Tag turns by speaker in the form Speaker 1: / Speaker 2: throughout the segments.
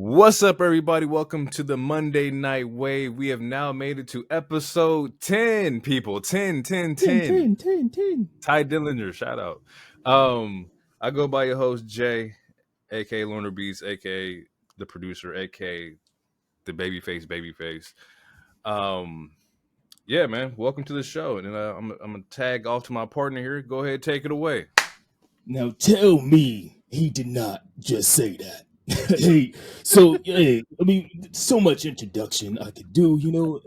Speaker 1: What's up, everybody? Welcome to the Monday Night Wave. We have now made it to episode 10, people. 10.
Speaker 2: 10.
Speaker 1: Ty Dillinger, shout out. I go by your host, Jay, a.k.a. Loner Beats, a.k.a. the producer, a.k.a. the babyface. Yeah, man, welcome to the show. And I'm going to tag off to my partner here. Go ahead, take it away.
Speaker 2: Now tell me he did not just say that. So much introduction I could do,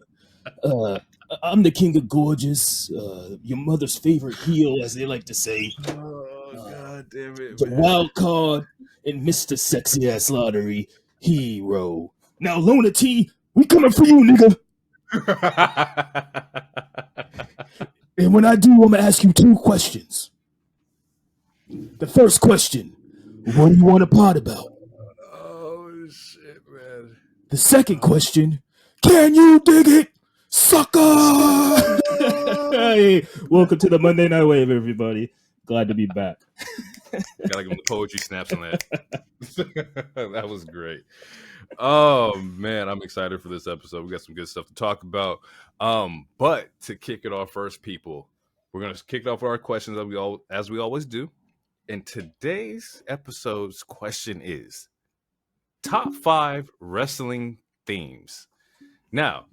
Speaker 2: I'm the king of gorgeous, your mother's favorite heel, as they like to say.
Speaker 1: God damn it,
Speaker 2: the
Speaker 1: man.
Speaker 2: wild card and Mr. Sexy Ass Lottery hero. Now, Lona T, we coming for you, nigga. And when I do, I'm gonna ask you 2 questions. The first question, what do you want to pot about?
Speaker 1: Oh, shit, man.
Speaker 2: The second question, can you dig it, sucker? Hey, welcome to the Monday Night Wave, everybody. Glad to be back.
Speaker 1: Gotta give him the poetry snaps on that. That was great. Oh, man, I'm excited for this episode. We got some good stuff to talk about. But to kick it off first, people, we're going to kick it off with our questions as we always do. And today's episode's question is top 5 wrestling themes. Now,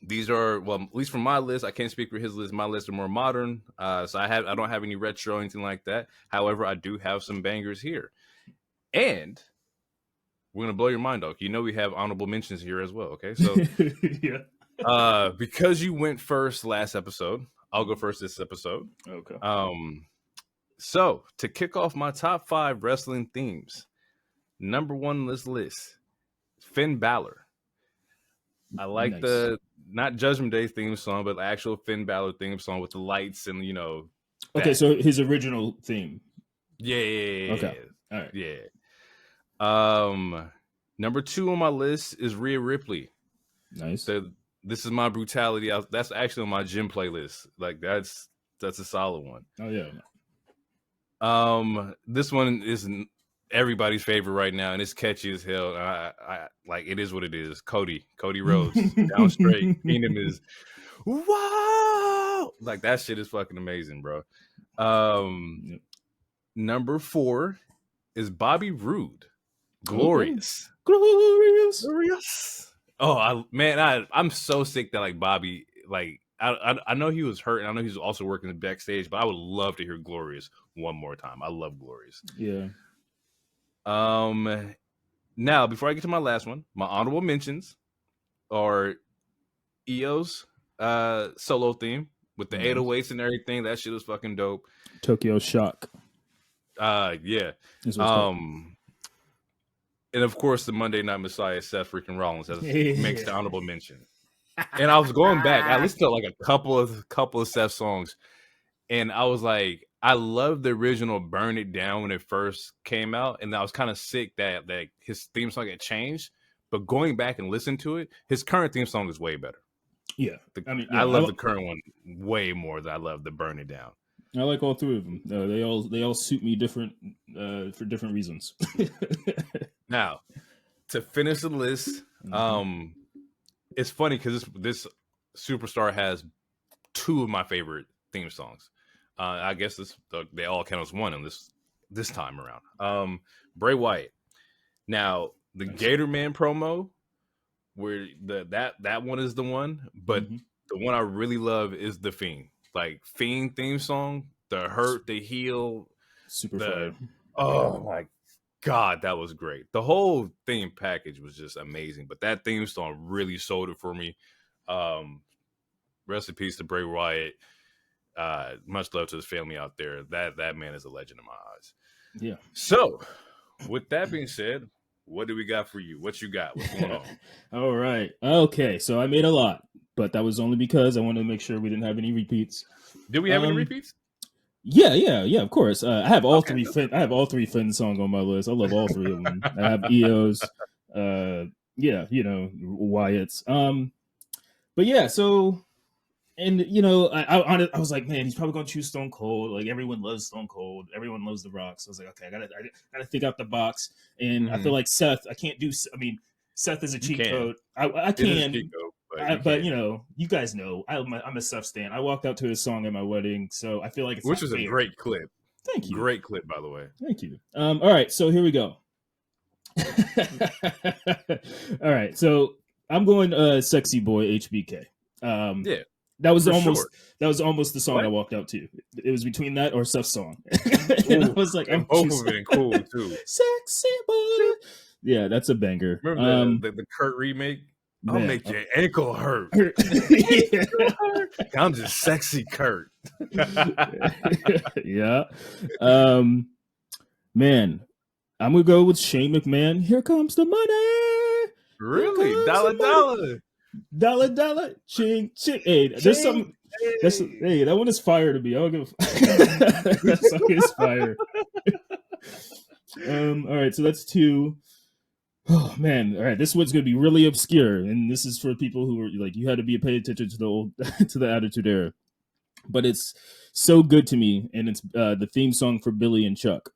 Speaker 1: these are, well, at least from my list, I can't speak for his list. My list are more modern, so I don't have any retro or anything like that. However, I do have some bangers here. And we're going to blow your mind, Doc. You know we have honorable mentions here as well, okay? So,
Speaker 2: yeah.
Speaker 1: Because you went first last episode, I'll go first this episode.
Speaker 2: Okay.
Speaker 1: So, to kick off my top 5 wrestling themes, number 1 on this list, Finn Balor. I like the, not Judgment Day theme song, but the actual Finn Balor theme song with the lights and,
Speaker 2: Okay, so his original theme.
Speaker 1: Yeah.
Speaker 2: Okay. All right.
Speaker 1: Yeah. Number 2 on my list is Rhea Ripley.
Speaker 2: Nice.
Speaker 1: This is my brutality. That's actually on my gym playlist. Like that's a solid one.
Speaker 2: Oh yeah.
Speaker 1: This one is everybody's favorite right now, and it's catchy as hell. I like it is what it is. Cody Rhodes, down straight. Kingdom is wow. Like that shit is fucking amazing, bro. Number 4 is Bobby Roode. Glorious. Oh, I'm so sick that like Bobby, like I know he was hurt, and I know he's also working the backstage, but I would love to hear Glorious one more time. I love Glorious.
Speaker 2: Yeah.
Speaker 1: Now before I get to my last one, my honorable mentions are Io's solo theme with the 808s and everything. That shit was fucking dope.
Speaker 2: Tokyo Shock.
Speaker 1: Yeah. And of course, the Monday Night Messiah, Seth Freakin Rollins, makes the honorable mention. And I was going back. I listened to like a couple of Seth songs, and I was like, I love the original "Burn It Down" when it first came out, and I was kind of sick that his theme song had changed. But going back and listening to it, his current theme song is way better.
Speaker 2: Yeah,
Speaker 1: I love the current one way more than I love the "Burn It Down."
Speaker 2: I like all 3 of them. They all suit me different for different reasons.
Speaker 1: Now, to finish the list, it's funny because this superstar has 2 of my favorite theme songs. I guess they all count as one in this time around. Bray Wyatt. Now, the Gator Man promo, where that one is the one, but the one I really love is the Fiend. Like Fiend theme song, the Hurt, the Heal,
Speaker 2: super fire.
Speaker 1: Oh my God, that was great. The whole theme package was just amazing, but that theme song really sold it for me. Rest in peace to Bray Wyatt. Much love to his family out there. That man is a legend in my eyes.
Speaker 2: Yeah.
Speaker 1: So, with that being said, what do we got for you? What you got? What's going on?
Speaker 2: All right. Okay, so I made a lot, but that was only because I wanted to make sure we didn't have any repeats.
Speaker 1: Did we have any repeats?
Speaker 2: Yeah, of course. I have all 3 Finn. I have all 3 Finn songs on my list. I love all 3 of them. I have Io's. Wyatt's. But yeah, so And you know, I was like, man, he's probably gonna choose Stone Cold. Like everyone loves Stone Cold, everyone loves The Rock. So I was like, okay, I gotta think out the box. And I feel like Seth, I can't do. I mean, Seth is a cheat code. I
Speaker 1: It is a
Speaker 2: can,
Speaker 1: cheat code,
Speaker 2: but you know, you guys know, I'm a Seth stan. I walked out to his song at my wedding, so I feel like it's
Speaker 1: which
Speaker 2: not
Speaker 1: is a
Speaker 2: fair.
Speaker 1: great clip.
Speaker 2: Thank you.
Speaker 1: Great clip, by the way.
Speaker 2: Thank you. All right, so here we go. All right, so I'm going Sexy Boy HBK.
Speaker 1: Yeah.
Speaker 2: That was almost the song I walked out to. It was between that or Seth's song. And I was like, I'm
Speaker 1: both of it cool too.
Speaker 2: Sexy Boy. Yeah, that's a banger.
Speaker 1: Remember the Kurt remake? I'll make your ankle hurt. I'm just sexy Kurt.
Speaker 2: Yeah. Man, I'm gonna go with Shane McMahon. Here comes the money.
Speaker 1: Really?
Speaker 2: Dollar, ching, ching. Hey, there's something. Hey, that one is fire to me. I'll give. That song is fire. All right, so that's 2. Oh man! All right, this one's gonna be really obscure, and this is for people who are like, you had to be paying attention to the old to the Attitude Era, but it's so good to me, and it's the theme song for Billy and Chuck.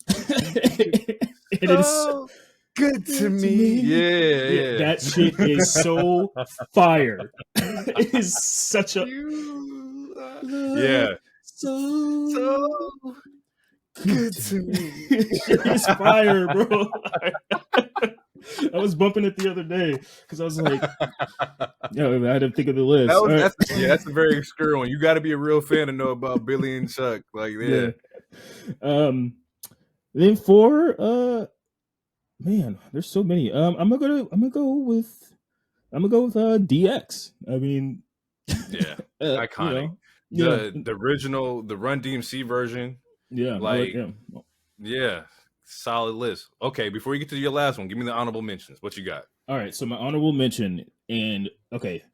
Speaker 2: It is
Speaker 1: good to me. Yeah.
Speaker 2: That shit is so fire. It is such a
Speaker 1: so good to me.
Speaker 2: It's fire, bro. I was bumping it the other day because I was like, I had to think of the list.
Speaker 1: That's a very obscure one. You got to be a real fan to know about Billy and Chuck. Like, yeah.
Speaker 2: Then 4, man, there's so many. I'm gonna go with DX. I mean,
Speaker 1: yeah, iconic. You know, the original, the Run DMC version.
Speaker 2: Yeah,
Speaker 1: yeah, solid list. Okay, before you get to your last one, give me the honorable mentions. What you got?
Speaker 2: All right, so my honorable mention, and okay,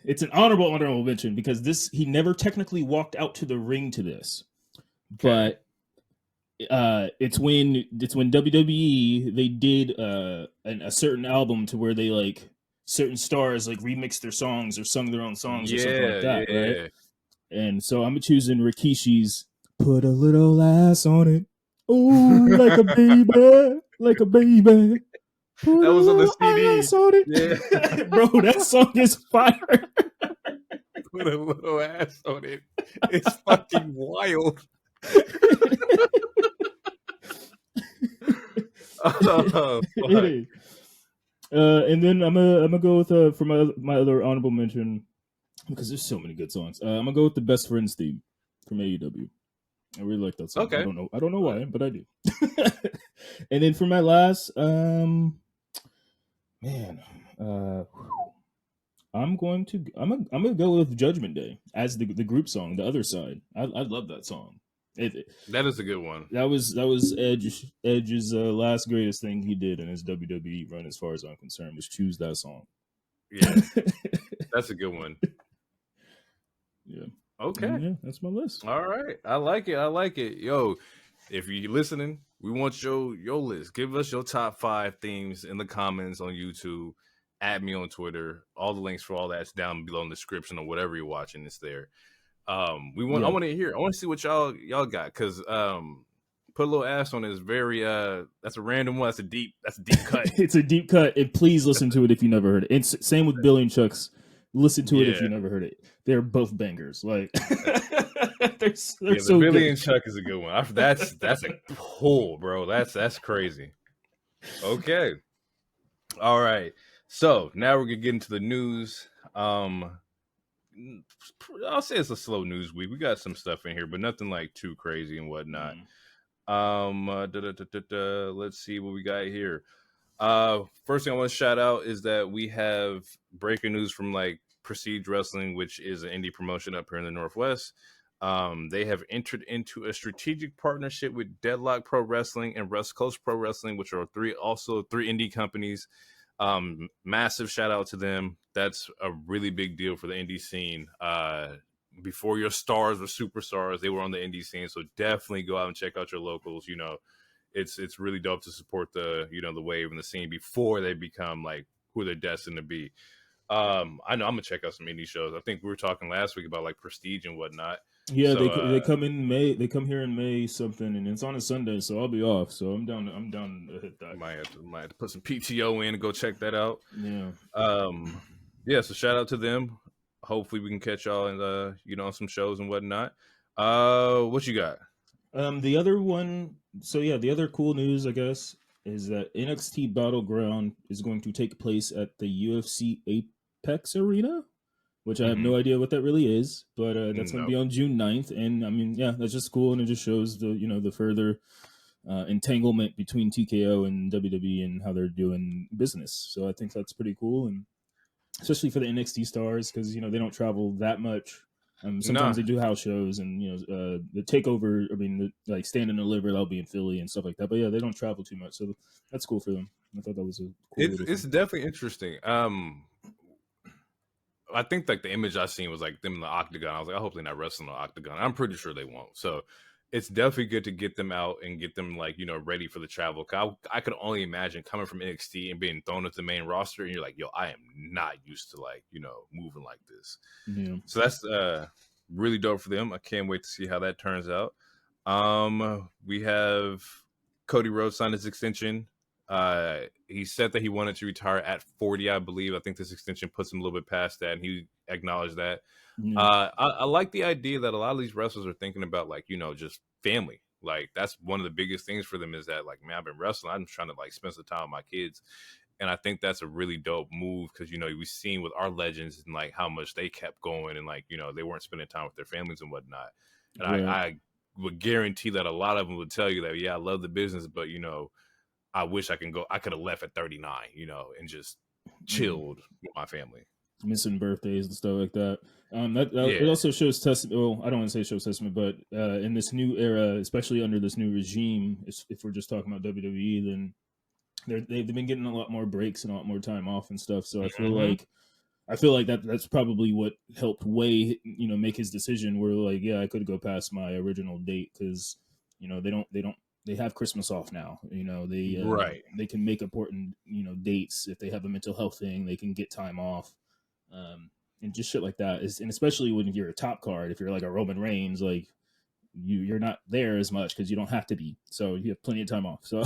Speaker 2: it's an honorable mention because he never technically walked out to the ring to this, but it's when WWE they did a certain album to where they like certain stars like remixed their songs or sung their own songs or something like that, right? And so I'm choosing Rikishi's "Put a Little Ass on It." Oh, like a baby, like a baby. Put
Speaker 1: that was on the
Speaker 2: CD. On it.
Speaker 1: Yeah.
Speaker 2: Bro, that song is fire.
Speaker 1: Put a little ass on it. It's fucking wild.
Speaker 2: And then I'm gonna go with for my other honorable mention because there's so many good songs. I'm gonna go with the Best Friends theme from AEW. I really like that song.
Speaker 1: Okay.
Speaker 2: I don't know why, but I do. And then for my last, I'm gonna go with Judgment Day as the group song, the other side. I love that song.
Speaker 1: That is a good one.
Speaker 2: That was Edge's last greatest thing he did in his WWE run, as far as I'm concerned, was choose that song.
Speaker 1: Yeah, that's a good one.
Speaker 2: Yeah.
Speaker 1: Okay.
Speaker 2: Yeah, that's my list.
Speaker 1: All right. I like it. Yo, if you're listening, we want your list. Give us your top 5 themes in the comments on YouTube. Add me on Twitter. All the links for all that's down below in the description or whatever you're watching. It's there. I want to hear. I want to see what y'all got, because Put a Little Ass on it is very that's a random one. That's a deep cut.
Speaker 2: It's a deep cut, and please listen to it if you never heard it. And same with Billy and Chuck's. Listen to it if you never heard it. They're both bangers. Like they're so
Speaker 1: Billy
Speaker 2: good.
Speaker 1: and Chuck is a good one. That's a pull, bro. That's crazy. Okay. All right. So now we're gonna get into the news. I'll say it's a slow news week. We got some stuff in here, but nothing like too crazy and whatnot. Let's see what we got here. First thing I want to shout out is that we have breaking news from like Prestige Wrestling, which is an indie promotion up here in the Northwest. They have entered into a strategic partnership with Deadlock Pro Wrestling and West Coast Pro Wrestling, which are three indie companies. Massive shout out to them. That's a really big deal for the indie scene. Before your stars were superstars, they were on the indie scene. So definitely go out and check out your locals. You know, it's really dope to support the wave and the scene before they become like who they're destined to be. I know I'm gonna check out some indie shows. I think we were talking last week about like Prestige and whatnot.
Speaker 2: Yeah,
Speaker 1: So
Speaker 2: they come in May. They come here in May something, and it's on a Sunday, so I'll be off. So I'm down to hit that.
Speaker 1: might have to put some PTO in and go check that out.
Speaker 2: Yeah.
Speaker 1: Yeah, so shout out to them. Hopefully we can catch y'all in on some shows and whatnot. What you got?
Speaker 2: The other one. So yeah, the other cool news, I guess, is that NXT Battleground is going to take place at the UFC Apex Arena, which I have no idea what that really is, but that's going to be on June 9th. And I mean, yeah, that's just cool, and it just shows the further entanglement between TKO and WWE and how they're doing business. So I think that's pretty cool, and especially for the NXT stars, because they don't travel that much. Sometimes they do house shows, and the takeover. I mean, like Stand and Deliver, they'll be in Philly and stuff like that. But yeah, they don't travel too much, so that's cool for them. I thought that was a cool.
Speaker 1: It's definitely interesting. I think like the image I seen was like them in the octagon. I was like, I hope they're not wrestling in the octagon. I'm pretty sure they won't. So it's definitely good to get them out and get them like ready for the travel. I could only imagine coming from NXT and being thrown at the main roster, and you're like, yo, I am not used to like moving like this.
Speaker 2: Yeah.
Speaker 1: So that's really dope for them. I can't wait to see how that turns out. We have Cody Rhodes signed his extension. He said that he wanted to retire at 40, I believe. I think this extension puts him a little bit past that, and he acknowledged that. I like the idea that a lot of these wrestlers are thinking about like just family. Like that's one of the biggest things for them is that like, man, I've been wrestling, I'm trying to like spend some time with my kids, and I think that's a really dope move because we've seen with our legends and like how much they kept going and like they weren't spending time with their families and whatnot. And I would guarantee that a lot of them would tell you that, yeah, I love the business, but I wish I could have left at 39, and just chilled with my family.
Speaker 2: Missing birthdays and stuff like that. It also shows testament. Well, I don't want to say shows testament, but in this new era, especially under this new regime, if we're just talking about WWE, then they've been getting a lot more breaks and a lot more time off and stuff. So I feel like that's probably what helped Way make his decision. Where like, yeah, I could go past my original date because they have Christmas off now. They can make important dates if they have a mental health thing. They can get time off. And just shit like that and especially when you're a top card, if you're like a Roman Reigns, like you're not there as much because you don't have to be, so you have plenty of time off. So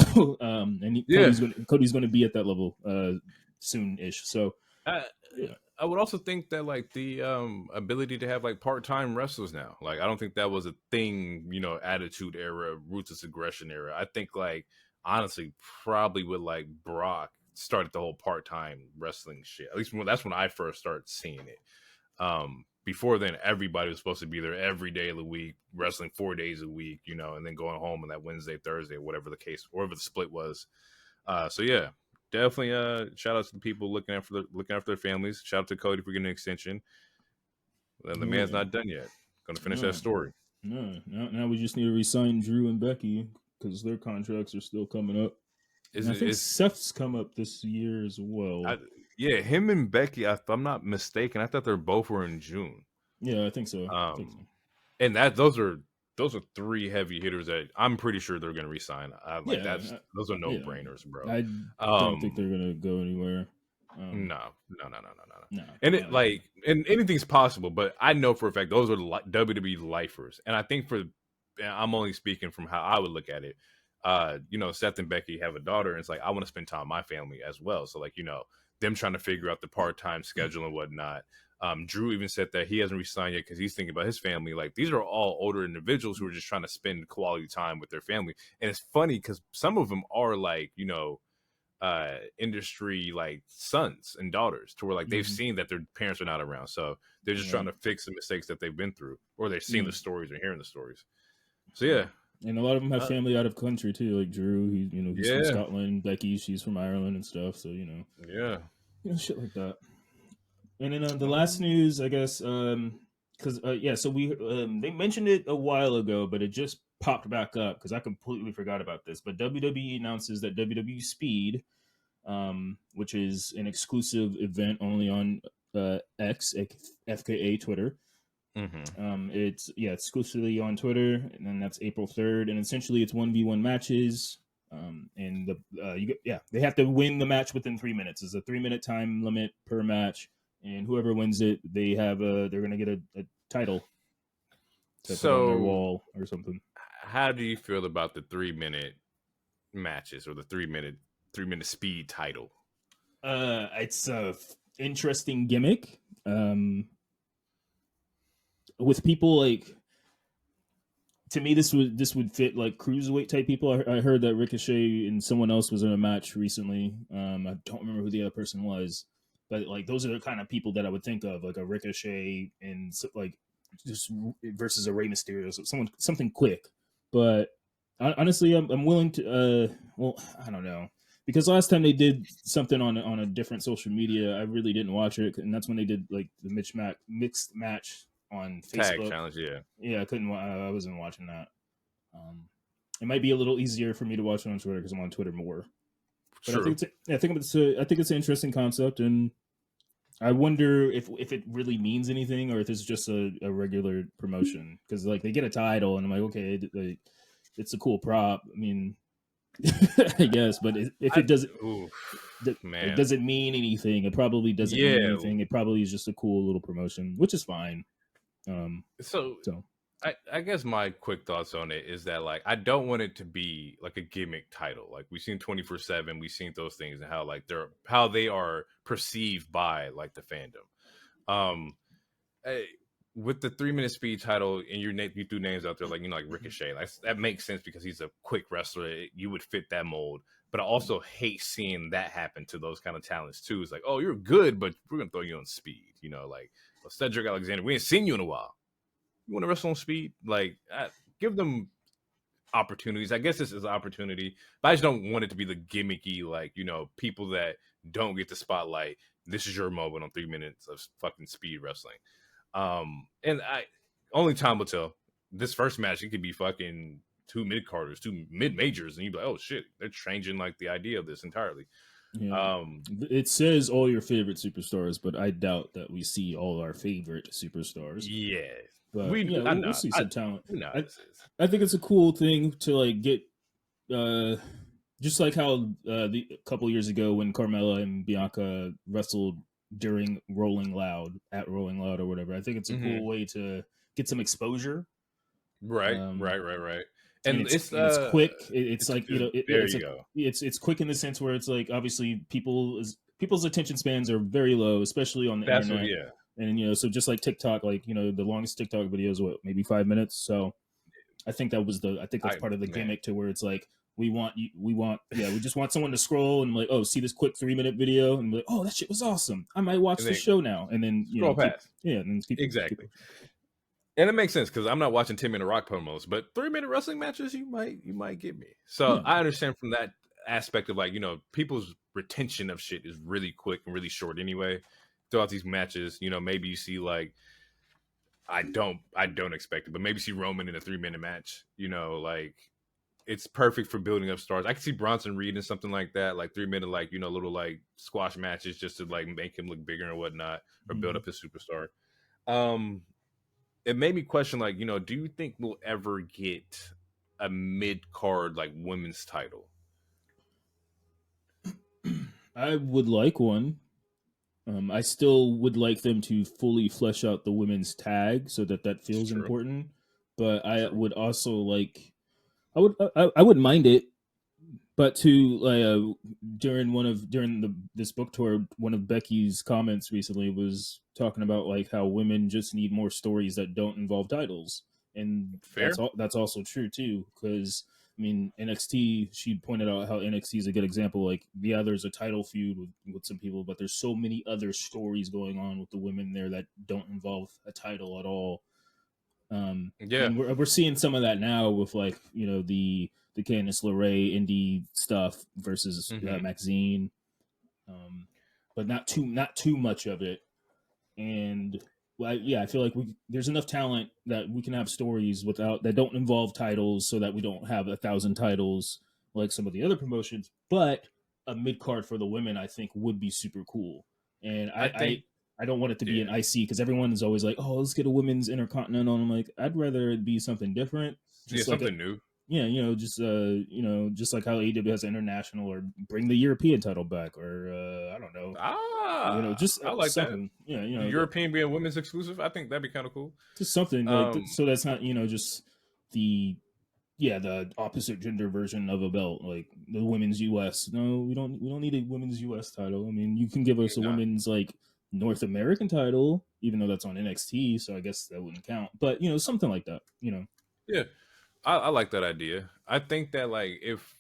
Speaker 2: Cody's going to be at that level soon-ish. So
Speaker 1: I would also think that like the ability to have like part-time wrestlers now, like I don't think that was a thing, Attitude Era, Ruthless Aggression Era. I think like honestly probably with like Brock started the whole part-time wrestling shit. At least that's when I first started seeing it. Before then, everybody was supposed to be there every day of the week, wrestling 4 days a week, and then going home on that Wednesday, Thursday, whatever the case, whatever the split was. So yeah, definitely. Shout out to the people looking after their families. Shout out to Cody for getting an extension. And the man's not done yet. Going to finish that story.
Speaker 2: No, now we just need to re-sign Drew and Becky because their contracts are still coming up. I think Seth's come up this year as well.
Speaker 1: Him and Becky, if I'm not mistaken, I thought they both were in June.
Speaker 2: Yeah, I think so.
Speaker 1: And those are three heavy hitters that I'm pretty sure they're going to resign. Those are no-brainers, bro.
Speaker 2: I don't think they're going to go anywhere.
Speaker 1: No. And and anything's possible, but I know for a fact those are WWE lifers. And I think I'm only speaking from how I would look at it. Seth and Becky have a daughter, and it's like I want to spend time with my family as well. So like them trying to figure out the part-time schedule and whatnot. Drew even said that he hasn't resigned yet because he's thinking about his family. Like these are all older individuals who are just trying to spend quality time with their family. And it's funny because some of them are like industry like sons and daughters to where like they've seen that their parents are not around, so they're just trying to fix the mistakes that they've been through, or they've seen the stories or hearing the stories. So yeah.
Speaker 2: And a lot of them have family out of country too, like Drew. He's from Scotland. Becky, she's from Ireland and stuff. So shit like that. And then the last news, I guess, because so we they mentioned it a while ago, but it just popped back up because I completely forgot about this. But WWE announces that WWE Speed, which is an exclusive event only on X, FKA Twitter. It's exclusively on Twitter, and then that's April 3rd, and essentially it's 1v1 matches. And they have to win the match within 3 minutes. There's a 3-minute time limit per match, and whoever wins it, they're gonna get a title to put on their
Speaker 1: So,
Speaker 2: wall or something.
Speaker 1: how do you feel about the 3-minute matches or the 3-minute speed title?
Speaker 2: It's a interesting gimmick. With people like, to me, this would fit like cruiserweight type people. I heard that Ricochet and someone else was in a match recently. I don't remember who the other person was, but like those are the kind of people that I would think of, like a Ricochet and like just versus a Rey Mysterio, so something quick. But honestly, I'm willing to. Well, I don't know, because last time they did something on a different social media, I really didn't watch it, and that's when they did like the mixed match on
Speaker 1: Tag
Speaker 2: Facebook.
Speaker 1: challenge, yeah.
Speaker 2: Yeah, I couldn't. I wasn't watching that. It might be a little easier for me to watch it on Twitter because I'm on Twitter more. But
Speaker 1: True.
Speaker 2: I think it's an interesting concept, and I wonder if it really means anything or if it's just a regular promotion. Because like they get a title, and I'm like, okay, it's a cool prop. I mean, I guess, but if it doesn't, it doesn't mean anything. It probably doesn't mean anything. It probably is just a cool little promotion, which is fine.
Speaker 1: So I guess my quick thoughts on it is that like I don't want it to be like a gimmick title. Like we've seen 24/7, we've seen those things and how they are perceived by like the fandom. With the 3-minute speed title and you threw names out there like like Ricochet, like, that makes sense because he's a quick wrestler. You would fit that mold. But I also hate seeing that happen to those kind of talents too. It's like, oh, you're good, but we're gonna throw you on speed. Like Cedric Alexander, we ain't seen you in a while. You want to wrestle on speed? Like, give them opportunities. I guess this is an opportunity, but I just don't want it to be the gimmicky, like, people that don't get the spotlight. This is your moment on 3 minutes of fucking speed wrestling. And only time will tell. This first match, it could be fucking 2 mid-carders, 2 mid-majors, and you'd be like, oh shit, they're changing like the idea of this entirely.
Speaker 2: Yeah. It says all your favorite superstars, but I doubt that we see all our favorite superstars.
Speaker 1: Yeah.
Speaker 2: But we'll see some talent. I think it's a cool thing to like get, just like how a couple years ago when Carmella and Bianca wrestled during Rolling Loud or whatever. I think it's a cool way to get some exposure.
Speaker 1: Right. And it's
Speaker 2: quick. It's like
Speaker 1: go.
Speaker 2: It's quick in the sense where it's like obviously people's attention spans are very low, especially on the internet. And so just like TikTok, like the longest TikTok video is maybe 5 minutes. So I think that's part of the gimmick to where it's like we just want someone to scroll and like, oh, see this quick 3-minute video and be like, oh, that shit was awesome. I might watch the show now, and then
Speaker 1: scroll past.
Speaker 2: Exactly.
Speaker 1: And it makes sense because I'm not watching 10-minute Rock promos, but 3-minute wrestling matches you might get me. So I understand from that aspect of like people's retention of shit is really quick and really short anyway. Throughout these matches, maybe you see like I don't expect it, but maybe see Roman in a 3-minute match. Like it's perfect for building up stars. I can see Bronson Reed in something like that, like 3-minute, like little like squash matches just to like make him look bigger and whatnot, or build up his superstar. It made me question, like, do you think we'll ever get a mid-card, like, women's title?
Speaker 2: I would like one. I still would like them to fully flesh out the women's tag so that feels important. But I would also like, I wouldn't mind it. But during this book tour, one of Becky's comments recently was talking about like how women just need more stories that don't involve titles, and that's also true too. Because I mean, NXT, she pointed out how NXT is a good example. Like, yeah, there's a title feud with some people, but there's so many other stories going on with the women there that don't involve a title at all. And we're seeing some of that now with like the Candice LeRae indie stuff versus Maxine, but not too much of it. And I feel like there's enough talent that we can have stories that don't involve titles, so that we don't have 1,000 titles like some of the other promotions. But a mid card for the women, I think, would be super cool. And I don't want it to be an IC because everyone is always like, oh, let's get a women's intercontinental. And I'm like, I'd rather it be something different.
Speaker 1: Something new.
Speaker 2: Yeah, just like how AEW has international, or bring the European title back, or I don't know, just
Speaker 1: I like that.
Speaker 2: something. Yeah,
Speaker 1: European being women's exclusive, I think that'd be kind of cool.
Speaker 2: just something like so that's not just the the opposite gender version of a belt, like the women's US. No, we don't need a women's US title. I mean, you can give us a
Speaker 1: Nah.
Speaker 2: women's like North American title, even though that's on NXT, so I guess that wouldn't count. But something like that.
Speaker 1: Yeah, I like that idea. I think that like if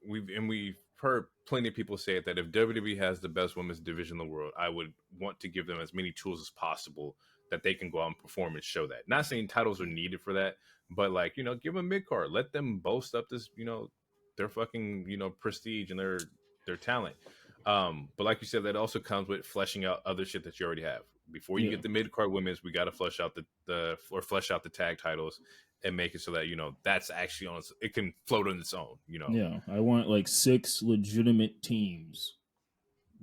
Speaker 1: we've heard plenty of people say it, that if WWE has the best women's division in the world, I would want to give them as many tools as possible that they can go out and perform and show that. Not saying titles are needed for that, but like give them mid card, let them boast up this their fucking prestige and their talent. But like you said, that also comes with fleshing out other shit that you already have. Before you get the mid card women's, we got to flesh out the tag titles and make it so that that's actually on it can float on its own.
Speaker 2: Yeah, I want like 6 legitimate teams.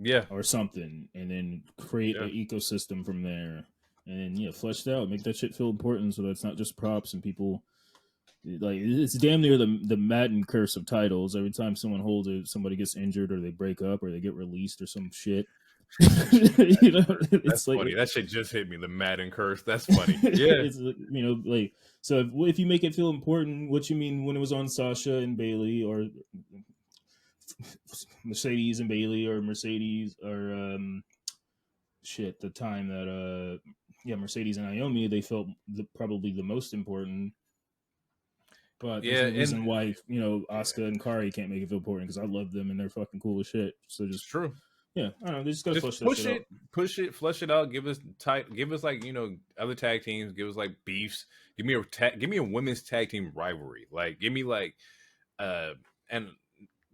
Speaker 1: Yeah,
Speaker 2: or something, and then create an ecosystem from there, and then fleshed out, make that shit feel important, so that's not just props and people. Like, it's damn near the Madden curse of titles. Every time someone holds it, somebody gets injured, or they break up, or they get released, or some shit.
Speaker 1: That's like, funny. That shit just hit me. The Madden curse. That's funny. Yeah,
Speaker 2: it's like, so if you make it feel important, what you mean when it was on Sasha and Bailey, or Mercedes and Bailey, or Mercedes, or the time that Mercedes and Naomi, they felt probably the most important. But there's no reason why Asuka and Kari can't make it feel important, because I love them and they're fucking cool as shit. So just
Speaker 1: true.
Speaker 2: Yeah, I don't know. They just gotta
Speaker 1: push it, flesh it out. Give us like other tag teams. Give us like beefs. Give me a women's tag team rivalry. Like give me like and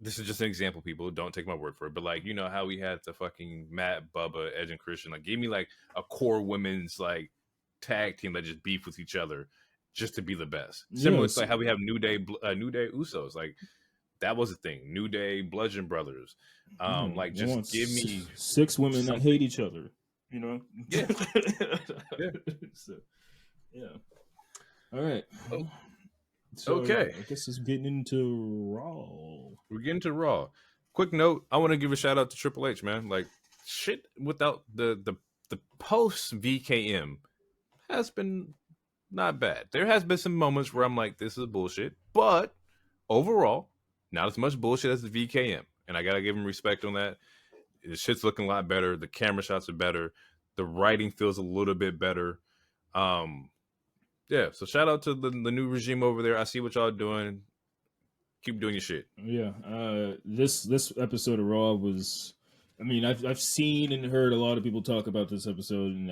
Speaker 1: this is just an example. People don't take my word for it, but like how we had the fucking Matt, Bubba, Edge, and Christian. Like give me like a core women's like tag team that just beef with each other just to be the best. Similar to like how we have New Day Usos. Like that was a thing. New Day, Bludgeon Brothers. Like just give me
Speaker 2: 6 women that hate each other.
Speaker 1: Yeah.
Speaker 2: Yeah. So, yeah. All right.
Speaker 1: Oh.
Speaker 2: So
Speaker 1: okay.
Speaker 2: I guess it's getting into Raw.
Speaker 1: We're getting to Raw. Quick note: I want to give a shout out to Triple H, man. Like shit, without the post VKM has been not bad. There has been some moments where I'm like, this is bullshit, but overall, not as much bullshit as the VKM. And I got to give him respect on that. The shit's looking a lot better. The camera shots are better. The writing feels a little bit better. Yeah, so shout out to the new regime over there. I see what y'all doing. Keep doing your shit.
Speaker 2: Yeah. This episode of Raw was... I mean, I've seen and heard a lot of people talk about this episode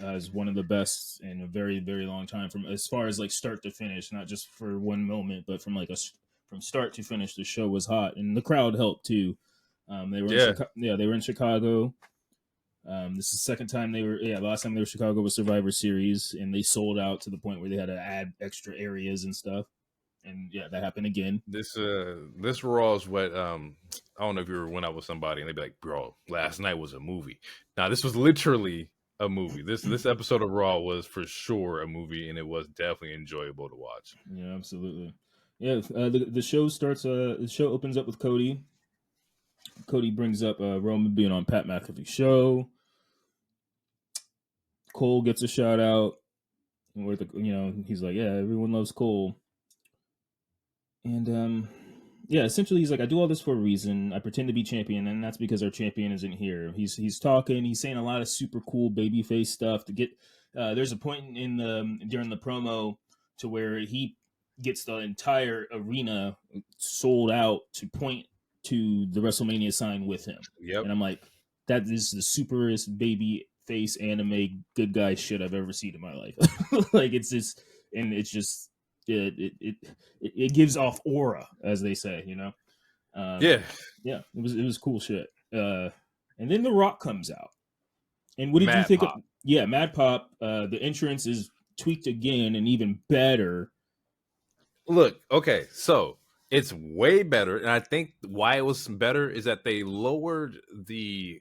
Speaker 2: as one of the best in a very, very long time, from as far as like start to finish, not just for one moment, but from from start to finish. The show was hot, and the crowd helped too. They were they were in Chicago. This is the second time they were. Yeah, last time they were in Chicago was Survivor Series, and they sold out to the point where they had to add extra areas and stuff. And yeah, that happened again.
Speaker 1: This Raw is what I don't know if you ever went out with somebody and they'd be like, bro, last night was a movie. Now this was literally a movie. This episode of Raw was for sure a movie, and it was definitely enjoyable to watch.
Speaker 2: Yeah, absolutely. Yeah, the show starts. The show opens up with Cody. Cody brings up Roman being on Pat McAfee's show. Cole gets a shout out, and where he's like, yeah, everyone loves Cole. And essentially he's like, I do all this for a reason. I pretend to be champion, and that's because our champion isn't here. He's talking. He's saying a lot of super cool babyface stuff to get. There's a point during the promo to where he gets the entire arena sold out to point to the WrestleMania sign with him.
Speaker 1: Yep.
Speaker 2: And I'm like, that is the superest baby face anime good guy shit I've ever seen in my life. Like it's just, and it's just. It gives off aura, as they say, yeah, it was cool shit. And then The Rock comes out, and what did you think of? Yeah, Mad Pop. The entrance is tweaked again and even better.
Speaker 1: Look, okay, so it's way better, and I think why it was better is that they lowered the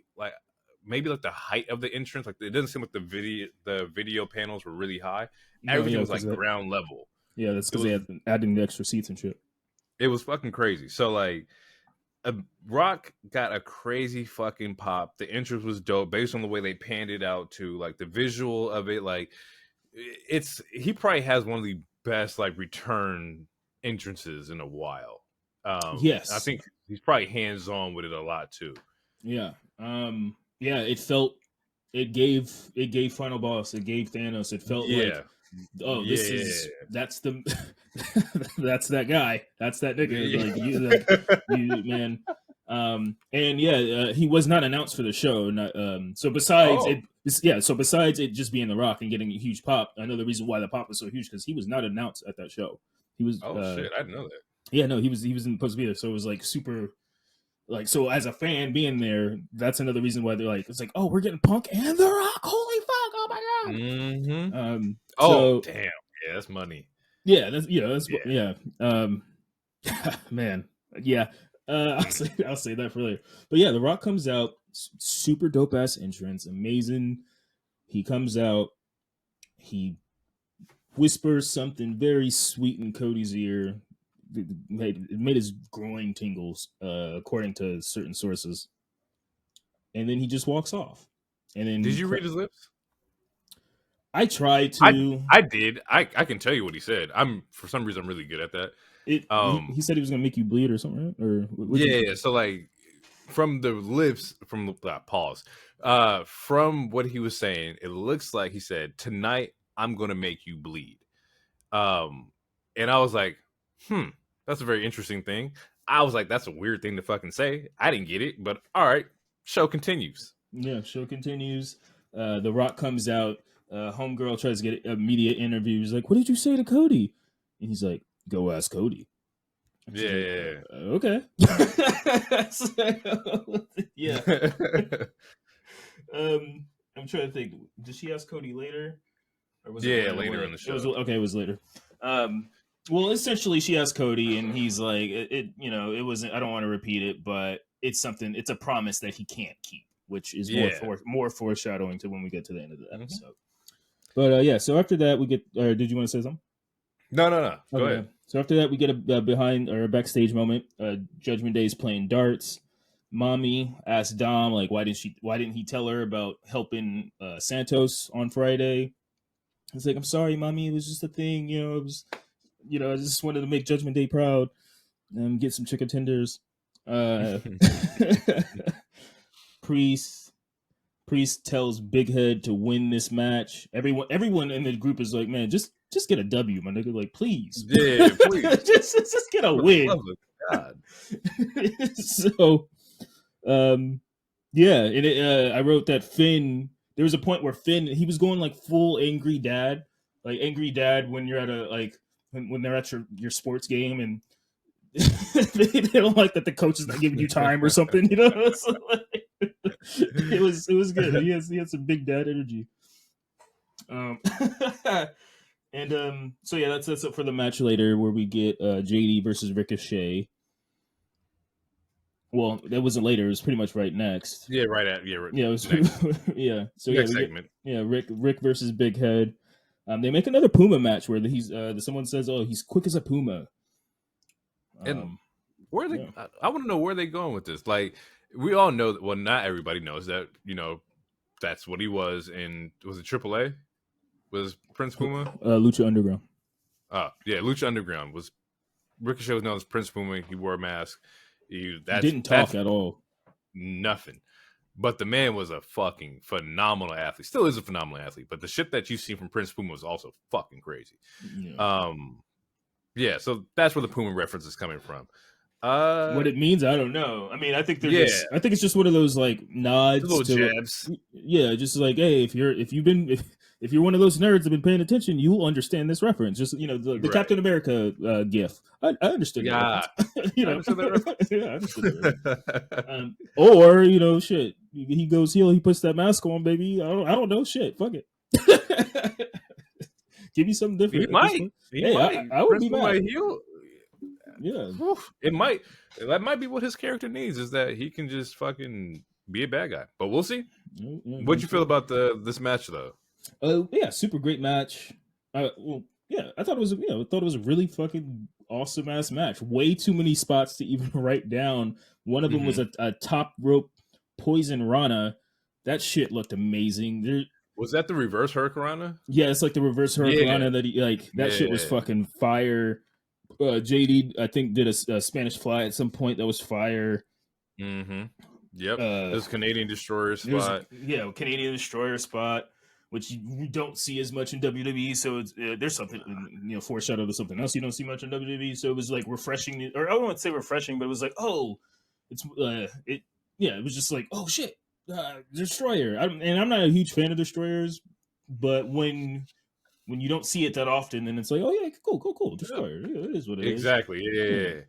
Speaker 1: maybe the height of the entrance. Like it doesn't seem like the video panels were really high. Everything was like ground level.
Speaker 2: Yeah, that's because they had adding the extra seats and shit.
Speaker 1: It was fucking crazy. So like, Rock got a crazy fucking pop. The entrance was dope based on the way they panned it out to like the visual of it. Like, he probably has one of the best like return entrances in a while.
Speaker 2: Yes,
Speaker 1: I think he's probably hands on with it a lot too.
Speaker 2: Yeah, yeah. It gave Final Boss. It gave Thanos. It felt like, oh, that's the that's that guy. That's that nigga. Like you man. And yeah, he was not announced for the show. Not, so besides so besides it just being The Rock and getting a huge pop, I know the reason why the pop was so huge because he was not announced at that show. He was.
Speaker 1: Shit, I didn't know that.
Speaker 2: Yeah, no, he wasn't supposed to be there. So it was like super. Like, so as a fan being there, that's another reason why they're like, it's like, oh, we're getting Punk and The Rock. Holy fuck! Oh my god.
Speaker 1: Mm-hmm. Damn. Yeah, that's money.
Speaker 2: Yeah, yeah. Man, yeah. I'll say that for later. But yeah, The Rock comes out, super dope ass entrance, amazing. He comes out, he whispers something very sweet in Cody's ear. It made his groin tingles, according to certain sources. And then he just walks off. And then
Speaker 1: did you read his lips?
Speaker 2: I tried to.
Speaker 1: I did. I can tell you what he said. For some reason I'm really good at that.
Speaker 2: He said he was gonna make you bleed or something, right? Or
Speaker 1: yeah. So like from the lips, from pause. From what he was saying, it looks like he said, "Tonight I'm gonna make you bleed." And I was like, that's a very interesting thing. I was like, that's a weird thing to fucking say. I didn't get it, but all right. Show continues.
Speaker 2: Yeah, show continues. The Rock comes out. Homegirl tries to get a media interview. He's like, what did you say to Cody? And he's like, go ask Cody.
Speaker 1: Yeah.
Speaker 2: Okay. Yeah. I'm trying to think. Did she ask Cody later? Or was it
Speaker 1: later in the show.
Speaker 2: It was later. Well, essentially, she asked Cody, and he's like, "It wasn't. I don't want to repeat it, but it's something. It's a promise that he can't keep, which is more foreshadowing to when we get to the end of the episode." But yeah, so after that, we get. Did you want to say something?
Speaker 1: No. Go ahead.
Speaker 2: So after that, we get a behind or a backstage moment. Judgment Day is playing darts. Mommy asked Dom, like, why didn't he tell her about helping Santos on Friday? It's like, I'm sorry, Mommy. It was just a thing. It was. I just wanted to make Judgment Day proud and get some chicken tenders. Priest tells Big Head to win this match. Everyone in the group is like, man, just get a W, my nigga. Like, please.
Speaker 1: Yeah, please.
Speaker 2: just get a win.
Speaker 1: God.
Speaker 2: So, yeah, and I wrote that Finn. There was a point where Finn, he was going like full angry dad, when you're at when they're at your sports game and they don't like that the coach is not giving you time or something, So, it was good. He had some big dad energy. And so yeah, that's it for the match later where we get JD versus Ricochet. Well, that wasn't later. It was pretty much right next.
Speaker 1: Yeah, right.
Speaker 2: Yeah, it was. Yeah. So
Speaker 1: next segment.
Speaker 2: Rick versus Big Head. They make another Puma match where he's someone says, "Oh, he's quick as a Puma."
Speaker 1: And where they? Yeah. I want to know where they're going with this. Like, we all know that. Well, not everybody knows that. That's what he was in. Was it AAA? Was Prince Puma?
Speaker 2: Lucha Underground.
Speaker 1: Yeah, Lucha Underground was. Ricochet was known as Prince Puma. He wore a mask.
Speaker 2: He didn't talk at all.
Speaker 1: Nothing. But the man was a fucking phenomenal athlete. Still is a phenomenal athlete. But the shit that you've seen from Prince Puma was also fucking crazy. Yeah. Yeah, so that's where the Puma reference is coming from.
Speaker 2: What it means, I don't know. I mean, I think I think it's just one of those like nods,
Speaker 1: little jabs.
Speaker 2: Yeah, just like, hey, if you're one of those nerds that have been paying attention, you'll understand this reference. Just the right. Captain America gif. I understood.
Speaker 1: Yeah,
Speaker 2: I understood that reference. Yeah, I understood that. Or shit, he goes heel, he puts that mask on, baby. I don't know, shit. Fuck it. Give me something different.
Speaker 1: He might.
Speaker 2: I would be mad.
Speaker 1: Heel.
Speaker 2: Yeah,
Speaker 1: it might. That might be what his character needs, is that he can just fucking be a bad guy. But we'll see. What'd you feel about this match, though?
Speaker 2: Yeah, super great match. Well, Yeah, I thought it was a really fucking awesome ass match. Way too many spots to even write down. One of them was a top rope poison Rana. That shit looked amazing.
Speaker 1: Was that the reverse Hurricanrana?
Speaker 2: Yeah, it's like the reverse Hurricanrana that he like. That shit was fucking fire. JD, I think, did a Spanish fly at some point that was fire.
Speaker 1: Mm-hmm. Yep. There's Canadian Destroyer spot.
Speaker 2: Canadian Destroyer spot, which you don't see as much in WWE. So it's, there's something, foreshadow to something else you don't see much in WWE. So it was like refreshing, or I don't want to say refreshing, but it was like, oh, it was just like, oh shit, Destroyer. I'm not a huge fan of Destroyers, but when you don't see it that often, then it's like, oh yeah, cool, Destroyer. Yeah, it is what it is.
Speaker 1: Exactly. Yeah.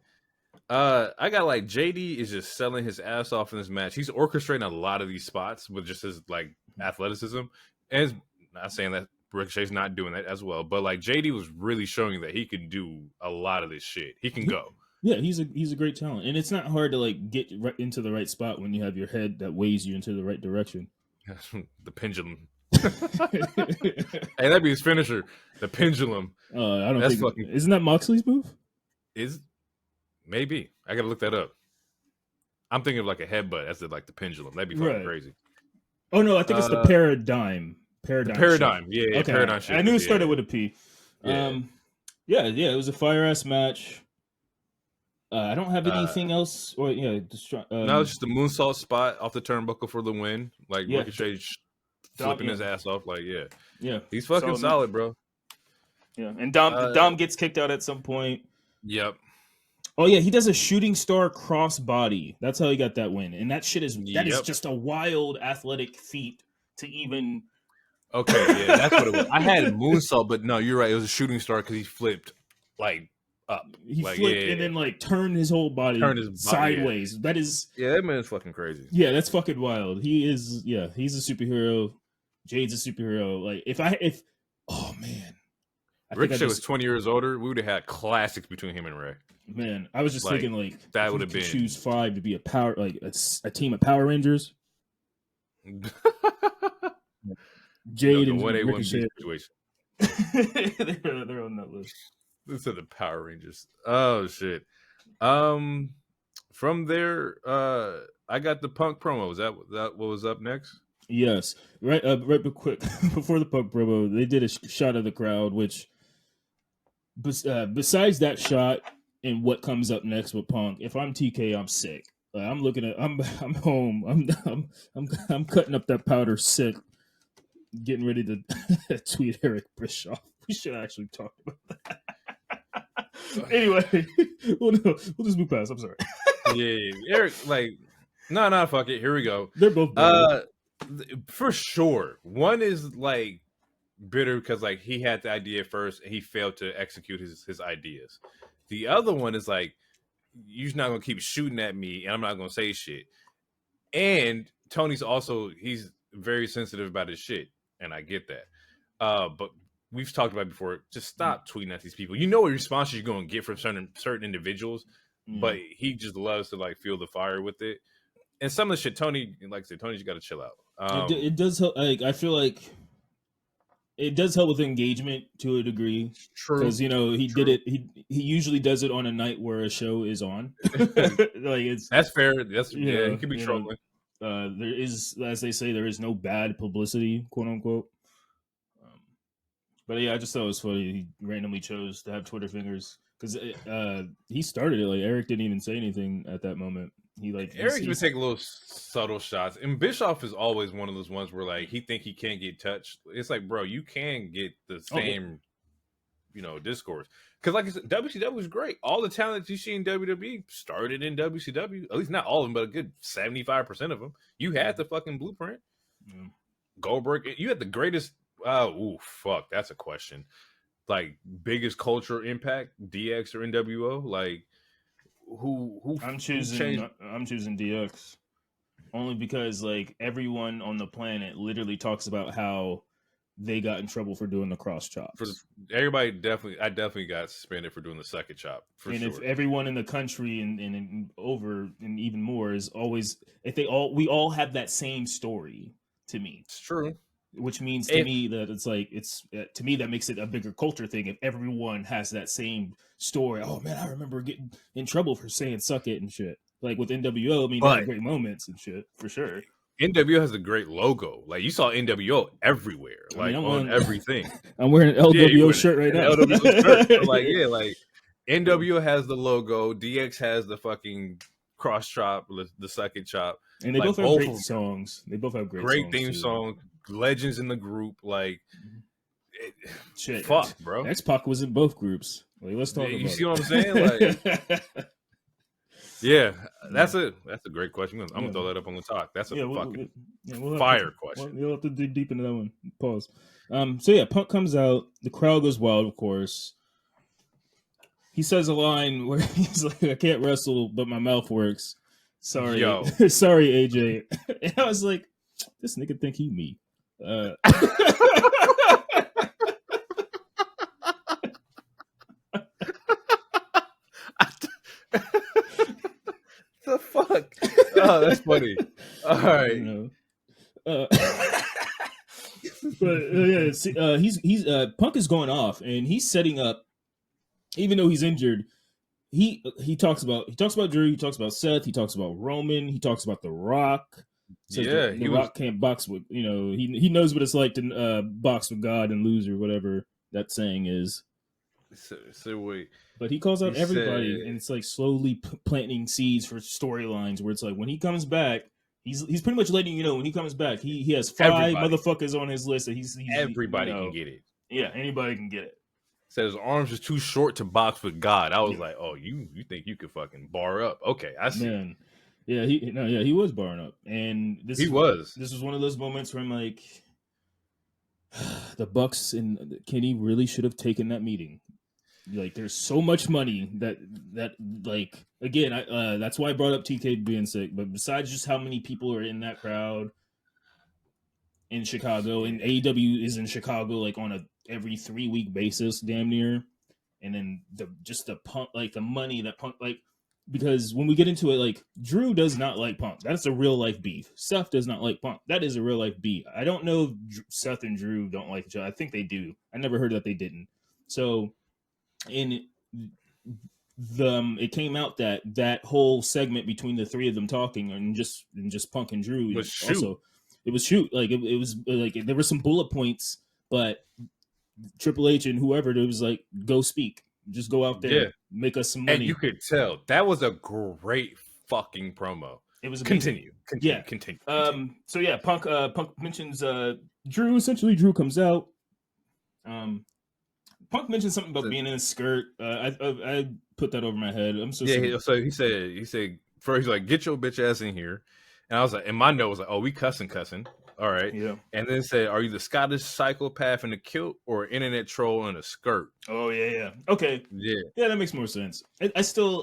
Speaker 1: I got like JD is just selling his ass off in this match. He's orchestrating a lot of these spots with just his like athleticism. And not saying that Ricochet's not doing that as well, but like JD was really showing that he can do a lot of this shit. He can go.
Speaker 2: Yeah, he's a great talent, and it's not hard to like get right into the right spot when you have your head that weighs you into the right direction.
Speaker 1: The pendulum. Hey, that'd be his finisher. The pendulum.
Speaker 2: I don't think isn't that Moxley's move?
Speaker 1: Maybe. I gotta look that up. I'm thinking of like a headbutt. That's like the pendulum. That'd be fucking crazy.
Speaker 2: Oh no, I think it's the paradigm.
Speaker 1: Paradigm. Yeah, okay. Paradigm shit.
Speaker 2: I knew it started with a P. Yeah. It was a fire ass match. I don't have anything else. Or
Speaker 1: no, it's just the moonsault spot off the turnbuckle for the win. Like Ricochet flipping his ass off. Like he's fucking solid, bro.
Speaker 2: Yeah, and Dom gets kicked out at some point.
Speaker 1: Yep.
Speaker 2: Oh yeah, he does a shooting star cross body. That's how he got that win, and that shit is is just a wild athletic feat to even.
Speaker 1: Okay, yeah, that's what it was. I had moonsault, but no, you're right. It was a shooting star because he flipped like up.
Speaker 2: He flipped and then like turned his whole body sideways. Yeah. That is
Speaker 1: that man is fucking crazy.
Speaker 2: Yeah, that's fucking wild. He's a superhero. Jade's a superhero. Like if oh man.
Speaker 1: Ricochet was 20 years older, we would have had classics between him and Ray.
Speaker 2: Man, I was just thinking like
Speaker 1: that would have been
Speaker 2: choose 5 to be a power like a team of Power Rangers. Jade and Ricochet situation. they're on that list.
Speaker 1: This are the Power Rangers. Oh shit. From there, I got the Punk promo. Is that what was up next?
Speaker 2: Yes. Right quick before the Punk promo, they did a shot of the crowd, which besides that shot and what comes up next with Punk, if I'm TK, I'm sick. I'm looking at I'm home. I'm cutting up that powder sick, getting ready to tweet Eric Bischoff. We should actually talk about that. Anyway, we'll just move past. I'm sorry.
Speaker 1: Yeah, Eric, like, no, fuck it. Here we go.
Speaker 2: They're both bitter.
Speaker 1: For sure. One is like bitter because like he had the idea first and he failed to execute his ideas. The other one is like, you're not gonna keep shooting at me and I'm not gonna say shit. And Tony's also, he's very sensitive about his shit, and I get that. But we've talked about it before. Just stop tweeting at these people. You know what responses you're gonna get from certain individuals, but he just loves to like feel the fire with it. And some of the shit, Tony, like I said, Tony's got to chill out.
Speaker 2: It does help. Like I feel like it does help with engagement to a degree.
Speaker 1: True,
Speaker 2: because he did it. He usually does it on a night where a show is on. Like
Speaker 1: that's fair. That's he could be trolling.
Speaker 2: There is, as they say, there is no bad publicity, quote unquote. But yeah, I just thought it was funny. He randomly chose to have Twitter fingers because he started it. Like Eric didn't even say anything at that moment.
Speaker 1: Eric's been taking little subtle shots, and Bischoff is always one of those ones where like he think he can't get touched. It's like, bro, you can get the same, discourse. Because like I said, WCW was great. All the talent you see in WWE started in WCW. At least not all of them, but a good 75% of them. You had the fucking blueprint. Goldberg, you had the greatest. Fuck, that's a question. Like biggest cultural impact, DX or NWO, like. Who
Speaker 2: I'm choosing DX only because like everyone on the planet literally talks about how they got in trouble for doing the cross chops.
Speaker 1: Everybody I definitely got suspended for doing the second chop.
Speaker 2: If everyone in the country and over and even more is always we all have that same story to me.
Speaker 1: It's true.
Speaker 2: which means to me that it's like to me that makes it a bigger culture thing if everyone has that same story. Oh man, I remember getting in trouble for saying "suck it" and shit. Like with NWO, I mean, they had great moments and shit for sure.
Speaker 1: NWO has a great logo. Like you saw NWO everywhere, like on everything.
Speaker 2: I'm wearing an LWO shirt right now.
Speaker 1: LWO shirt. So like like NWO has the logo. DX has the fucking cross chop, the second chop,
Speaker 2: and they both have great songs. They both have great
Speaker 1: theme songs. Legends in the group, like
Speaker 2: shit.
Speaker 1: Fuck, bro.
Speaker 2: X-Pac was in both groups. Like, let's talk about
Speaker 1: you see what I'm saying? Like. Yeah, that's a great question. I'm gonna throw that up on the top. That's a fucking fire question.
Speaker 2: You'll have to dig deep into that one. Pause. So yeah, Punk comes out. The crowd goes wild, of course. He says a line where he's like, "I can't wrestle, but my mouth works." Sorry, sorry, AJ. And I was like, "This nigga think he me."
Speaker 1: The fuck? Oh, that's funny. All right.
Speaker 2: You know. But he's Punk is going off and he's setting up. Even though he's injured, he talks about Drew. He talks about Seth. He talks about Roman. He talks about The Rock. Says the Rock can't box with, he knows what it's like to box with God and lose or whatever that saying is.
Speaker 1: So wait.
Speaker 2: But he calls out everybody, and it's like slowly planting seeds for storylines where it's like when he comes back, he's pretty much letting you know when he comes back, he has 5 motherfuckers on his list that he's
Speaker 1: everybody can get it.
Speaker 2: Yeah, anybody can get it.
Speaker 1: Said his arms is too short to box with God. I was like, oh, you think you could fucking bar up? Okay, I see.
Speaker 2: Man. Yeah, he was barring up, and this was one of those moments where I'm like, the Bucks and Kenny really should have taken that meeting. Like, there's so much money that like, again, that's why I brought up TK being sick. But besides just how many people are in that crowd in Chicago, and AEW is in Chicago like on a every 3-week basis, damn near, and then the Punk, like the money that Punk, like, because when we get into it, like, Drew does not like Punk. That's a real life beef. Seth does not like Punk. That is a real life beef. I don't know if Seth and Drew don't like each other. I think they do. I never heard that they didn't. So, it came out that whole segment between the three of them talking and just Punk and Drew was shoot. It was shoot. Like it was like there were some bullet points, but Triple H and whoever, it was like, go speak. Just go out there, make us some money.
Speaker 1: And you could tell that was a great fucking promo.
Speaker 2: It was
Speaker 1: amazing. Continue.
Speaker 2: So yeah, Punk mentions Drew. Essentially, Drew comes out. Punk mentioned something about being in a skirt. I put that over my head. I'm so sorry.
Speaker 1: So he said first, he's like, get your bitch ass in here. And I was like, and my note was like, oh, we cussing. All right.
Speaker 2: Yeah.
Speaker 1: And then said, are you the Scottish psychopath in a kilt or an internet troll in a skirt?
Speaker 2: Oh, yeah. Okay.
Speaker 1: Yeah.
Speaker 2: Yeah, that makes more sense. I'm still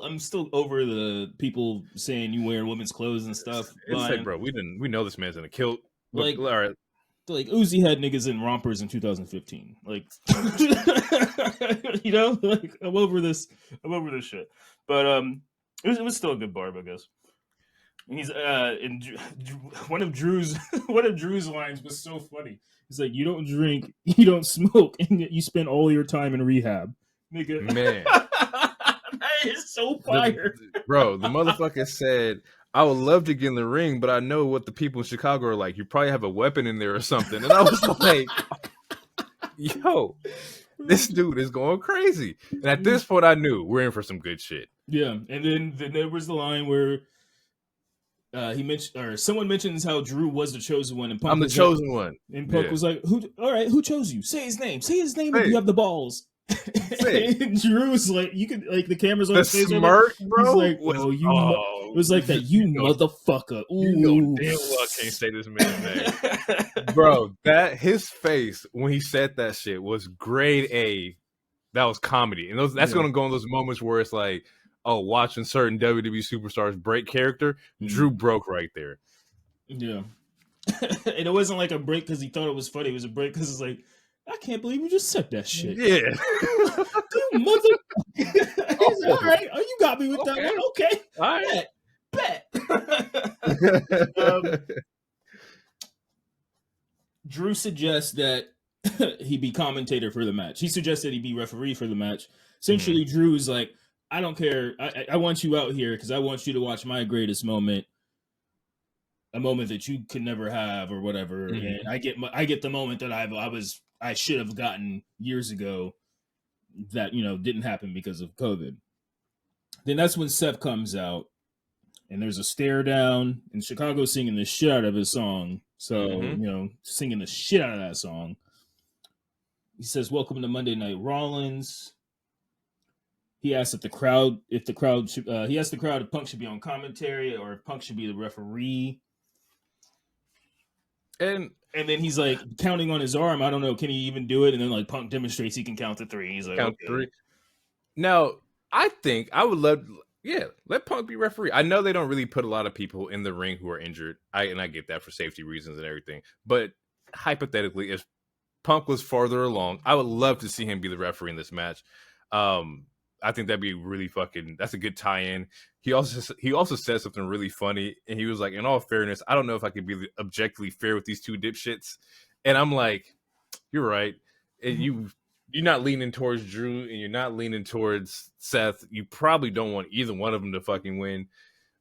Speaker 2: over the people saying you wear women's clothes and stuff.
Speaker 1: It's like, bro, we know this man's in a kilt. Like, all right.
Speaker 2: Like Uzi had niggas in rompers in 2015. Like, like I'm over this shit. But it was still a good barb, I guess. And he's one of Drew's lines was so funny. He's like, you don't drink, you don't smoke, and yet you spend all your time in rehab. Nigga.
Speaker 1: Man.
Speaker 2: That is so fire.
Speaker 1: Bro, the motherfucker said, I would love to get in the ring, but I know what the people in Chicago are like. You probably have a weapon in there or something. And I was like, yo, this dude is going crazy. And at this point, I knew we're in for some good shit.
Speaker 2: Yeah. And then there was the line where he mentioned, or someone mentions how Drew was the chosen one, and Punk
Speaker 1: I'm the chosen one.
Speaker 2: And Punk was like, who chose you? Say his name. Say his name if you have the balls. And Drew's like, you could, like, the camera's on
Speaker 1: the
Speaker 2: stage,
Speaker 1: smirk, bro.
Speaker 2: He's like, it was like that, motherfucker. Ooh.
Speaker 1: You know damn well I can't say this man's name. Bro, that his face when he said that shit was grade A. That was comedy. And that's gonna go in those moments where it's like, oh, watching certain WWE superstars break character. Drew broke right there.
Speaker 2: Yeah. And it wasn't like a break because he thought it was funny. It was a break because it's like, I can't believe you just said that shit.
Speaker 1: Yeah.
Speaker 2: You motherfucker. He's like, all right. Oh, you got me with that one. Okay.
Speaker 1: All right.
Speaker 2: Bet. Drew suggests that he be commentator for the match. He suggested he be referee for the match. Essentially, Drew's like, I don't care. I want you out here because I want you to watch my greatest moment, a moment that you could never have or whatever. And I get the moment that I should have gotten years ago that, didn't happen because of COVID. Then that's when Seth comes out and there's a stare down and Chicago singing the shit out of his song. So, singing the shit out of that song. He says, "Welcome to Monday Night Rollins." He asked he asked the crowd if Punk should be on commentary or if Punk should be the referee. And then he's like counting on his arm. I don't know. Can he even do it? And then like Punk demonstrates he can count to 3. He's like,
Speaker 1: count
Speaker 2: okay.
Speaker 1: 3. Now, I think I would love, let Punk be referee. I know they don't really put a lot of people in the ring who are injured. I get that for safety reasons and everything. But hypothetically, if Punk was farther along, I would love to see him be the referee in this match. I think that'd be really that's a good tie-in. He also said something really funny, and he was like, in all fairness, I don't know if I could be objectively fair with these two dipshits. And I'm like, you're right. And you're not leaning towards Drew, and you're not leaning towards Seth. You probably don't want either one of them to fucking win.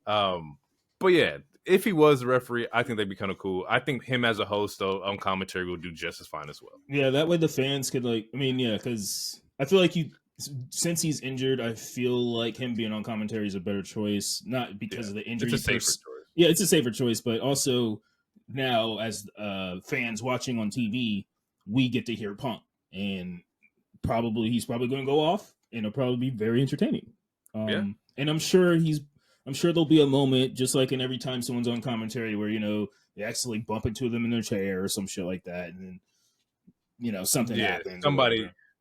Speaker 1: But yeah, if he was the referee, I think that'd be kind of cool. I think him as a host, though, on commentary will do just as fine as well.
Speaker 2: Yeah, that way the fans could because I feel like since he's injured, I feel like him being on commentary is a better choice. Not because of the injury.
Speaker 1: It's a safer choice.
Speaker 2: Yeah, it's a safer choice, but also now as fans watching on TV, we get to hear Punk, and he's probably going to go off, and it'll probably be very entertaining. And I'm sure there'll be a moment, just like in every time someone's on commentary, where they actually bump into them in their chair or some shit like that, and then something happens.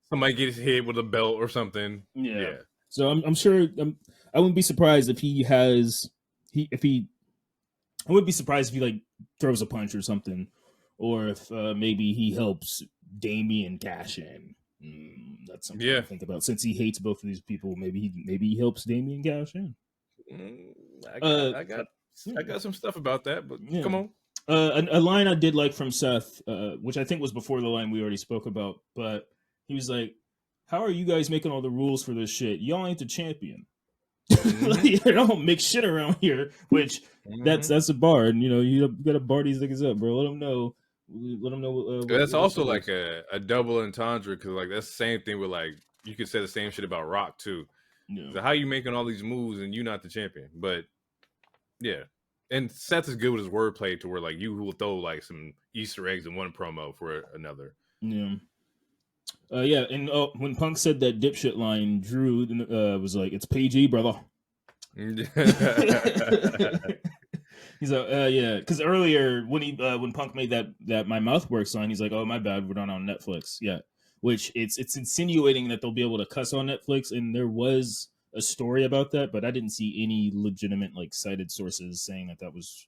Speaker 3: Somebody gets hit with a belt or something.
Speaker 2: Yeah. So I'm sure I wouldn't be surprised if I wouldn't be surprised if he like throws a punch or something, or if maybe he helps Damian cash in. That's something to think about. Since he hates both of these people, maybe he helps Damian cash in.
Speaker 3: I got some stuff about that, but come on.
Speaker 2: A line I did like from Seth, which I think was before the line we already spoke about, but he was like, "How are you guys making all the rules for this shit? Y'all ain't the champion. You don't make shit around here." Which that's a bar, and you gotta bar these niggas up, bro. Let them know.
Speaker 3: That's also like a double entendre, because like that's the same thing with like you could say the same shit about Rock too. So how you making all these moves and you not the champion? But yeah, and Seth is good with his wordplay to where like you will throw like some Easter eggs in one promo for another.
Speaker 2: Yeah. And when Punk said that dipshit line, Drew was like, "It's PG, brother." He's like, because earlier when Punk made that "My Mouth Works" line, he's like, "Oh, my bad, we're not on Netflix." Yeah, which it's insinuating that they'll be able to cuss on Netflix, and there was a story about that, but I didn't see any legitimate like cited sources saying that was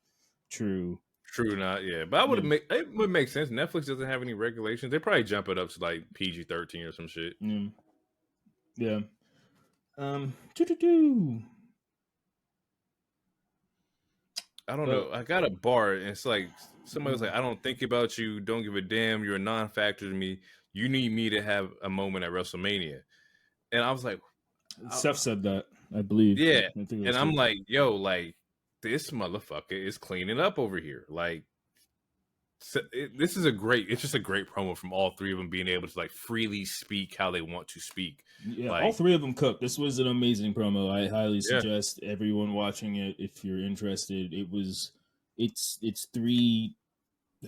Speaker 2: true.
Speaker 3: True, not but it would make sense. Netflix doesn't have any regulations. They probably jump it up to like PG-13 or some shit.
Speaker 2: Yeah.
Speaker 3: I don't know. I got a bar, and it's like somebody was like, "I don't think about you. Don't give a damn. You're a non-factor to me. You need me to have a moment at WrestleMania." And I was like,
Speaker 2: Seth said that, I believe.
Speaker 3: Yeah, and I'm like, yo, like this motherfucker is cleaning up over here. Like, this is it's just a great promo from all three of them being able to like freely speak how they want to speak.
Speaker 2: Yeah, all three of them cooked. This was an amazing promo. I highly suggest everyone watching it if you're interested. It's three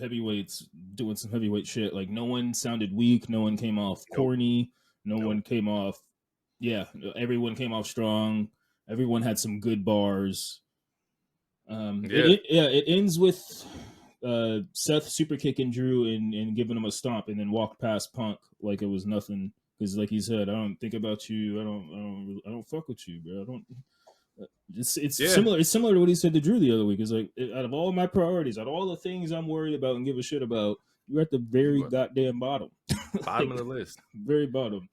Speaker 2: heavyweights doing some heavyweight shit. Like no one sounded weak. No one came off corny. No one came off. Yeah, everyone came off strong. Everyone had some good bars. It ends with Seth super kicking Drew and giving him a stomp, and then walked past Punk like it was nothing. Because, like he said, I don't think about you. I don't fuck with you, bro. I don't. It's similar. It's similar to what he said to Drew the other week. It's like, out of all my priorities, out of all the things I'm worried about and give a shit about, you're at the very goddamn bottom.
Speaker 3: Bottom of the list.
Speaker 2: Very bottom.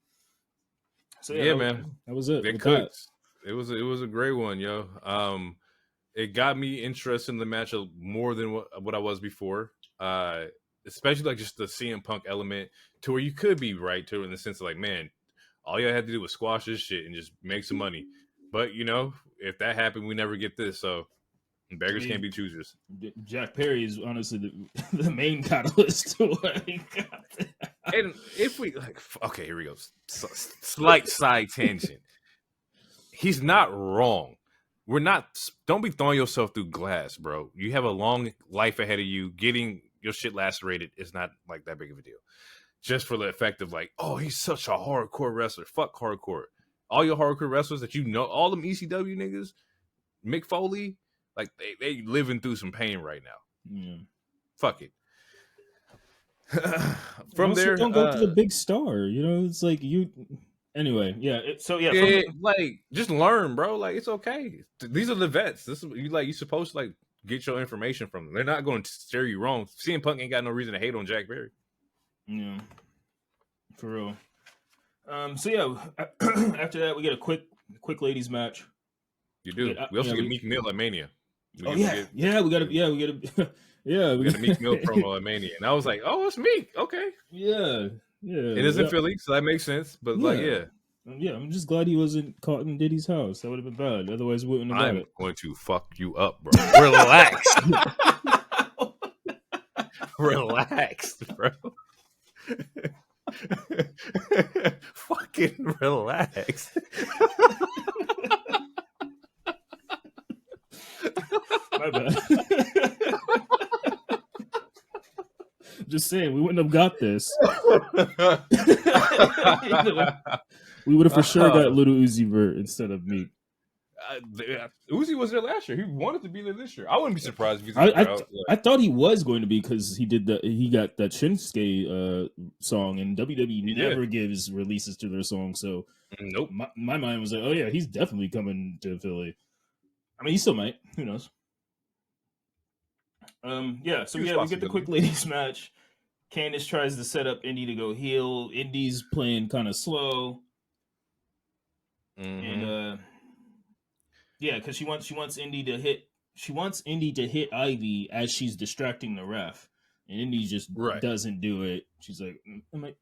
Speaker 2: So
Speaker 3: man,
Speaker 2: that was it.
Speaker 3: It was a great one, yo. It got me interested in the match more than what I was before. especially like just the CM Punk element to where you could be right to in the sense of like, man, all you had to do was squash this shit and just make some money. But if that happened, we never get this. So beggars can't be choosers.
Speaker 2: Jack Perry is honestly the main catalyst to what he got.
Speaker 3: And if we okay, here we go. Slight side tangent. He's not wrong. Don't be throwing yourself through glass, bro. You have a long life ahead of you. Getting your shit lacerated is not like that big of a deal. Just for the effect of like, oh, he's such a hardcore wrestler. Fuck hardcore. All your hardcore wrestlers that all them ECW niggas, Mick Foley, like they living through some pain right now.
Speaker 2: Yeah.
Speaker 3: Fuck it.
Speaker 2: From there, don't go to the big star. It's like you. Anyway, yeah.
Speaker 3: Like just learn, bro. Like it's okay. These are the vets. This is you're supposed to like get your information from them. They're not going to steer you wrong. CM Punk ain't got no reason to hate on Jack Perry.
Speaker 2: Yeah, for real. So yeah, after that we get a quick ladies match.
Speaker 3: You do. We also get Meek Mill at Mania.
Speaker 2: We got a
Speaker 3: Meek Mill promo at Mania, and I was like, oh, it's Meek. Okay.
Speaker 2: Yeah.
Speaker 3: It is in Philly, so that makes sense. But
Speaker 2: I'm just glad he wasn't caught in Diddy's house. That would have been bad. Otherwise, we wouldn't have done it.
Speaker 3: I'm going to fuck you up, bro. Relax. Relax, bro. Fucking relax.
Speaker 2: My bad. Just saying, we wouldn't have got this. We would have for sure got Little Uzi Vert instead of Meek.
Speaker 3: Uzi was there last year. He wanted to be there this year. I wouldn't be surprised if he's
Speaker 2: I thought he was going to be because he got that Shinsuke song, and WWE never gives releases to their songs. So
Speaker 3: nope.
Speaker 2: My mind was like, oh yeah, he's definitely coming to Philly. I mean, he still might. Who knows? We get the quick ladies match. Candice tries to set up Indy to go heel. Indy's playing kind of slow, and because she wants Indy to hit. She wants Indy to hit Ivy as she's distracting the ref, and Indy just doesn't do it. She's like,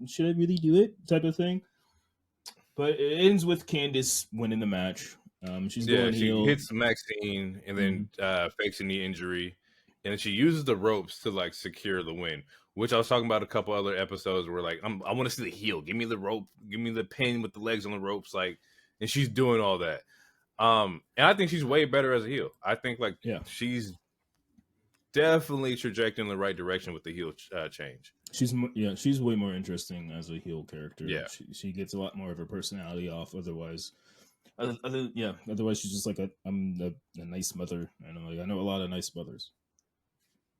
Speaker 2: should I really do it? Type of thing. But it ends with Candice winning the match. She's going heel.
Speaker 3: She hits Maxine and then fakes a knee injury. And she uses the ropes to like secure the win, which I was talking about a couple other episodes where like I want to see the heel, give me the rope, give me the pin with the legs on the ropes, like, and she's doing all that. And I think she's way better as a heel. I think she's definitely trajecting in the right direction with the heel change.
Speaker 2: She's way more interesting as a heel character.
Speaker 3: Yeah,
Speaker 2: she gets a lot more of her personality off. Otherwise she's just like I'm a nice mother, and I know a lot of nice mothers.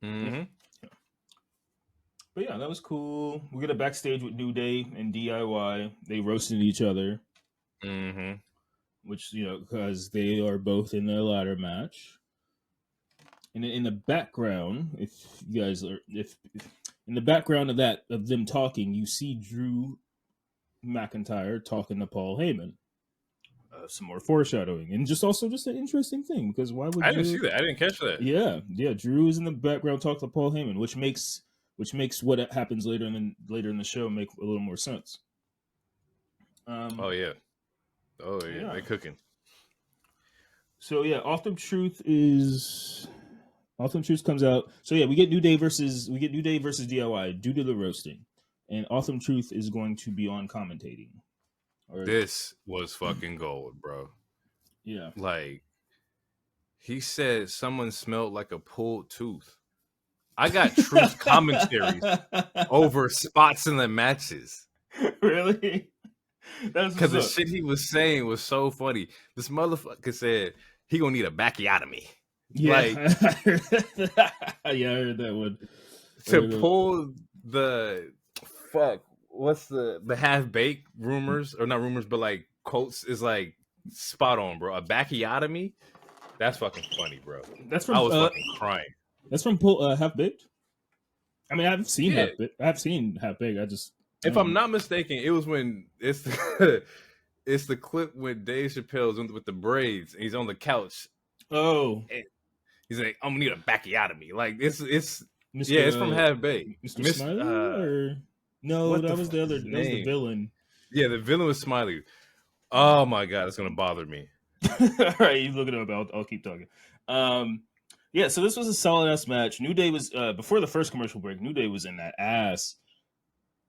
Speaker 3: Mm-hmm.
Speaker 2: Yeah. But yeah, that was cool. We get a backstage with New Day and DIY. They roasted each other.
Speaker 3: Mm-hmm.
Speaker 2: Which, because they are both in their ladder match. And in the background, if in the background of them talking, you see Drew McIntyre talking to Paul Heyman. Some more foreshadowing, and just an interesting thing, because why would
Speaker 3: I didn't see that? I didn't catch that.
Speaker 2: Yeah. Drew is in the background talking to Paul Heyman, which makes what happens later in the show make a little more sense.
Speaker 3: They're cooking.
Speaker 2: So yeah, Awesome Truth comes out. So yeah, we get New Day versus DIY due to the roasting, and Awesome Truth is going to be on commentating.
Speaker 3: This was fucking gold, bro.
Speaker 2: Yeah.
Speaker 3: Like, he said someone smelled like a pulled tooth. I got Truth commentaries over spots in the matches.
Speaker 2: Really?
Speaker 3: Because the shit he was saying was so funny. This motherfucker said he gonna need a backiotomy.
Speaker 2: Yeah, I heard that one.
Speaker 3: To pull the fuck. What's the half-baked rumors, or not rumors, but like quotes is like spot on, bro. A backiotomy? That's fucking funny, bro. I was fucking crying.
Speaker 2: That's from Half Baked? I mean, I've seen Half Baked. I've seen Half Baked.
Speaker 3: If I'm not mistaken, it was when it's the clip when Dave Chappelle's with the braids and he's on the couch.
Speaker 2: Oh.
Speaker 3: And he's like, I'm gonna need a backiotomy. Like it's
Speaker 2: Mr.
Speaker 3: Yeah, it's from Half Baked.
Speaker 2: Mr. Smiley or no? That was the other. That was the villain.
Speaker 3: Yeah, the villain was Smiley. Oh my god, it's gonna bother me.
Speaker 2: All right, you look it up. I'll keep talking. Yeah, so this was a solid ass match. New Day was before the first commercial break. New Day was in that ass.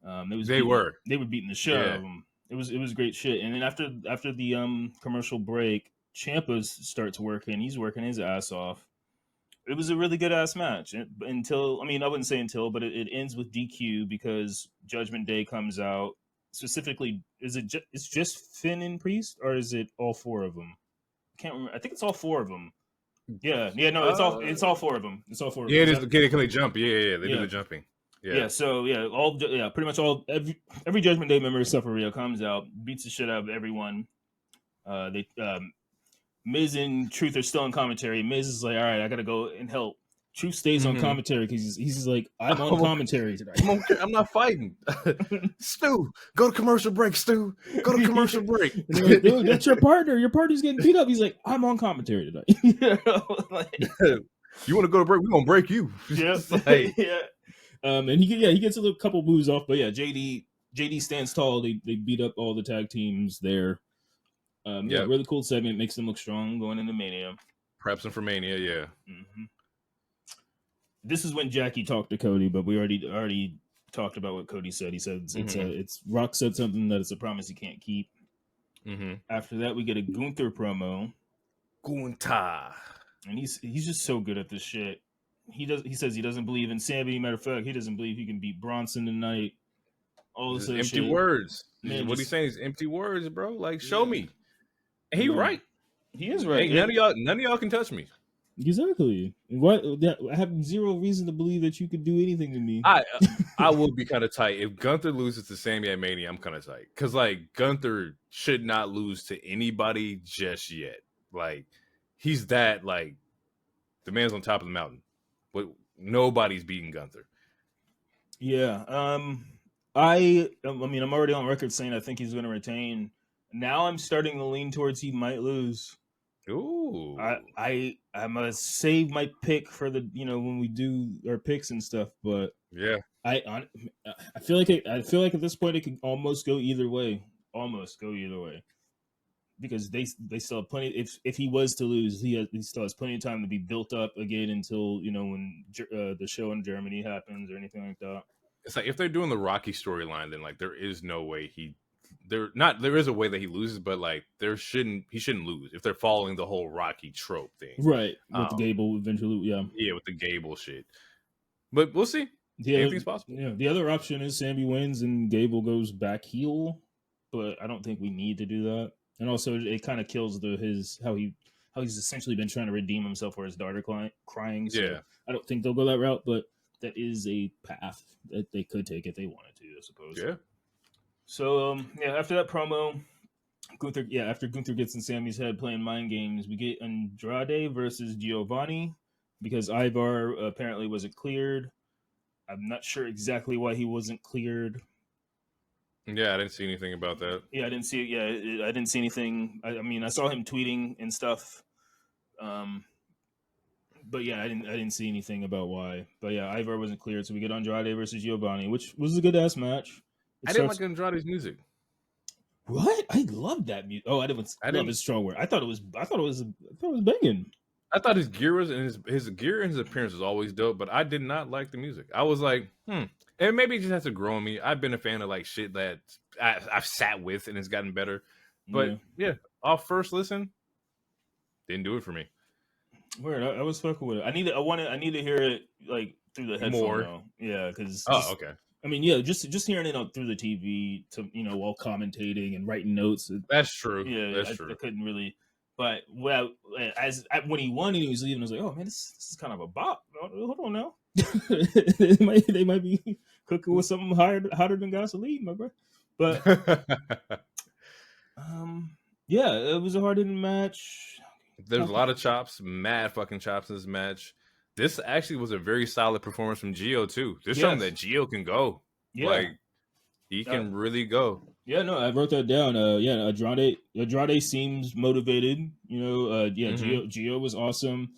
Speaker 2: They were beating the shit out of them. It was great shit. And then after the commercial break, Ciampa starts working. He's working his ass off. It was a really good ass match until, I wouldn't say until, but it ends with DQ because Judgment Day comes out. Specifically, it's just Finn and Priest, or is it all four of them? I can't remember. I think it's all four of them. Yeah, no, it's all four of them. It's all four of them.
Speaker 3: Yeah, it is. Can they jump? Yeah, they do the jumping.
Speaker 2: Yeah. So pretty much every Judgment Day member except for Rhea comes out, beats the shit out of everyone. Miz and Truth are still in commentary. Miz is like, all right, I gotta go and help. Truth stays on commentary because he's like, I'm on commentary tonight.
Speaker 3: I'm not fighting. Stu, go to commercial break. Stu, go to commercial break.
Speaker 2: Like, dude, that's your partner. Your partner's getting beat up. He's like, I'm on commentary tonight.
Speaker 3: You want to go to break? We're gonna break you.
Speaker 2: Yeah, yeah. And he gets a couple moves off, but yeah, JD stands tall. They beat up all the tag teams there. Really cool segment. Makes them look strong going into Mania.
Speaker 3: Preps them for Mania, yeah.
Speaker 2: Mm-hmm. This is when Jackie talked to Cody, but we already talked about what Cody said. He said it's Rock said something that it's a promise he can't keep.
Speaker 3: Mm-hmm.
Speaker 2: After that, we get a Gunther promo.
Speaker 3: Gunther,
Speaker 2: and he's just so good at this shit. He says he doesn't believe in Sammy. Matter of fact, he doesn't believe he can beat Bronson tonight. All this
Speaker 3: empty
Speaker 2: shit.
Speaker 3: Words. Man, what he's saying is empty words, bro. Like, show me. And he right.
Speaker 2: He is right.
Speaker 3: Hey, none of y'all can touch me.
Speaker 2: Exactly. What? I have zero reason to believe that you could do anything to me.
Speaker 3: I will be kind of tight if Gunther loses to Sammy at Mania. I'm kind of tight because Gunther should not lose to anybody just yet. Like, he's that the man's on top of the mountain, but nobody's beating Gunther.
Speaker 2: Yeah. I'm already on record saying I think he's going to retain. Now I'm starting to lean towards he might lose.
Speaker 3: Ooh.
Speaker 2: I'm gonna save my pick for the when we do our picks and stuff, but
Speaker 3: yeah,
Speaker 2: I feel like at this point it could almost go either way, because they still have plenty. If he was to lose, he still has plenty of time to be built up again until when the show in Germany happens or anything like that.
Speaker 3: It's like if they're doing the Rocky storyline, then there is no way there is a way that he loses, but he shouldn't lose if they're following the whole Rocky trope thing,
Speaker 2: right? With the Gable eventually,
Speaker 3: yeah, with the Gable shit. But we'll see. Anything's possible.
Speaker 2: Yeah, the other option is Sammy wins and Gable goes back heel, but I don't think we need to do that. And also, it kind of kills how he's essentially been trying to redeem himself for his daughter crying. So yeah, I don't think they'll go that route, but that is a path that they could take if they wanted to, I suppose.
Speaker 3: Yeah.
Speaker 2: So, after that promo, after Gunther gets in Sammy's head playing mind games, we get Andrade versus Giovanni because Ivar apparently wasn't cleared. I'm not sure exactly why he wasn't cleared.
Speaker 3: Yeah, I didn't see anything about that.
Speaker 2: Yeah, I didn't see it. Yeah, I didn't see anything. I saw him tweeting and stuff. But yeah, I didn't see anything about why. But yeah, Ivar wasn't cleared, so we get Andrade versus Giovanni, which was a good ass match.
Speaker 3: I didn't like Andrade's music.
Speaker 2: What? I love that music. Oh, I didn't love his strong word. I thought it was banging.
Speaker 3: I thought his gear his gear and his appearance was always dope, but I did not like the music. I was like, and maybe it just has to grow on me. I've been a fan of shit that I've sat with and it's gotten better. But yeah, off first listen, didn't do it for me.
Speaker 2: Weird. I was fucking with it. I need to hear it through the headphone more. Though. Yeah, because
Speaker 3: okay.
Speaker 2: Just hearing it through the TV to while commentating and writing notes.
Speaker 3: That's true.
Speaker 2: Yeah, that's true. I couldn't really. But when he won and he was leaving, I was like, oh man, this is kind of a bop. Hold on now. they might be cooking with something hotter than gasoline, my bro. But it was a hard-hitting match.
Speaker 3: There's a lot of chops, mad fucking chops in this match. This actually was a very solid performance from Gio too. They're showing that Gio can go. Yeah, he can really go.
Speaker 2: Yeah, no, I wrote that down. Andrade seems motivated. Gio was awesome.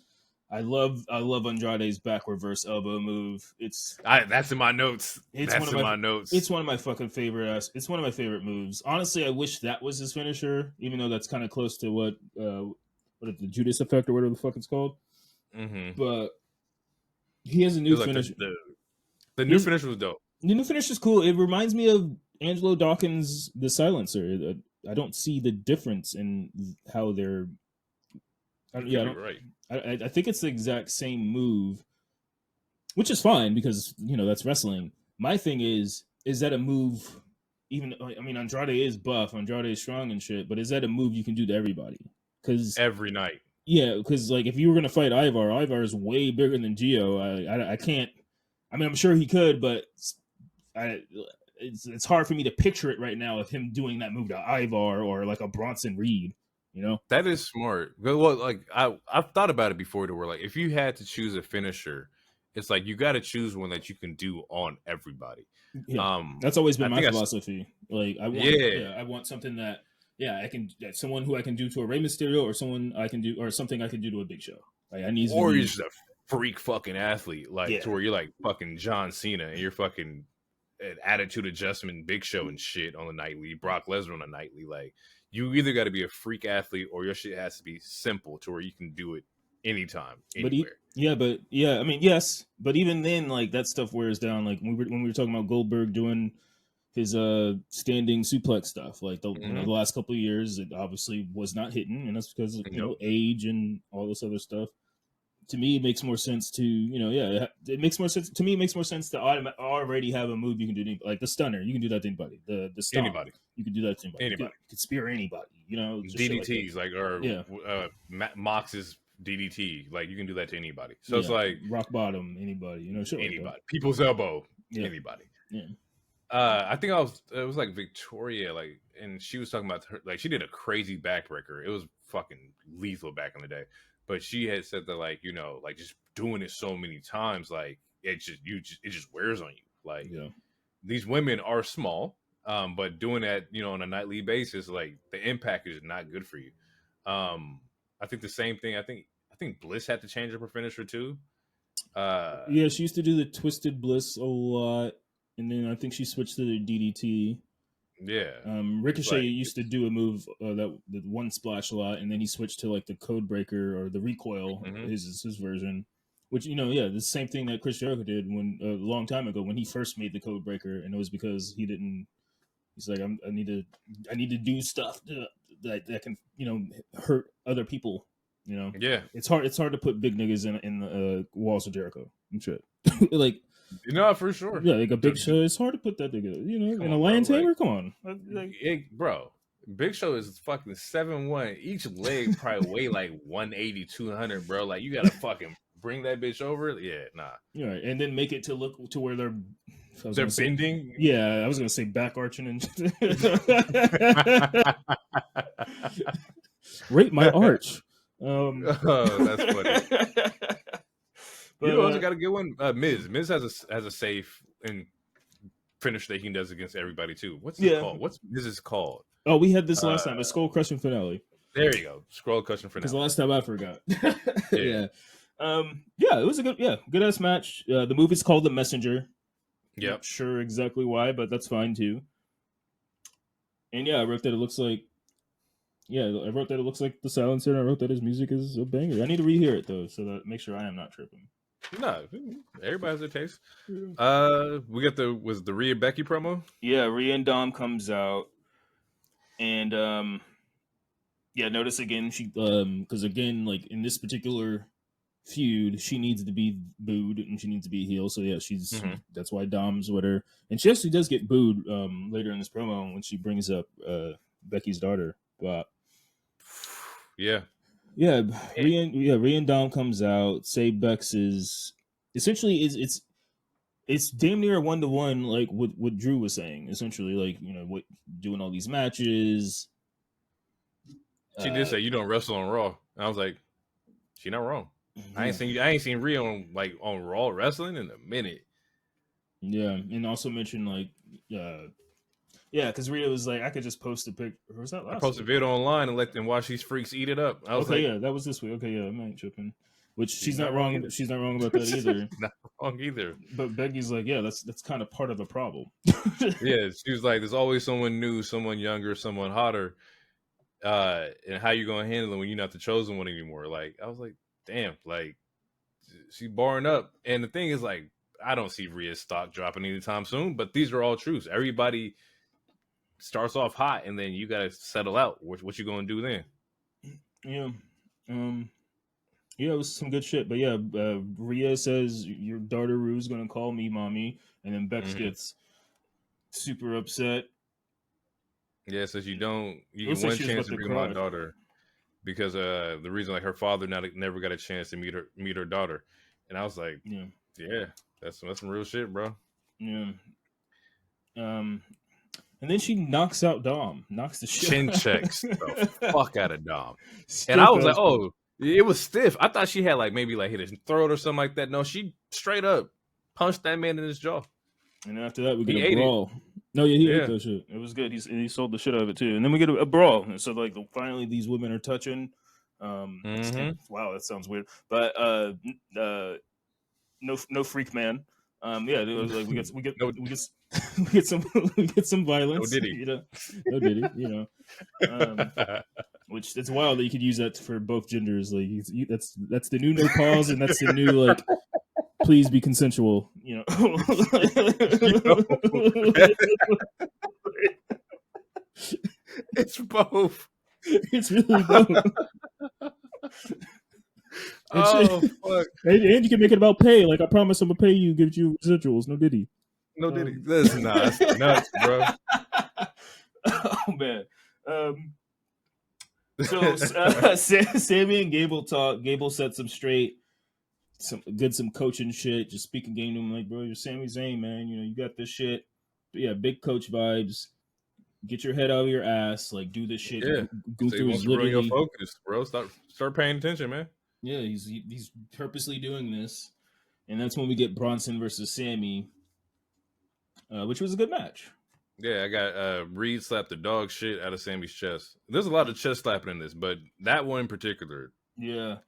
Speaker 2: I love Andrade's back reverse elbow move.
Speaker 3: That's in my notes.
Speaker 2: It's one of my fucking favorite. It's one of my favorite moves. Honestly, I wish that was his finisher, even though that's kind of close to what is the Judas effect or whatever the fuck it's called.
Speaker 3: Mm-hmm.
Speaker 2: But he has a new finisher.
Speaker 3: The new finisher was dope.
Speaker 2: The new finisher is cool. It reminds me of Angelo Dawkins' The Silencer. I don't see the difference in how they're.
Speaker 3: Right.
Speaker 2: I think it's the exact same move, which is fine because that's wrestling. My thing is that a move? Even Andrade is buff, Andrade is strong and shit, but is that a move you can do to everybody? Because
Speaker 3: every night,
Speaker 2: yeah. Because like if you were gonna fight Ivar is way bigger than Gio. I can't. I mean, I'm sure he could, but it's hard for me to picture it right now of him doing that move to Ivar or like a Bronson Reed.
Speaker 3: That is smart. Well, like I've thought about it before, to where like if you had to choose a finisher, it's like you got to choose one that you can do on everybody.
Speaker 2: Yeah. That's always been my philosophy. Like I want something that someone who I can do to a Rey Mysterio, or someone I can do, or something I can do to a Big Show. Like I need,
Speaker 3: or you're just a freak fucking athlete, like to where you're like fucking John Cena and you're fucking an attitude adjustment Big Show and shit on the nightly, Brock Lesnar on the nightly. Like you either got to be a freak athlete or your shit has to be simple to where you can do it anytime, anywhere.
Speaker 2: I mean, yes, but even then, like that stuff wears down. Like when we were talking about Goldberg doing his standing suplex stuff, like the last couple of years, it obviously was not hitting, and that's because of age and all this other stuff. To me, it makes more sense to it makes more sense to me. It makes more sense to already have a move you can do, like the stunner. You can do that to anybody. The stomp,
Speaker 3: anybody.
Speaker 2: You can do that to anybody. You could spear anybody.
Speaker 3: DDTs Mox's DDT. Like you can do that to anybody. So it's like
Speaker 2: rock bottom, anybody.
Speaker 3: Anybody. Like people's elbow. Anybody.
Speaker 2: Yeah.
Speaker 3: I think it was like Victoria, like, and she was talking about her, like she did a crazy backbreaker. It was fucking lethal back in the day. But she had said that, like, like just doing it so many times, like it just wears on you. Like these women are small, but doing that, on a nightly basis, like the impact is not good for you. I think the same thing. I think Bliss had to change up her finisher too.
Speaker 2: She used to do the Twisted Bliss a lot, and then I think she switched to the DDT.
Speaker 3: Yeah.
Speaker 2: Ricochet used to do a move that the one splash a lot, and then he switched to like the Code Breaker or the Recoil, his version. Which the same thing that Chris Jericho did when a long time ago when he first made the Code Breaker, and it was because he didn't. He's like, I need to do stuff that can hurt other people.
Speaker 3: Yeah,
Speaker 2: it's hard to put big niggas in the walls of Jericho and shit. Like.
Speaker 3: For sure.
Speaker 2: Yeah, like a Big Show. It's hard to put that together. In a Lion Tamer, come on.
Speaker 3: Bro, Big Show is fucking 7'1". Each leg probably weigh like 180, 200, bro. Like, you got to fucking bring that bitch over. Yeah, nah.
Speaker 2: Yeah, and then make it to look to where they're
Speaker 3: bending.
Speaker 2: Yeah, I was going to say back arching and rate my arch.
Speaker 3: That's funny. But also got a good one. Miz has a safe and finish that he does against everybody too. What's it called? What's Miz's called?
Speaker 2: Oh, we had this last time. A skull crushing finale.
Speaker 3: There you go. Skull crushing finale.
Speaker 2: Because the last time I forgot. Yeah. It was a good ass match. The move is called the Messenger.
Speaker 3: Yep.
Speaker 2: Not sure exactly why, but that's fine too. And I wrote that it looks like. Yeah, I wrote that it looks like the Silencer, and I wrote that his music is a banger. I need to rehear it though, so that make sure I am not tripping.
Speaker 3: No, everybody has their taste. We got the Rhea Becky promo.
Speaker 2: Yeah, Rhea and Dom comes out, and notice again she because again like in this particular feud she needs to be booed and she needs to be heel. So she's that's why Dom's with her, and she actually does get booed later in this promo when she brings up Becky's daughter. But Rhea and Dom comes out. Say Bex is essentially it's damn near 1-to-1, like what Drew was saying. Essentially, like what doing all these matches.
Speaker 3: She did say you don't wrestle on Raw. And I was like, she not wrong. I ain't seen Rhea on Raw wrestling in a minute.
Speaker 2: Yeah, and also mentioned like because Rhea was like, I could just post a picture. Or was that last
Speaker 3: I post a video online and let them watch these freaks eat it up. I was
Speaker 2: that was this week. Okay, I ain't tripping. which she's not wrong. She's not wrong about that either.
Speaker 3: Not wrong either.
Speaker 2: But Becky's like, yeah, that's kind of part of the problem.
Speaker 3: Yeah, she was like, there's always someone new, someone younger, someone hotter. And how you gonna handle it when you're not the chosen one anymore? Like, I was like, damn, like she's barring up. And the thing is, like, I don't see Rhea's stock dropping anytime soon, but these are all truths. Everybody starts off hot and then you gotta settle out. What you gonna do then?
Speaker 2: Yeah. Yeah, it was some good shit. But yeah, Rhea says your daughter Rue's gonna call me mommy, and then Bex gets super upset.
Speaker 3: Yeah, says you can one chance to bring my daughter because the reason like her father never got a chance to meet her daughter, and I was like, yeah, that's some real shit, bro.
Speaker 2: Yeah. And then she knocks out Dom, knocks the shit.
Speaker 3: Chin checks the fuck out of Dom, and I was like, oh, it was stiff. I thought she had like maybe like hit his throat or something like that. No, she straight up punched that man in his jaw.
Speaker 2: And after that, we get a brawl. No, he ate that shit. It was good. He sold the shit out of it too. And then we get a brawl. And so like finally these women are touching. Wow, that sounds weird. But no freak man. Yeah, it was like we get some violence.
Speaker 3: No Diddy.
Speaker 2: You know? No Diddy, you know. Which it's wild that you could use that for both genders. Like that's the new no pause, and that's the new like please be consensual. You know.
Speaker 3: It's both.
Speaker 2: It's really both.
Speaker 3: Oh fuck!
Speaker 2: And you can make it about pay. Like I promise, I'm gonna pay you, give you residuals. No Diddy.
Speaker 3: No Diddy. That's nuts, bro.
Speaker 2: Oh man. So Sammy and Gable talk. Gable sets them straight. Some coaching shit. Just speaking game to him like, bro, you're Sami Zayn, man. You know you got this shit. But yeah, big coach vibes. Get your head out of your ass. Like do this shit.
Speaker 3: Yeah.
Speaker 2: Gunther is
Speaker 3: literally your focus, bro. Start paying attention, man.
Speaker 2: Yeah, he's purposely doing this, and that's when we get Bronson versus Sammy, which was a good match.
Speaker 3: Yeah, I got Reed slapped the dog shit out of Sammy's chest. There's a lot of chest slapping in this, but that one in particular.
Speaker 2: Yeah.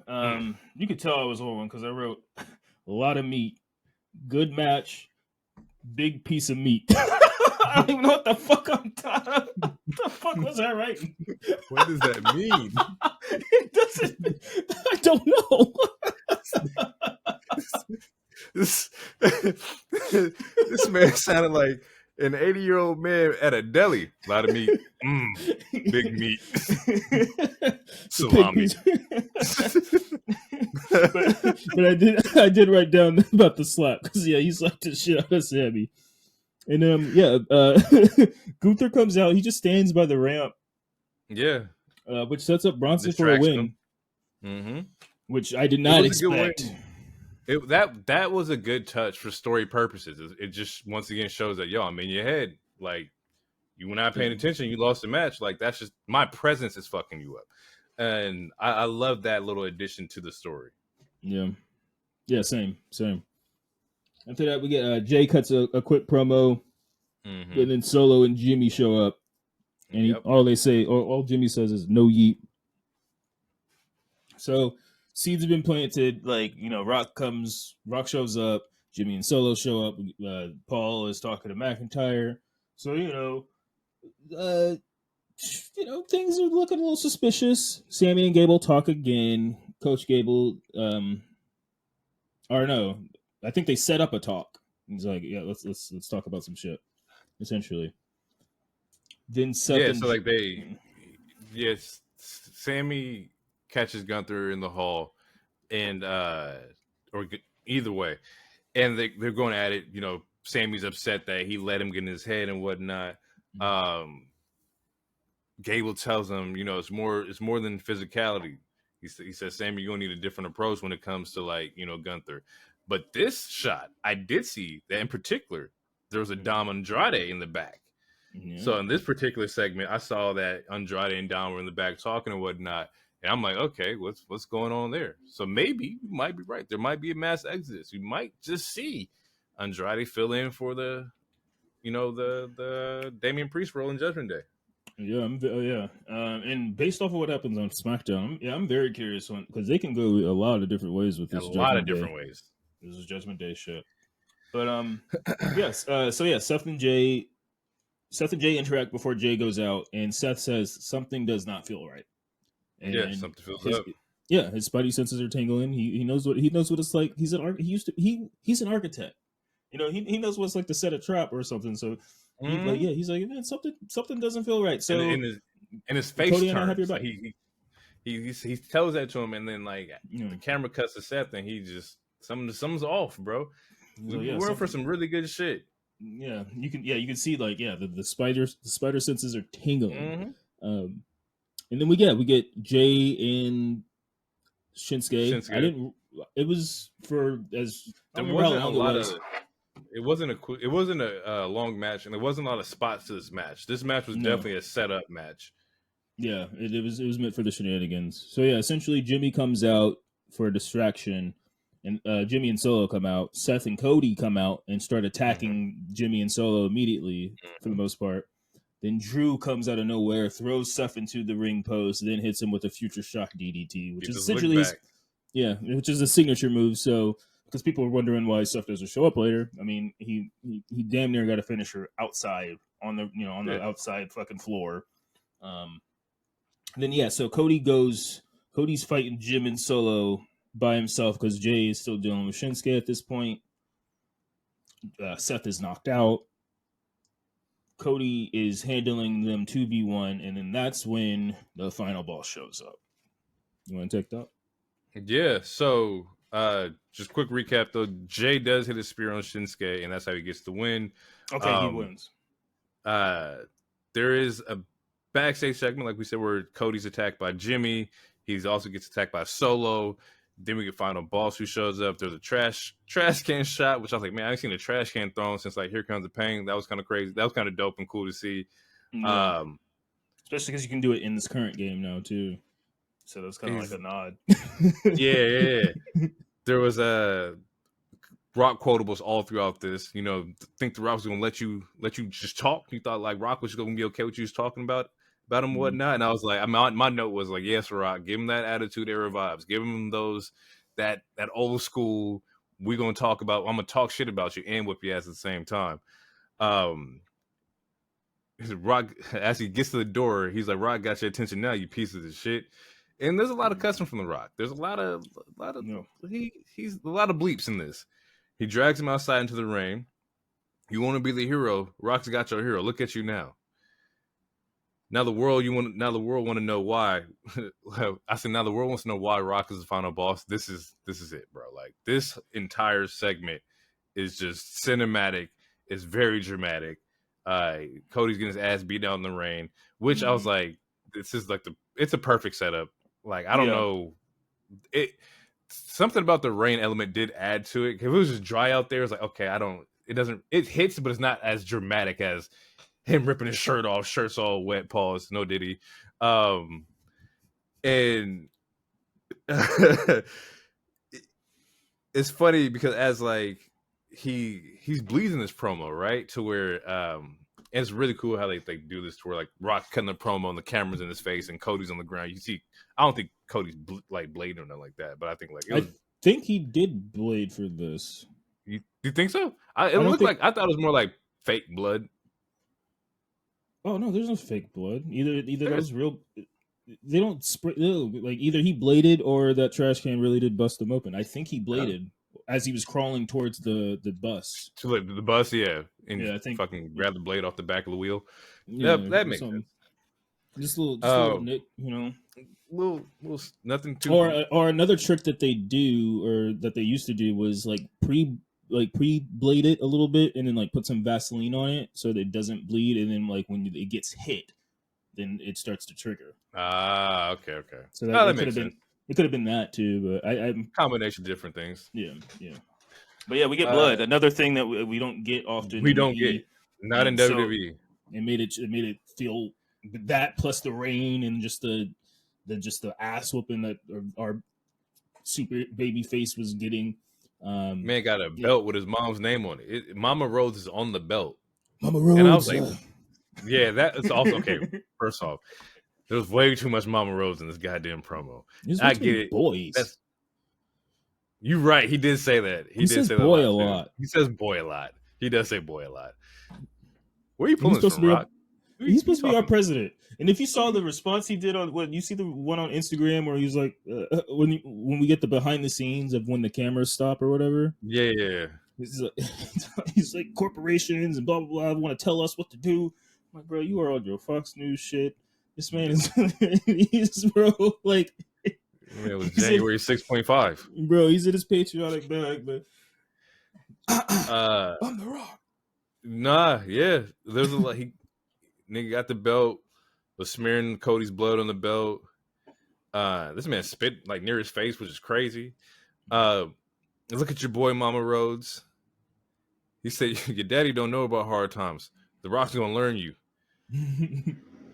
Speaker 2: You could tell I was on one because I wrote a lot of meat. Good match. Big piece of meat. I don't even know what the fuck I'm talking. What the fuck was I writing?
Speaker 3: What does that mean?
Speaker 2: It doesn't. I don't know.
Speaker 3: This man sounded like an 80-year-old man at a deli. A lot of meat. Big meat. Salami.
Speaker 2: but I did write down about the slap because he slapped the shit out of Sammy. And Gunther comes out. He just stands by the ramp.
Speaker 3: Yeah.
Speaker 2: Which sets up Bronson for a win. Which I did not expect.
Speaker 3: That was a good touch for story purposes. It just once again shows that I'm in your head. Like you were not paying attention, you lost the match. Like that's just my presence is fucking you up. And I love that little addition to the story. Yeah.
Speaker 2: Yeah, same. After that, we get Jay cuts a quick promo, and then Solo and Jimmy show up, and all Jimmy says is "no yeet." So seeds have been planted. Like Rock shows up. Jimmy and Solo show up. Paul is talking to McIntyre. So things are looking a little suspicious. Sammy and Gable talk again. Coach Gable, or no. I think they set up a talk. He's like, "Yeah, let's talk about some shit." Essentially, then Seth
Speaker 3: Sammy catches Gunther in the hall, and or either way, and they're going at it. Sammy's upset that he let him get in his head and whatnot. Gable tells him, it's more than physicality. He says, Sammy, you're gonna need a different approach when it comes to Gunther. But this shot, I did see that in particular, there was a Dom Andrade in the back. Yeah. So in this particular segment, I saw that Andrade and Dom were in the back talking and whatnot. And I'm like, okay, what's going on there? So maybe you might be right. There might be a mass exodus. You might just see Andrade fill in for the Damian Priest role in Judgment Day.
Speaker 2: Yeah, and based off of what happens on SmackDown, I'm very curious on because they can go a lot of different ways with this.
Speaker 3: A lot of different ways.
Speaker 2: This is Judgment Day shit. But yes. So yeah, Seth and Jay interact before Jay goes out, and Seth says something does not feel right. And
Speaker 3: something feels up.
Speaker 2: Yeah, his spidey senses are tingling. He knows what it's like. He's an architect. You know, he knows what it's like to set a trap or something. So he's like, man, something doesn't feel right. So
Speaker 3: and his face
Speaker 2: Cody
Speaker 3: turns. Like he tells that to him, and then like the camera cuts to Seth, and he just something's off, bro. We're in for some really good shit.
Speaker 2: Yeah, you can see like the spider senses are tingling. And then we get Jay and Shinsuke. It was for as
Speaker 3: there wasn't a lot of. It wasn't a long match, and there wasn't a lot of spots to this match. This match was definitely a setup match.
Speaker 2: Yeah, it was meant for the shenanigans. So yeah, essentially Jimmy comes out for a distraction, and Jimmy and Solo come out. Seth and Cody come out and start attacking Jimmy and Solo immediately for the most part. Then Drew comes out of nowhere, throws Seth into the ring post, then hits him with a future shock DDT, which is essentially which is a signature move. So because people were wondering why Seth doesn't show up later. I mean, he damn near got a finisher outside on the outside fucking floor. So Cody's fighting Jim and Solo by himself because Jay is still dealing with Shinsuke at this point. Seth is knocked out. Cody is handling them 2v1, and then that's when the final boss shows up. You want to take that?
Speaker 3: Yeah, so just quick recap though. Jay does hit a spear on Shinsuke, and that's how he gets the win.
Speaker 2: Okay, he wins.
Speaker 3: There is a backstage segment, like we said, where Cody's attacked by Jimmy. He also gets attacked by Solo. Then we get final boss who shows up. There's a trash can shot, which I was like, man, I ain't seen a trash can thrown since like Here Comes the Pain. That was kind of crazy. That was kind of dope and cool to see.
Speaker 2: Yeah. Especially because you can do it in this current game now too. So that's kind of like a nod.
Speaker 3: Yeah. There was Rock quotables all throughout this. You know, think the Rock was gonna let you just talk. You thought like Rock was just gonna be okay with you just talking about him and whatnot. And I was like, my note was like, yes, Rock, give him that Attitude Era vibes. Give him that old school. I'm gonna talk shit about you and whip your ass at the same time. Rock, as he gets to the door, he's like, Rock got your attention now, you pieces of shit. And there's a lot of cussing from the Rock. There's a lot of he's a lot of bleeps in this. He drags him outside into the rain. You want to be the hero? Rock's got your hero. Look at you now. Now the world want to know why. I said now the world wants to know why Rock is the final boss. This is it, bro. Like this entire segment is just cinematic. It's very dramatic. Cody's getting his ass beat down in the rain, which I was like, this is like it's a perfect setup. Like I don't know, something about the rain element did add to it. If it was just dry out there, it's like okay, it hits, but it's not as dramatic as him ripping his shirt off, shirt's all wet, pause, no diddy. And it's funny because as like he's bleeding this promo, right? To where and it's really cool how they do this to where like Rock cutting the promo and the camera's in his face and Cody's on the ground. You see, I don't think Cody's blading or nothing like that, but I think like
Speaker 2: I think he did blade for this.
Speaker 3: You think so? It looked like I thought it was more like fake blood.
Speaker 2: Oh no, there's no fake blood. Either that was real. They don't spray. Like either he bladed or that trash can really did bust him open. I think he bladed as he was crawling towards the bus.
Speaker 3: So like the bus, and
Speaker 2: I think
Speaker 3: fucking grab the blade off the back of the wheel. Yeah, that makes sense.
Speaker 2: Just a little nit,
Speaker 3: little nothing too.
Speaker 2: Or another trick that they do or that they used to do was like pre-blade it a little bit and then like put some Vaseline on it so that it doesn't bleed, and then like when it gets hit, then it starts to trigger.
Speaker 3: Okay.
Speaker 2: So that could have been it could have been that too, but I
Speaker 3: combination of different things.
Speaker 2: Yeah. But yeah, we get blood. Another thing that we don't get often.
Speaker 3: We don't get not in WWE.
Speaker 2: So it made it feel that plus the rain and just the ass whooping that our super baby face was getting.
Speaker 3: Man got a belt with his mom's name on it. Mama Rhodes is on the belt.
Speaker 2: Mama Rhodes.
Speaker 3: And I was like, Yeah, that is also okay. First off, there was way too much Mama Rhodes in this goddamn promo. I get it.
Speaker 2: Boys.
Speaker 3: You're right. He did say that. He did
Speaker 2: says
Speaker 3: say
Speaker 2: boy
Speaker 3: that
Speaker 2: a lot.
Speaker 3: He says boy a lot. He does say boy a lot. Where are you pulling this from, Rock?
Speaker 2: He's supposed to be our president. And if you saw the response he did on what you see the one on Instagram where he's like, when we get the behind the scenes of when the cameras stop or whatever.
Speaker 3: Yeah.
Speaker 2: He's like corporations and blah blah blah want to tell us what to do. I'm like, bro, you are on your Fox News shit. This man is he's bro like.
Speaker 3: It was January 6.5.
Speaker 2: Bro, he's in his patriotic bag, but
Speaker 3: I'm the Rock. Nah, yeah. There's a lot. Nigga got the belt, was smearing Cody's blood on the belt. This man spit like near his face, which is crazy. Look at your boy Mama Rhodes. He said, "Your daddy don't know about hard times. The Rock's gonna learn you."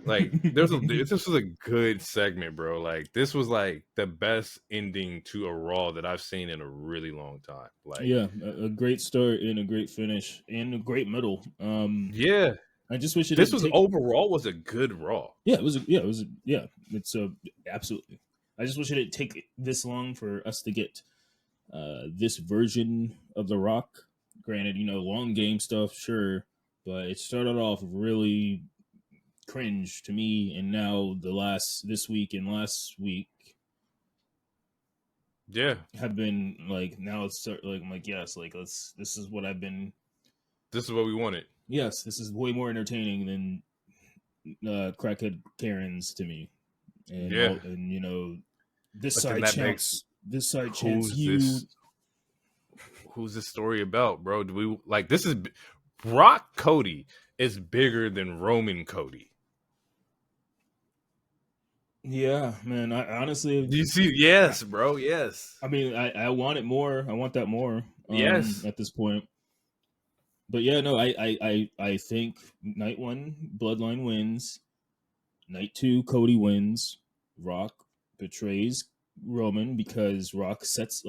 Speaker 3: Like, this was a good segment, bro. Like, this was like the best ending to a Raw that I've seen in a really long time. Like,
Speaker 2: yeah, a great start and a great finish and a great middle.
Speaker 3: Yeah.
Speaker 2: I just wish
Speaker 3: this was overall was a good Raw.
Speaker 2: Yeah, it's absolutely. I just wish it didn't take this long for us to get this version of The Rock. Granted, long game stuff, sure, but it started off really cringe to me, and now this week and last week, have been like, now it's like, I'm like, yes, like this is what I've been.
Speaker 3: This is what we wanted.
Speaker 2: Yes, this is way more entertaining than crackhead Karens to me. And and this side chants you.
Speaker 3: Who's this story about, bro? Do we like this? Is Rock Cody is bigger than Roman Cody?
Speaker 2: Yeah, man. I honestly,
Speaker 3: do you see? Yes, bro. Yes.
Speaker 2: I mean, I want it more. I want that more.
Speaker 3: Yes.
Speaker 2: At this point. But yeah, no, I think night 1 Bloodline wins, night 2 Cody wins, Rock betrays Roman because Rock sets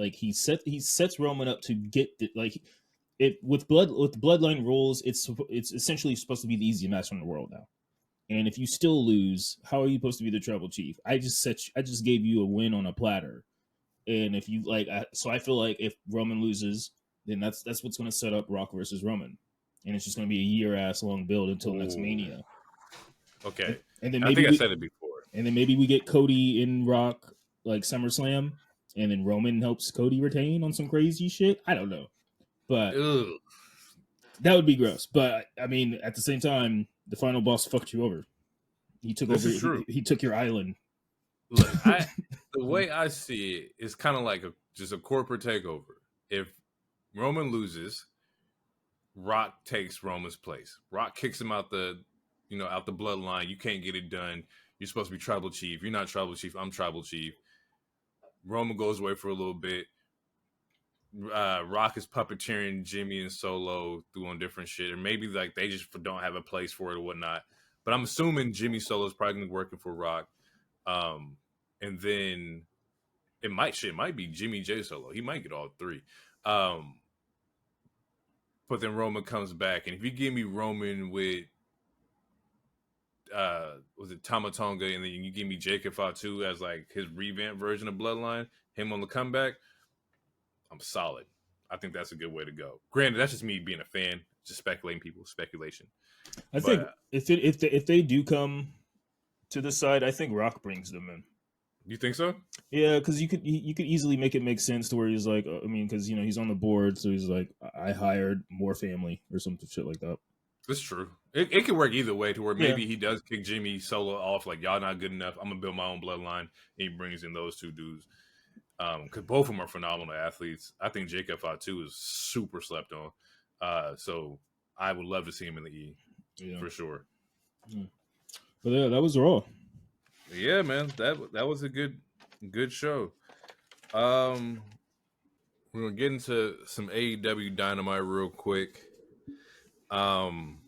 Speaker 2: Roman up to get it with Bloodline rules. It's essentially supposed to be the easiest match in the world now, and if you still lose, how are you supposed to be the tribal chief? I just gave you a win on a platter, and if you so I feel like if Roman loses, then that's what's going to set up Rock versus Roman, and it's just going to be a year-ass long build until next Mania.
Speaker 3: Okay,
Speaker 2: and then
Speaker 3: maybe I said it before,
Speaker 2: and then maybe we get Cody in Rock like SummerSlam, and then Roman helps Cody retain on some crazy shit. I don't know, but that would be gross. But I mean, at the same time, the final boss fucked you over. He took over. He took your island.
Speaker 3: Look, the way I see it is kind of like just a corporate takeover. If Roman loses, Rock takes Roman's place. Rock kicks him out the bloodline. You can't get it done. You're supposed to be tribal chief. You're not tribal chief. I'm tribal chief. Roman goes away for a little bit. Rock is puppeteering Jimmy and Solo doing different shit, or maybe like they just don't have a place for it or whatnot. But I'm assuming Jimmy Solo is probably gonna be working for Rock. And then it might be Jimmy J Solo. He might get all three. But then Roman comes back, and if you give me Roman with was it Tamatonga, and then you give me Jacob Fatu as like his revamped version of Bloodline, him on the comeback, I'm solid. I think that's a good way to go. Granted, that's just me being a fan, just speculation.
Speaker 2: I think if they do come to the side, I think Rock brings them in.
Speaker 3: You think so?
Speaker 2: Yeah, because you could easily make it make sense to where he's like, I mean, because he's on the board, so he's like, I hired more family or some shit like that.
Speaker 3: That's true. It could work either way, to where maybe he does kick Jimmy Solo off, like, y'all not good enough. I'm gonna build my own bloodline, and he brings in those two dudes. Because both of them are phenomenal athletes. I think Jacob Fatu is super slept on. So I would love to see him in the E for sure.
Speaker 2: Yeah. But yeah, that was Raw.
Speaker 3: Yeah, man, that was a good show. We're gonna get into some AEW Dynamite real quick. I'm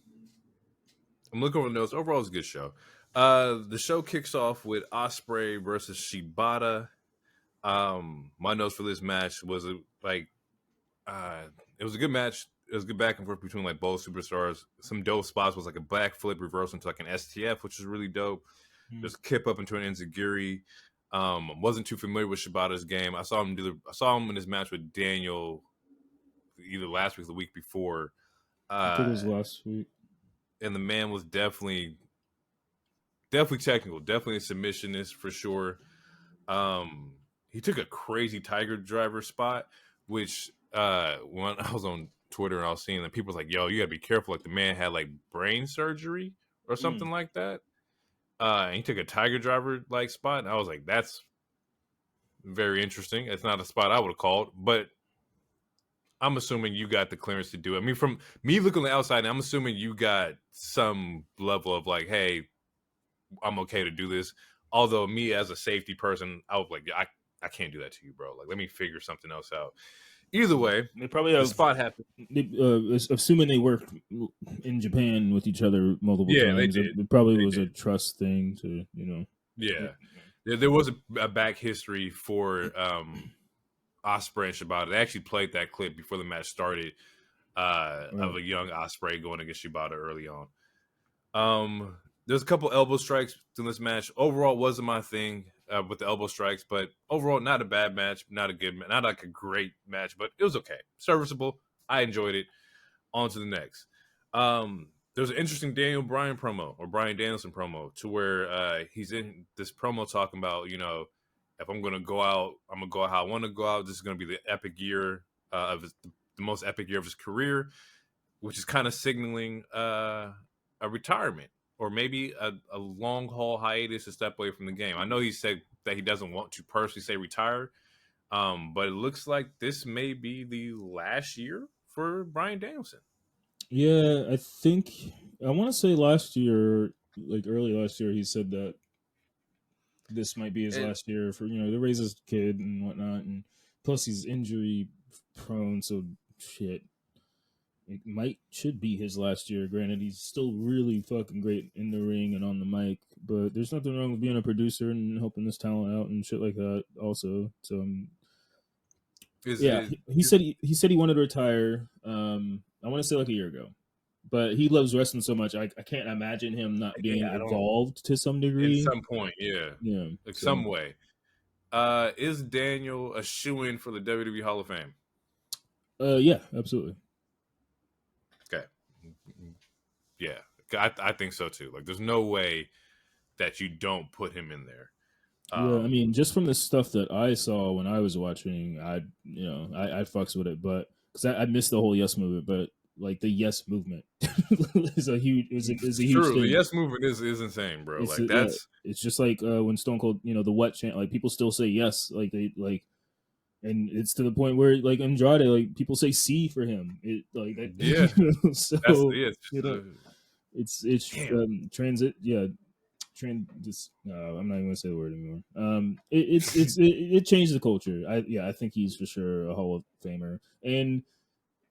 Speaker 3: looking over the notes. Overall, it's a good show. The show kicks off with Ospreay versus Shibata. My notes for this match was it was a good match.
Speaker 1: It was good back and forth between like both superstars. Some dope spots was like a back flip reversal into like an STF, which was really dope. Just kip up into an enziguri. Wasn't too familiar with Shibata's game. I saw him in his match with Daniel either last week or the week before.
Speaker 2: I think it was last week.
Speaker 1: And the man was definitely technical, definitely a submissionist for sure. He took a crazy Tiger Driver spot, which when I was on Twitter and I was seeing that people was like, "Yo, you gotta be careful!" Like the man had like brain surgery or something like that. And he took a Tiger Driver like spot, and I was like, "That's very interesting." It's not a spot I would have called, but I'm assuming you got the clearance to do it. I mean, from me looking on the outside, I'm assuming you got some level of like, "Hey, I'm okay to do this." Although me as a safety person, I was like, I can't do that to you, bro. Like, let me figure something else out. Either way,
Speaker 2: they probably have
Speaker 1: the spot happened.
Speaker 2: Assuming they worked in Japan with each other multiple times.
Speaker 1: They did.
Speaker 2: It probably was a trust thing to,
Speaker 1: Yeah. There was a back history for Ospreay and Shibata. They actually played that clip before the match started of a young Ospreay going against Shibata early on. There's a couple elbow strikes in this match. Overall, wasn't my thing with the elbow strikes, but overall, not a bad match, not like a great match, but it was okay, serviceable. I enjoyed it. On to the next. There's an interesting Daniel Bryan promo or Bryan Danielson promo to where he's in this promo talking about, if I'm going to go out, I'm going to go out how I want to go out. This is going to be the epic year the most epic year of his career, which is kind of signaling a retirement. Or maybe a long haul hiatus to step away from the game. I know he said that he doesn't want to personally say retire, but it looks like this may be the last year for Bryan Danielson.
Speaker 2: Yeah, I want to say last year, like early last year, he said that this might be his last year for, to raise his kid and whatnot. And plus he's injury prone, so shit. It should be his last year. Granted, he's still really fucking great in the ring and on the mic, but there's nothing wrong with being a producer and helping this talent out and shit like that. Also, so he said he wanted to retire. I want to say like a year ago, but he loves wrestling so much. I can't imagine him not being involved to some degree.
Speaker 1: At some point, yeah, like some way. Is Daniel a shoo-in for the WWE Hall of Fame?
Speaker 2: Yeah, absolutely.
Speaker 1: Okay. Yeah, I think so too. Like, there's no way that you don't put him in there.
Speaker 2: Yeah, I mean, just from the stuff that I saw when I was watching, I fucks with it, but because I missed the whole Yes movement, but like the Yes movement is a huge thing.
Speaker 1: The Yes movement is insane, bro. It's, like that's
Speaker 2: it's just like when Stone Cold, the what chant, like people still say yes, like they like. And it's to the point where, like Andrade, like people say C for him. It like that,
Speaker 1: yeah.
Speaker 2: So it's transit. Yeah, I'm not even gonna say the word anymore. It changed the culture. I think he's for sure a Hall of Famer. And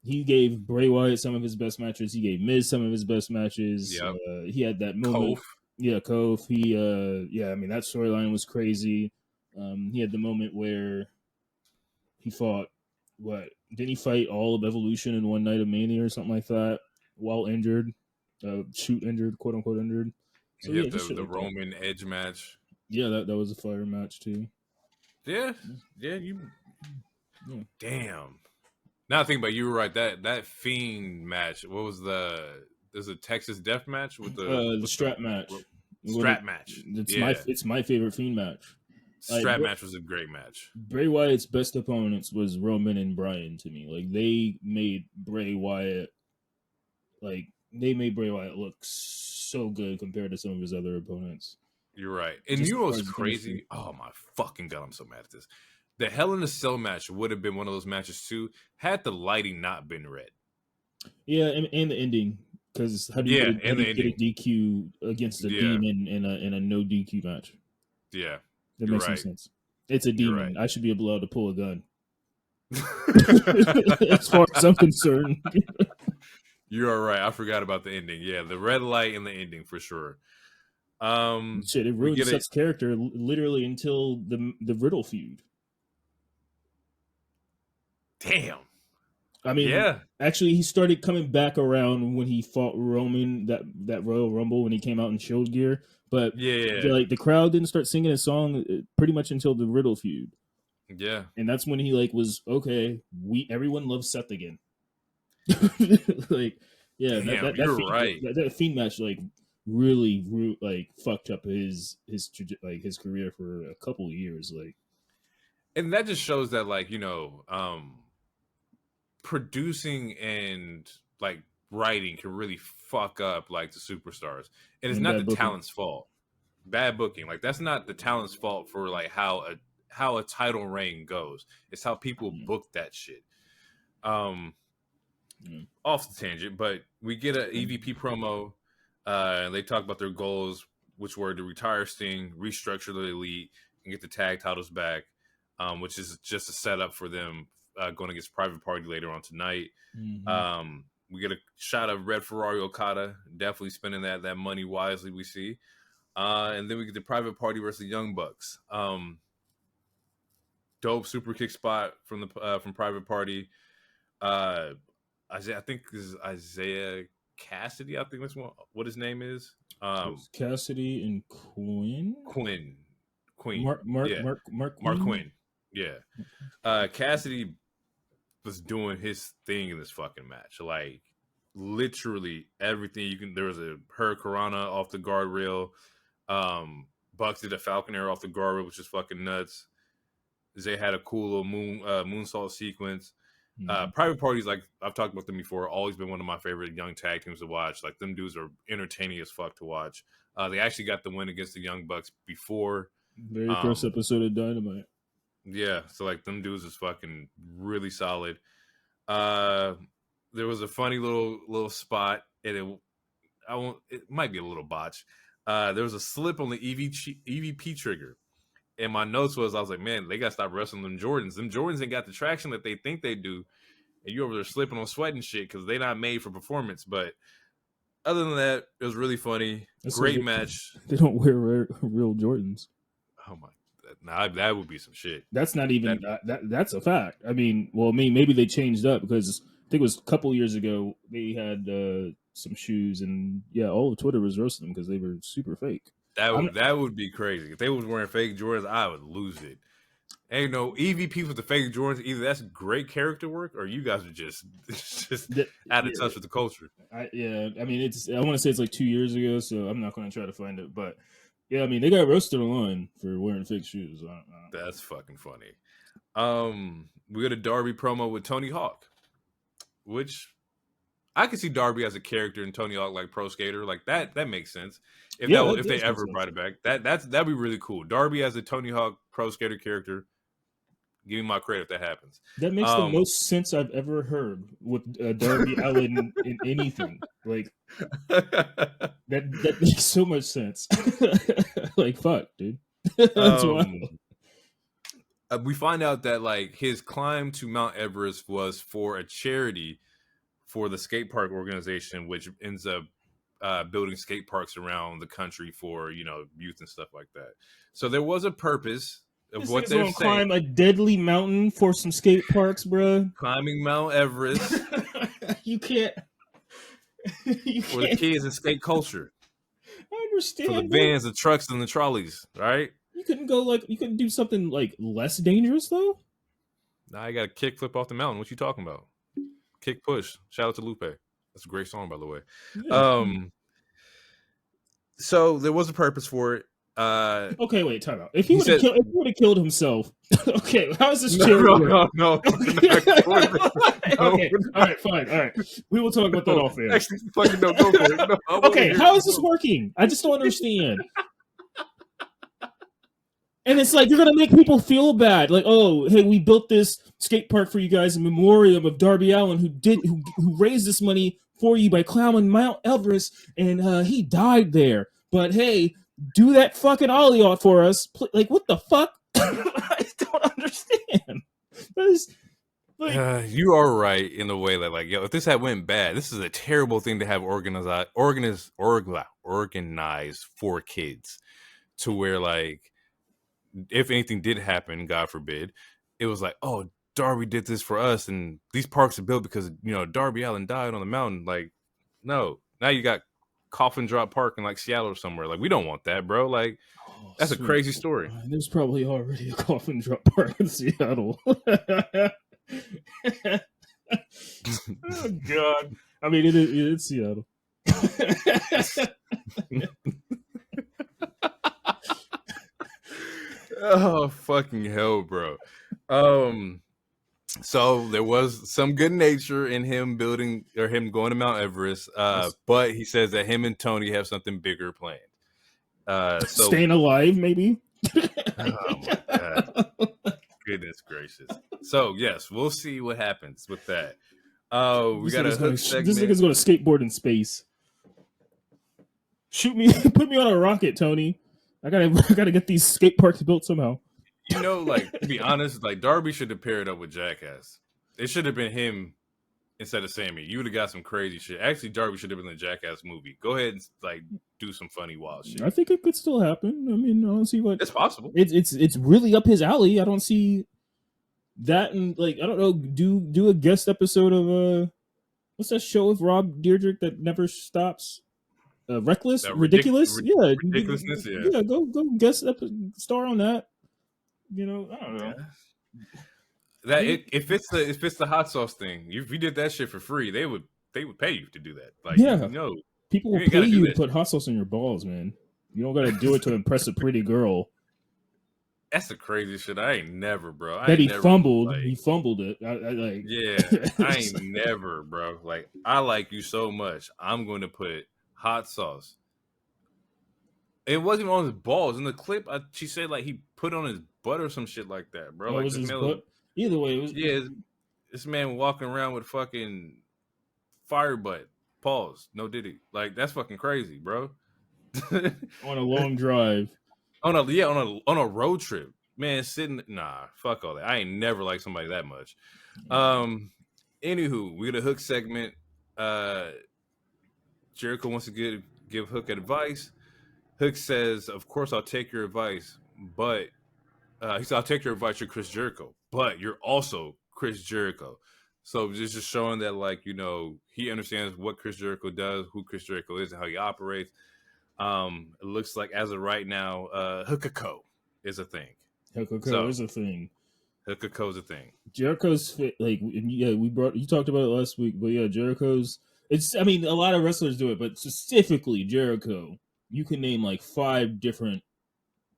Speaker 2: he gave Bray Wyatt some of his best matches. He gave Miz some of his best matches.
Speaker 1: Yep.
Speaker 2: He had that moment.
Speaker 1: Kof.
Speaker 2: Yeah, Kof. He I mean that storyline was crazy. He had the moment where he fought, didn't he fight all of Evolution in one night of Mania or something like that while injured? Injured, quote unquote injured. So
Speaker 1: yeah, the Roman Edge match.
Speaker 2: Yeah, that was a fire match too.
Speaker 1: Yeah. Damn. Now I think about you were right. That Fiend match. What was there's a Texas Death match with
Speaker 2: the strap match.
Speaker 1: Strap match.
Speaker 2: It's my favorite Fiend match.
Speaker 1: Strap match was a great match.
Speaker 2: Bray Wyatt's best opponents was Roman and Bryan to me. Like they made Bray Wyatt look so good compared to some of his other opponents.
Speaker 1: You're right. And you know what's crazy? Oh my fucking god, I'm so mad at this. The Hell in a Cell match would have been one of those matches too, had the lighting not been red.
Speaker 2: Yeah, and the ending. Because how do you get a DQ against a demon in a no DQ match?
Speaker 1: Yeah.
Speaker 2: That makes no sense. It's a demon. I should be allowed to pull a gun. As far as I'm concerned.
Speaker 1: You are right. I forgot about the ending. Yeah, the red light and the ending for sure.
Speaker 2: It ruined Seth's character literally until the Riddle feud.
Speaker 1: Damn.
Speaker 2: I mean, actually, he started coming back around when he fought Roman that Royal Rumble when he came out in Shield gear. But the crowd didn't start singing his song pretty much until the Riddle feud.
Speaker 1: Yeah,
Speaker 2: and that's when he was okay. Everyone loves Seth again.
Speaker 1: Damn, you're right.
Speaker 2: That Fiend match really fucked up his career for a couple of years.
Speaker 1: And that just shows that producing and writing can really fuck up the superstars, and it's not the talent's fault. Bad booking, that's not the talent's fault for how a title reign goes. It's how people book that shit. Off the tangent, but we get an EVP promo, and they talk about their goals, which were to retire Sting, restructure the Elite, and get the tag titles back, which is just a setup for them going against Private Party later on tonight. We get a shot of Red Ferrari Okada, definitely spending that money wisely, we see. And then we get the Private Party versus the Young Bucks. Dope super kick spot from Private Party. I think this is Isaiah Cassidy. I think that's what his name is.
Speaker 2: Cassidy and Quinn.
Speaker 1: Mark Quinn. Yeah. Cassidy was doing his thing in this fucking match. Literally everything there was a Hurricanrana off the guardrail. Bucks did a Falcon Arrow off the guardrail, which is fucking nuts. They had a cool little moonsault sequence. Private Parties, I've talked about them before, always been one of my favorite young tag teams to watch. Them dudes are entertaining as fuck to watch. They actually got the win against the Young Bucks before.
Speaker 2: Very first episode of Dynamite.
Speaker 1: Yeah, so them dudes is fucking really solid. There was a funny little spot, and it might be a little botch. There was a slip on the EVP trigger. And my notes I was like, man, they got to stop wrestling them Jordans. Them Jordans ain't got the traction that they think they do. And you over there slipping on sweat and shit because they're not made for performance. But other than that, it was really funny. Great match.
Speaker 2: They don't wear real Jordans.
Speaker 1: Oh, my. Nah, that would be some shit.
Speaker 2: That's not even that's a fact. Maybe they changed up because I think it was a couple years ago they had some shoes and all of Twitter was roasting them because they were super fake.
Speaker 1: That would be crazy. If they was wearing fake Jordans, I would lose it. Ain't no EVPs with the fake Jordans. Either that's great character work, or you guys are just out of touch with the culture.
Speaker 2: I want to say it's 2 years ago, so I'm not going to try to find it. But they got roasted online for wearing fake shoes.
Speaker 1: That's fucking funny. We got a Darby promo with Tony Hawk, which I could see Darby as a character and Tony Hawk pro skater. That makes sense. If they ever brought it back, that'd be really cool. Darby as a Tony Hawk pro skater character. Give me my credit if that happens.
Speaker 2: That makes the most sense I've ever heard with Darby Allin in anything. That makes so much sense. Fuck, dude. That's wild.
Speaker 1: We find out that his climb to Mount Everest was for a charity for the skate park organization, which ends up building skate parks around the country for youth and stuff like that. So there was a purpose of what they're saying.
Speaker 2: Climb a deadly mountain for some skate parks, bro.
Speaker 1: Climbing Mount Everest.
Speaker 2: You can't.
Speaker 1: For the kids and skate culture.
Speaker 2: I understand.
Speaker 1: For the vans, the trucks, and the trolleys, right?
Speaker 2: You couldn't go you couldn't do something less dangerous though.
Speaker 1: Nah, I got a kick flip off the mountain. What you talking about? Kick push. Shout out to Lupe. That's a great song, by the way. Yeah. So there was a purpose for it.
Speaker 2: Okay, wait, time out. If he would have killed himself, okay, how is this charity?
Speaker 1: No.
Speaker 2: Okay, all right, fine, all right. We will talk about that off air.
Speaker 1: Actually, fucking no, go for it. No,
Speaker 2: okay, how is this working? I just don't understand. And it's you're gonna make people feel bad. Oh, hey, we built this skate park for you guys in memoriam of Darby Allin, who raised this money for you by climbing Mount Everest, and he died there. But hey, do that fucking ollie off for us. What the fuck? I don't understand.
Speaker 1: You are right in the way that if this had went bad, this is a terrible thing to have organized for kids, to where if anything did happen, God forbid, it was oh, Darby did this for us, and these parks are built because Darby Allin died on the mountain. Like, no, now you got Coffin Drop Park in like Seattle or somewhere. Like, we don't want that, bro. Like, that's a crazy story.
Speaker 2: There's probably already a Coffin Drop Park in Seattle. Oh God! I mean, it's Seattle.
Speaker 1: Oh fucking hell, bro. So there was some good nature in him building or him going to Mount Everest, but he says that him and Tony have something bigger planned. So
Speaker 2: staying alive, maybe.
Speaker 1: Oh my God. Goodness gracious. So yes, we'll see what happens with that. We got a hook segment.
Speaker 2: This nigga's going to skateboard in space. Shoot me, put me on a rocket, Tony. I gotta get these skate parks built somehow.
Speaker 1: Like, to be honest, like Darby should have paired up with Jackass. It should have been him instead of Sammy. You would have got some crazy shit. Actually, Darby should have been in the Jackass movie. Go ahead and like do some funny wild shit.
Speaker 2: I think it could still happen. I mean, I don't see what
Speaker 1: it's possible.
Speaker 2: It's really up his alley. I don't see that, and like I don't know. Do a guest episode of what's that show with Rob Dyrdek that never stops? Reckless, ridiculous,
Speaker 1: ridiculousness,
Speaker 2: yeah. Go guest star on that. I don't know.
Speaker 1: That if it's the hot sauce thing, if you did that shit for free, they would pay you to do that. Like,
Speaker 2: people will pay you to put hot sauce on your balls, man. You don't got to do it to impress a pretty girl.
Speaker 1: That's the crazy shit. I ain't never, bro.
Speaker 2: He fumbled it.
Speaker 1: I ain't never, bro. Like, I like you so much. I'm going to put hot sauce. It wasn't on his balls. In the clip, she said like he put on his butt or some shit like that, bro. Like,
Speaker 2: was his butt? Either way, it was.
Speaker 1: Yeah, this man walking around with fucking fire butt. Pause. No diddy. Like, that's fucking crazy, bro.
Speaker 2: On a long drive.
Speaker 1: On a road trip. Man, fuck all that. I ain't never liked somebody that much. Anywho, we got a Hook segment. Jericho wants to give Hook advice. Hook says, of course, I'll take your advice, but he said, I'll take your advice, you're Chris Jericho, but you're also Chris Jericho. So just showing that, like, he understands what Chris Jericho does, who Chris Jericho is, and how he operates. It looks like as of right now, Hookako is a thing.
Speaker 2: Hookako is a thing.
Speaker 1: Hookako's a thing.
Speaker 2: Jericho's you talked about it last week, but yeah, Jericho's. A lot of wrestlers do it, but specifically Jericho. You can name like 5 different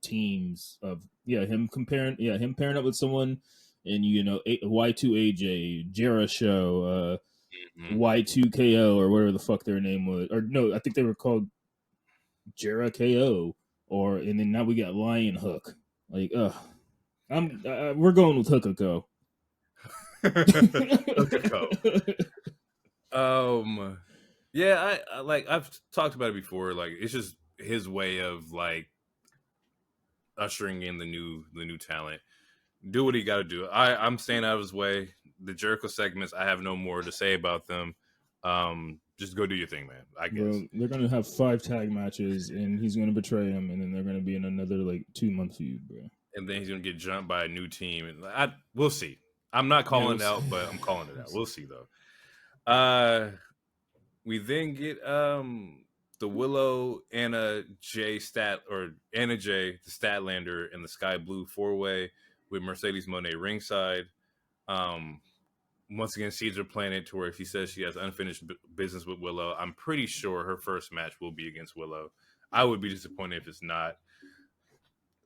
Speaker 2: teams of him pairing up with someone, and Y2AJ, Jera Show, Y2KO, or whatever the fuck their name was, or no, I think they were called Jera KO, and then now we got Lion Hook. Like, we're going with Hookako.
Speaker 1: Hookako. Yeah, I've talked about it before. Like, it's just his way of like ushering in the new talent. Do what he got to do. I'm staying out of his way. The Jericho segments, I have no more to say about them. Just go do your thing, man. I guess.
Speaker 2: Bro, they're gonna have 5 tag matches, and he's gonna betray him, and then they're gonna be in another like 2-month feud, bro.
Speaker 1: And then he's gonna get jumped by a new team, and we'll see. I'm not calling it out, but I'm calling it out. We'll see though. We then get the Willow, Anna J, the Statlander, and the Sky Blue 4-way with Mercedes Moné ringside. Once again, seeds are planted to where if he says she has unfinished business with Willow, I'm pretty sure her first match will be against Willow. I would be disappointed if it's not.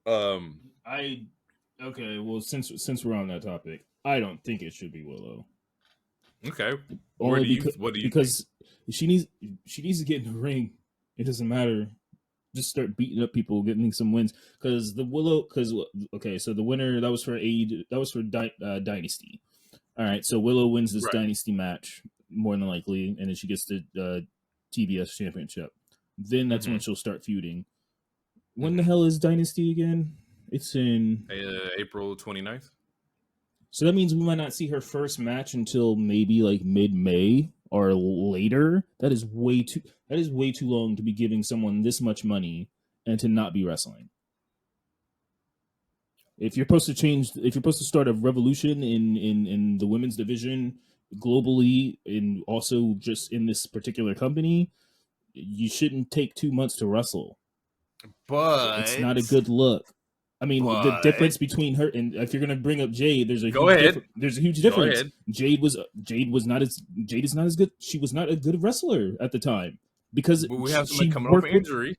Speaker 2: Well, since we're on that topic, I don't think it should be Willow.
Speaker 1: Okay.
Speaker 2: What do you because she needs to get in the ring. It doesn't matter. Just start beating up people, getting some wins. Because the winner that was for Dynasty. All right, so Willow wins this Dynasty match more than likely, and then she gets the TBS championship. Then that's when she'll start feuding. When the hell is Dynasty again? It's in
Speaker 1: April 29th.
Speaker 2: So that means we might not see her first match until maybe like mid-May or later. That is way too long to be giving someone this much money and to not be wrestling. If you're supposed to start a revolution in the women's division globally, and also just in this particular company, you shouldn't take 2 months to wrestle.
Speaker 3: But
Speaker 2: it's not a good look. I mean, the difference between her and if you're gonna bring up Jade, there's a huge difference. Jade is not as good. She was not a good wrestler at the time because
Speaker 3: we have somebody coming off injury.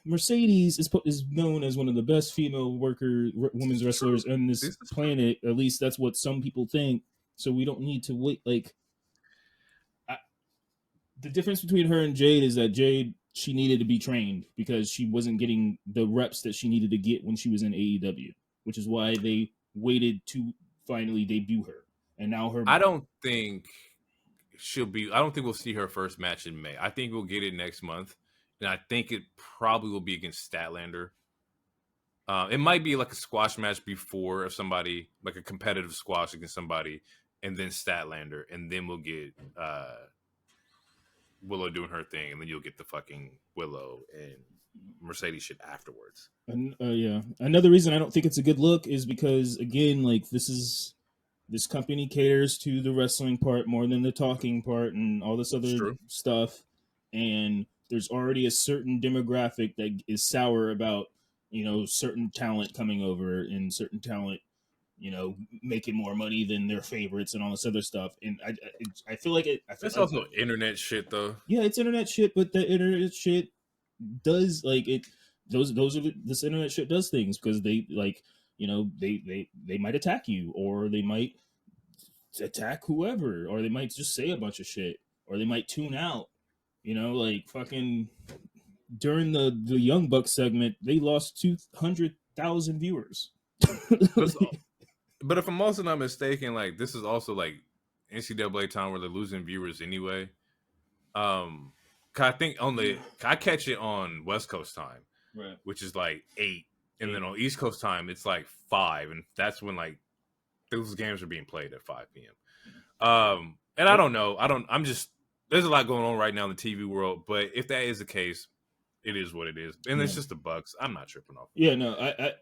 Speaker 2: Mercedes is known as one of the best female women's wrestlers on this planet. At least that's what some people think. So we don't need to wait. Like, the difference between her and Jade is that Jade, she needed to be trained because she wasn't getting the reps that she needed to get when she was in AEW, which is why they waited to finally debut her. And now
Speaker 3: I don't think we'll see her first match in May. I think we'll get it next month. And I think it probably will be against Statlander. It might be like a squash match before of somebody, like a competitive squash against somebody, and then Statlander, and then we'll get Willow doing her thing, and then you'll get the fucking Willow and Mercedes shit afterwards.
Speaker 2: And yeah, another reason I don't think it's a good look is because, again, like this company caters to the wrestling part more than the talking part and all this other stuff, and there's already a certain demographic that is sour about, certain talent coming over and certain talent, making more money than their favorites and all this other stuff. And I feel like
Speaker 3: it's also internet shit, though.
Speaker 2: Yeah, it's internet shit, but the internet shit does this internet shit does things because they they might attack you, or they might attack whoever, or they might just say a bunch of shit, or they might tune out. Like fucking during the Young Bucks segment, they lost 200,000 viewers.
Speaker 3: But if I'm also not mistaken, like this is also like NCAA time where they're losing viewers anyway. I think I catch it on West Coast time,
Speaker 2: right,
Speaker 3: which is like 8, and then on East Coast time it's like 5, and that's when like those games are being played at 5 p.m. And I don't know. There's a lot going on right now in the TV world, but if that is the case, it is what it is, and it's just the Bucks. I'm not tripping off.
Speaker 2: Yeah, no,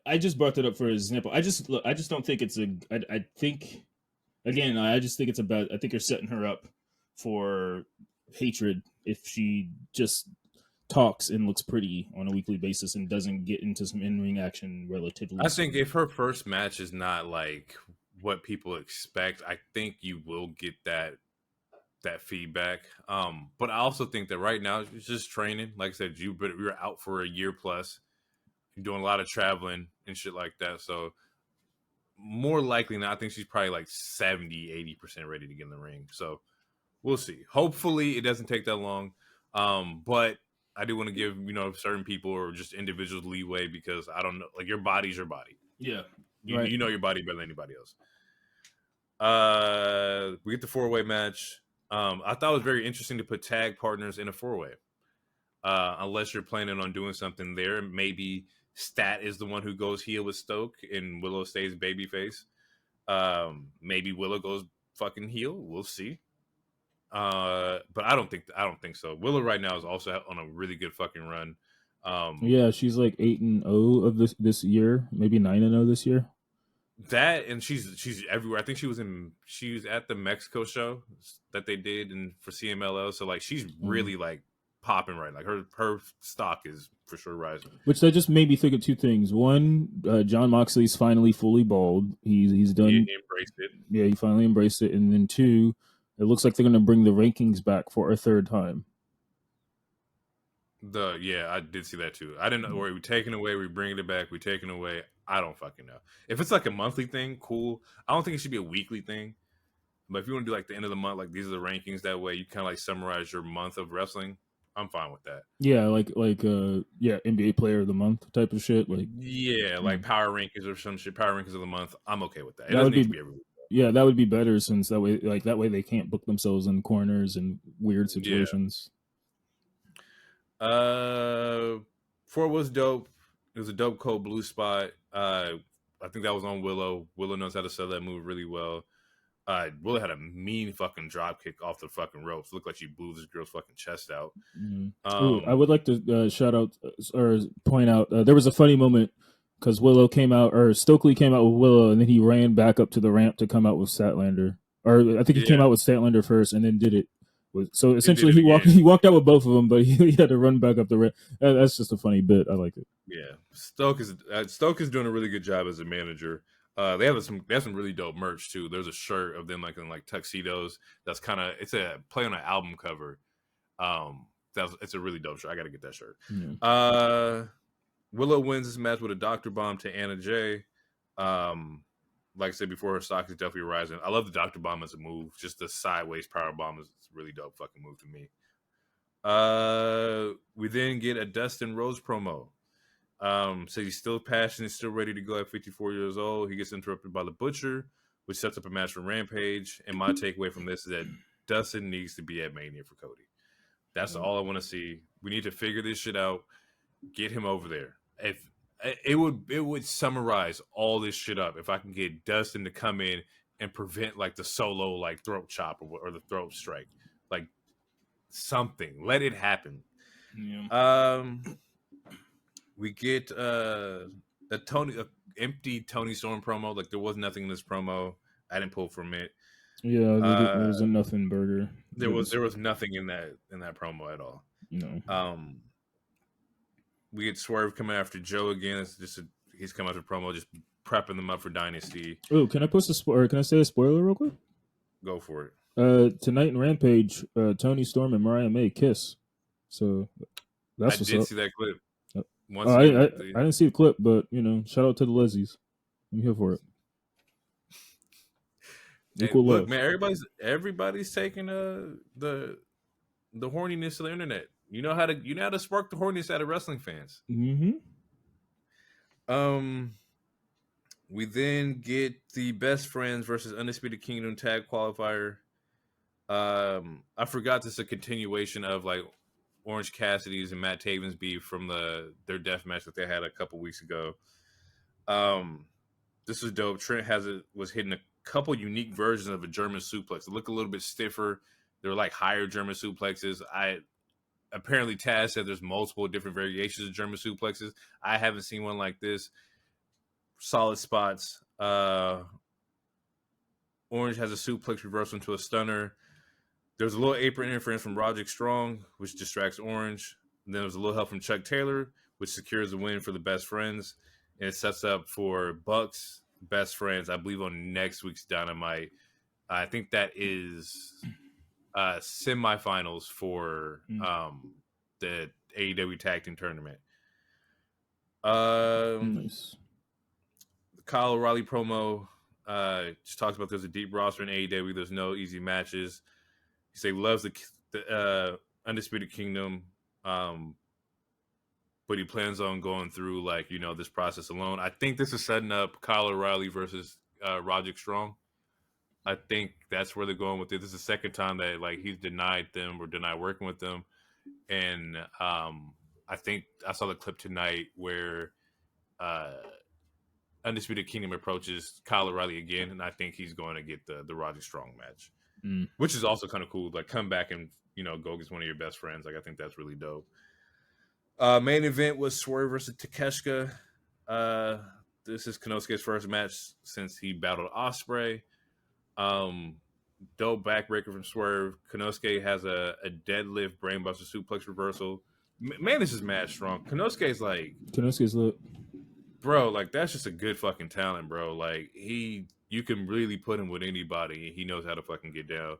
Speaker 2: I just brought that up for example. I just don't think it's I think, again, I just think it's about. I think you're setting her up for hatred if she just talks and looks pretty on a weekly basis and doesn't get into some in-ring action relatively.
Speaker 3: I think if her first match is not like what people expect, I think you will get that feedback. But I also think that right now it's just training. Like I said, you're out for a year plus. You're doing a lot of traveling and shit like that. So more likely than not, I think she's probably like 70-80% ready to get in the ring. So we'll see. Hopefully it doesn't take that long. But I do want to give, certain people or just individuals leeway, because I don't know, like, your body's your body.
Speaker 2: Yeah.
Speaker 3: You know your body better than anybody else. We get the 4-way match. I thought it was very interesting to put tag partners in a 4-way. Unless you're planning on doing something there. Maybe Stat is the one who goes heel with Stoke and Willow stays babyface. Maybe Willow goes fucking heel. We'll see. But I don't think so. Willow right now is also on a really good fucking run.
Speaker 2: Yeah, she's like 8-0 of this year, maybe 9-0 this year.
Speaker 3: That, and she's everywhere. I think she was at the Mexico show that they did for CMLL. So like she's really like popping right. Like her stock is for sure rising.
Speaker 2: Which that just made me think of two things. One, John Moxley's finally fully bald. He's done.
Speaker 3: He embraced it.
Speaker 2: Yeah, he finally embraced it. And then 2, it looks like they're going to bring the rankings back for a 3rd time.
Speaker 3: I did see that too. I didn't know. We're taking away, we bringing it back, we taking away. I don't fucking know. If it's like a monthly thing, cool. I don't think it should be a weekly thing. But if you want to do like the end of the month, like these are the rankings, that way you kind of like summarize your month of wrestling. I'm fine with that.
Speaker 2: Yeah, like NBA Player of the Month type of shit. Like
Speaker 3: like Power Rankings or some shit. Power Rankings of the month. I'm okay with that. It doesn't need to be every week.
Speaker 2: Yeah, that would be better, since that way they can't book themselves in corners and weird situations.
Speaker 3: Yeah. 4 was dope. It was a dope cold blue spot. I think that was on Willow. Willow knows how to sell that move really well. Willow had a mean fucking drop kick off the fucking ropes. Looked like she blew this girl's fucking chest out.
Speaker 2: I would like to shout out or point out there was a funny moment because Willow came out, or Stokely came out with Willow, and then he ran back up to the ramp to come out with Statlander. Or I think he came out with Statlander first, and then did it. So essentially, he walked out with both of them, but he had to run back up the ramp. That's just a funny bit. I like it.
Speaker 3: Yeah, Stoke is doing a really good job as a manager. They have some really dope merch too. There's a shirt of them like in like tuxedos. That's kind of, it's a play on an album cover. It's a really dope shirt. I got to get that shirt.
Speaker 2: Yeah.
Speaker 3: Willow wins this match with a Dr. Bomb to Anna Jay. Like I said before, her stock is definitely rising. I love the Dr. Bomb as a move. Just the sideways power bomb is a really dope fucking move to me. We then get a Dustin Rhodes promo. So he's still passionate, still ready to go at 54 years old. He gets interrupted by the Butcher, which sets up a match for Rampage. And my takeaway from this is that Dustin needs to be at Mania for Cody. That's all I want to see. We need to figure this shit out. Get him over there. If it would summarize all this shit up if I can get Dustin to come in and prevent like the solo like throat chop or the throat strike, like something. Let it happen.
Speaker 2: Yeah.
Speaker 3: We get a empty Tony Storm promo. Like there was nothing in this promo. I didn't pull from it.
Speaker 2: Yeah, there was a nothing burger.
Speaker 3: There was nothing in that promo at all.
Speaker 2: No.
Speaker 3: We get Swerve coming after Joe again. It's just he's coming after promo, just prepping them up for Dynasty.
Speaker 2: Oh, can I can I say a spoiler real quick?
Speaker 3: Go for it.
Speaker 2: Tonight in Rampage, Tony Storm and Mariah May kiss. So that's what's up. I did
Speaker 3: see that clip.
Speaker 2: I didn't see the clip, but shout out to the Lesbies. I'm here for it.
Speaker 3: Equal love, man. Everybody's taking the horniness of the internet. You know how to spark the horniness out of wrestling fans.
Speaker 2: Mm-hmm.
Speaker 3: We then get the Best Friends versus Undisputed Kingdom tag qualifier. I forgot this is a continuation of like Orange Cassidy's and Matt Taven's beef from their death match that they had a couple weeks ago. This was dope. Trent was hitting a couple unique versions of a German suplex. They look a little bit stiffer. They're like higher German suplexes. Apparently Taz said there's multiple different variations of German suplexes. I haven't seen one like this. Solid spots. Orange has a suplex reversal into a stunner. There's a little apron interference from Roderick Strong, which distracts Orange. And then there's a little help from Chuck Taylor, which secures the win for the Best Friends. And it sets up for Bucks Best Friends, I believe, on next week's Dynamite. I think that is semifinals for the AEW Tag Team Tournament.
Speaker 2: Nice.
Speaker 3: The Kyle O'Reilly promo just talks about there's a deep roster in AEW. There's no easy matches. He said he loves the Undisputed Kingdom, but he plans on going through this process alone. I think this is setting up Kyle O'Reilly versus Roderick Strong. I think that's where they're going with it. This is the second time that he's denied them or denied working with them. And I think I saw the clip tonight where Undisputed Kingdom approaches Kyle O'Reilly again, and I think he's going to get the Roderick Strong match, which is also kind of cool. Like, come back and go against one of your best friends. Like, I think that's really dope. Main event was Swerve versus Takeshita. This is Konosuke's first match since he battled Ospreay. Dope backbreaker from Swerve. Konosuke has a deadlift brainbuster suplex reversal. Man, this is mad strong. Konosuke's
Speaker 2: lit.
Speaker 3: Bro, that's just a good fucking talent, bro. You can really put him with anybody. He knows how to fucking get down.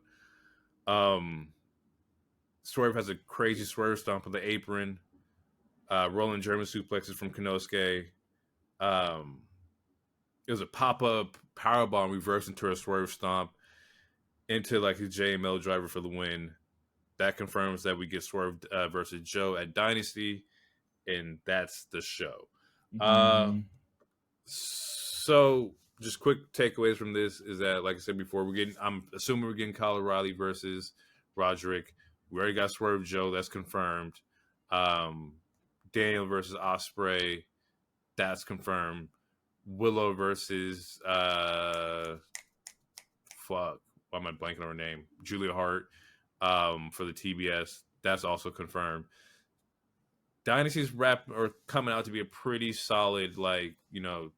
Speaker 3: Swerve has a crazy swerve stomp on the apron. Rolling German suplexes from Konosuke. It was a pop-up powerbomb reversed into a swerve stomp into his JML driver for the win. That confirms that we get Swerve versus Joe at Dynasty, and that's the show. So just quick takeaways from this is that, like I said before, I'm assuming we're getting Kyle O'Reilly versus Roderick. We already got Swerve Joe, that's confirmed. Daniel versus Ospreay, that's confirmed. Willow versus why am I blanking on her name? Julia Hart for the TBS. That's also confirmed. Dynasty's coming out to be a pretty solid, like, you know,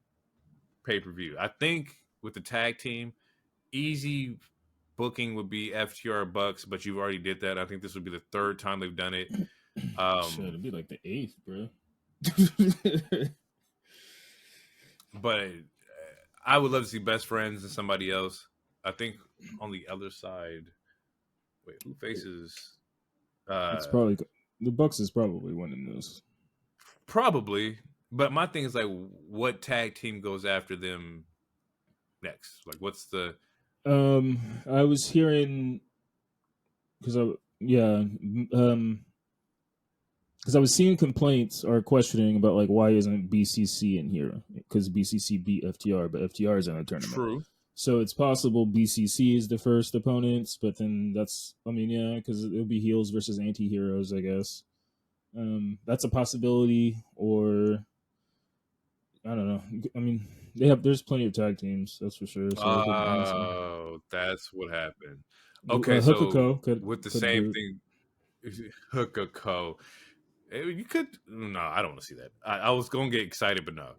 Speaker 3: pay-per-view. I think with the tag team, easy booking would be FTR Bucks, but you've already did that. I think this would be the third time they've done it.
Speaker 2: Shit, it'd be like the 8th, bro.
Speaker 3: But I would love to see Best Friends and somebody else. I think on the other side, wait, who faces?
Speaker 2: It's probably the Bucks is probably winning this.
Speaker 3: Probably, but my thing is like, what tag team goes after them next? Like, what's the?
Speaker 2: I was hearing because I was seeing complaints or questioning about like why isn't BCC in here, because BCC beat FTR, but FTR is in a tournament.
Speaker 3: True.
Speaker 2: So it's possible BCC is the first opponents, but then because it'll be heels versus anti-heroes, I guess. That's a possibility, or I don't know. I mean, there's plenty of tag teams, that's for sure.
Speaker 3: So that's what happened. Okay, so with the same thing, Hookah. You could I don't want to see that. I was gonna get excited, but no.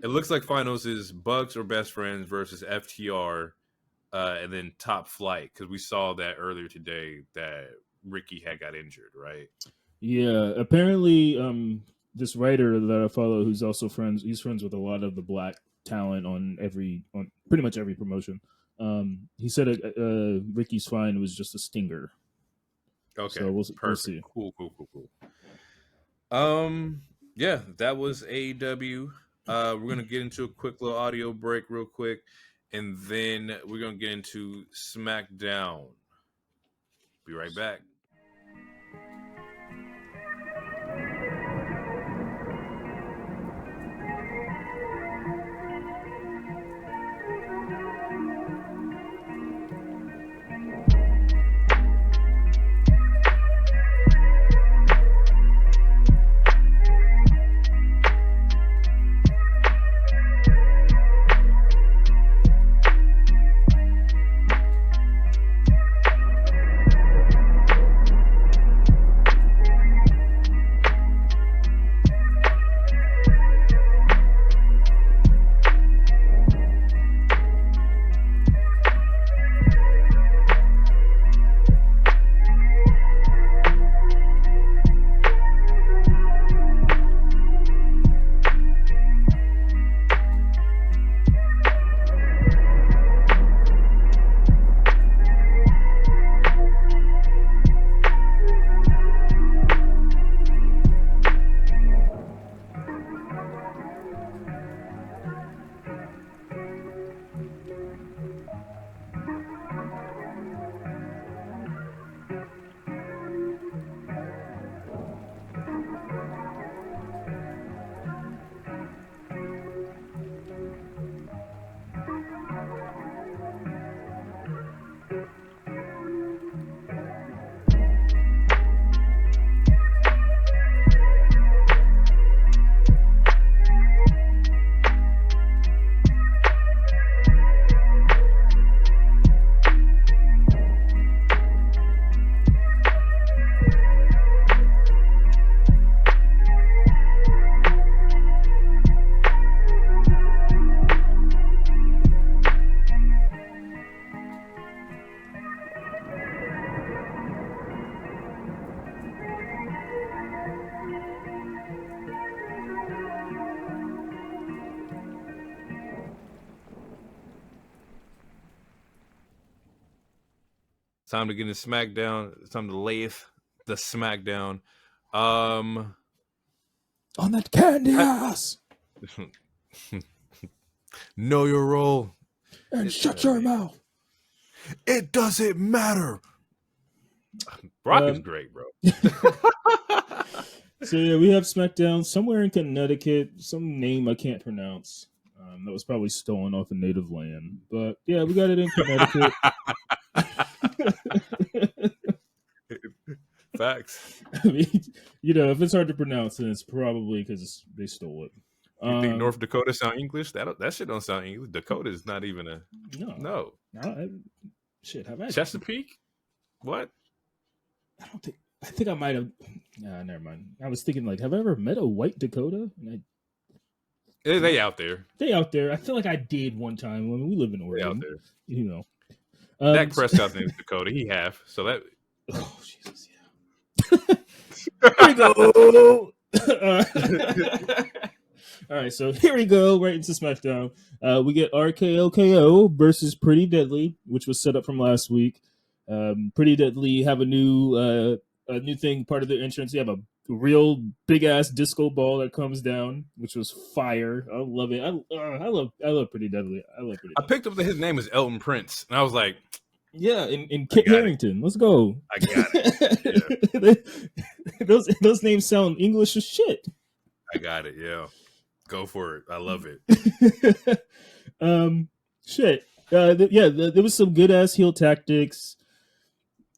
Speaker 3: It looks like finals is Bucks or Best Friends versus FTR, and then Top Flight, because we saw that earlier today that Ricky had got injured, right?
Speaker 2: Yeah, apparently, this writer that I follow, who's also he's friends with a lot of the black talent on pretty much every promotion. He said Ricky's fine was just a stinger.
Speaker 3: Okay,
Speaker 2: so we'll
Speaker 3: see. Cool. Yeah, that was AEW. We're gonna get into a quick little audio break real quick, and then we're gonna get into SmackDown. Be right back. Time to get into SmackDown. It's time to lay the SmackDown.
Speaker 2: On that candy ass.
Speaker 3: Know your role.
Speaker 2: And shut your mouth.
Speaker 3: It doesn't matter. Brock is great, bro.
Speaker 2: So yeah, we have SmackDown somewhere in Connecticut. Some name I can't pronounce. That was probably stolen off a native land. But yeah, we got it in Connecticut.
Speaker 3: Facts.
Speaker 2: I mean, if it's hard to pronounce, then it's probably because they stole it.
Speaker 3: You think North Dakota sound English? That shit don't sound English. Dakota is not even a no.
Speaker 2: Shit, have I?
Speaker 3: Chesapeake? What?
Speaker 2: I don't think. I think I might have. Nah, never mind. I was thinking like, have I ever met a white Dakota? And
Speaker 3: They out there.
Speaker 2: They out there. I feel like I did one time when we live in Oregon.
Speaker 3: They out there.
Speaker 2: You know.
Speaker 3: Dak Prescott's name's Dakota. He half. So that.
Speaker 2: Oh Jesus! Yeah. Here we go. All right, so here we go, right into SmackDown. We get RKO KO versus Pretty Deadly, which was set up from last week. Pretty Deadly have a new thing, part of their entrance. They have a real big ass disco ball that comes down, which was fire. I love it. I love Pretty Deadly.
Speaker 3: I picked up that his name is Elton Prince, and I was like,
Speaker 2: yeah, in Kit Harington. Let's go.
Speaker 3: I got it.
Speaker 2: Yeah. those names sound English as shit.
Speaker 3: I got it. Yeah. Go for it. I love it.
Speaker 2: Shit. There was some good ass heel tactics.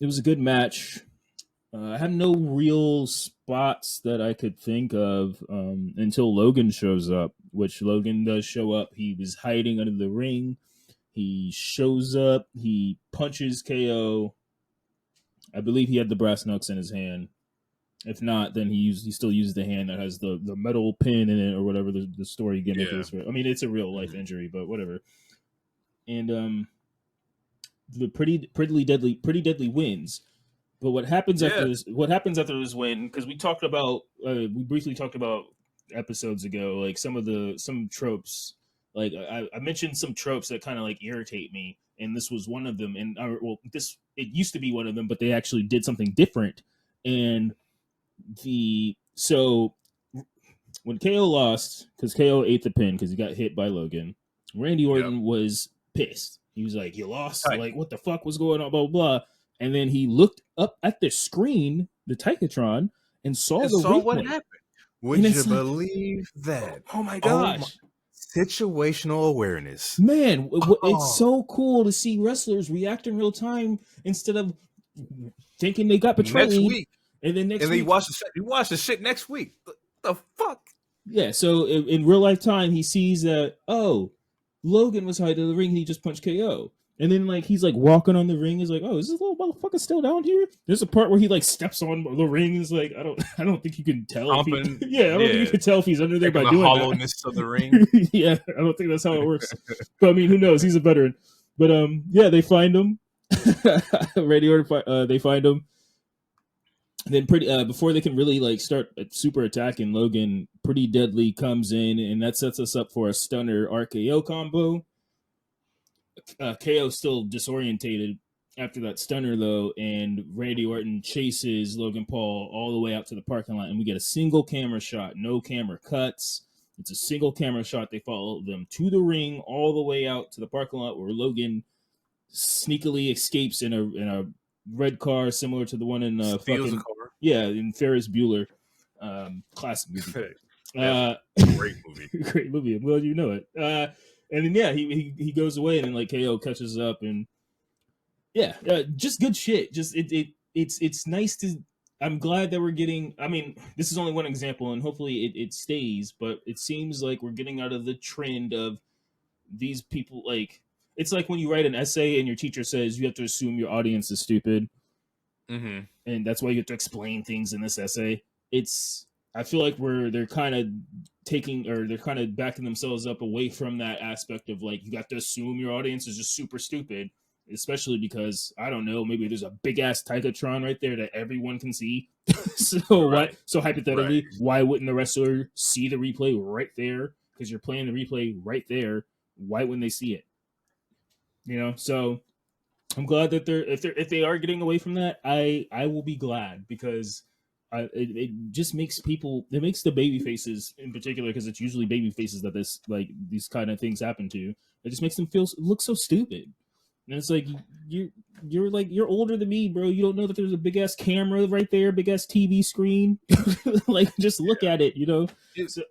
Speaker 2: It was a good match. I have no real spots that I could think of until Logan shows up, which Logan does show up. He was hiding under the ring. He shows up. He punches KO. I believe he had the brass knucks in his hand. If not, then he still uses the hand that has the metal pin in it or whatever the story gimmick is. I mean, it's a real life injury, but whatever. And the pretty deadly wins. But what happens after this? What happens after this win? Because we briefly talked about episodes ago, like some tropes. Like I mentioned some tropes that kind of like irritate me, and this was one of them. And it used to be one of them, but they actually did something different. And so when KO lost, because KO ate the pin because he got hit by Logan, Randy Orton was pissed. He was like, "You lost! Like, what the fuck was going on?" Blah blah blah. And then he looked up at the screen, the Titantron, and saw what happened.
Speaker 3: Would you believe that?
Speaker 2: Oh my gosh!
Speaker 3: Situational awareness,
Speaker 2: man. It's so cool to see wrestlers react in real time instead of thinking they got betrayed.
Speaker 3: Next week.
Speaker 2: And then
Speaker 3: you watch the shit next week. The fuck?
Speaker 2: Yeah, so in real life time, he sees that, Logan was hiding in the ring and he just punched KO. And then like he's like walking on the ring, he's like, oh, is this little motherfucker still down here? There's a part where he like steps on the ring. Is like, I don't think you can tell. I don't think you can tell if he's under there by doing that. The
Speaker 3: hollowness of the ring.
Speaker 2: Yeah, I don't think that's how it works. But I mean, who knows? He's a veteran. But they find him. Randy Orton, they find him. Then before they can really like start super attacking Logan, Pretty Deadly comes in, and that sets us up for a stunner RKO combo. KO still disorientated after that stunner though, and Randy Orton chases Logan Paul all the way out to the parking lot, and we get a single camera shot, no camera cuts. It's a single camera shot. They follow them to the ring all the way out to the parking lot where Logan sneakily escapes in a red car similar to the one in in Ferris Bueller. Classic movie.
Speaker 3: Great movie.
Speaker 2: Great movie. Well, you know it. And then he goes away, and then like KO catches up, and just good shit. Just it's nice to. I'm glad that we're getting. I mean, this is only one example, and hopefully it stays. But it seems like we're getting out of the trend of these people. Like it's like when you write an essay and your teacher says you have to assume your audience is stupid, and that's why you have to explain things in this essay. I feel like they're kind of backing themselves up away from that aspect of like you got to assume your audience is just super stupid, especially because I don't know, maybe there's a big ass Titantron right there that everyone can see. So hypothetically, why wouldn't the wrestler see the replay right there? Because you're playing the replay right there. Why wouldn't they see it? You know, so I'm glad that if they are getting away from that, I will be glad because. It just makes it makes the baby faces in particular, because it's usually baby faces that these kind of things happen to. It just makes them look so stupid. And it's like you're older than me, bro. You don't know that there's a big ass camera right there, big ass TV screen. Like just look at it, you know.
Speaker 3: The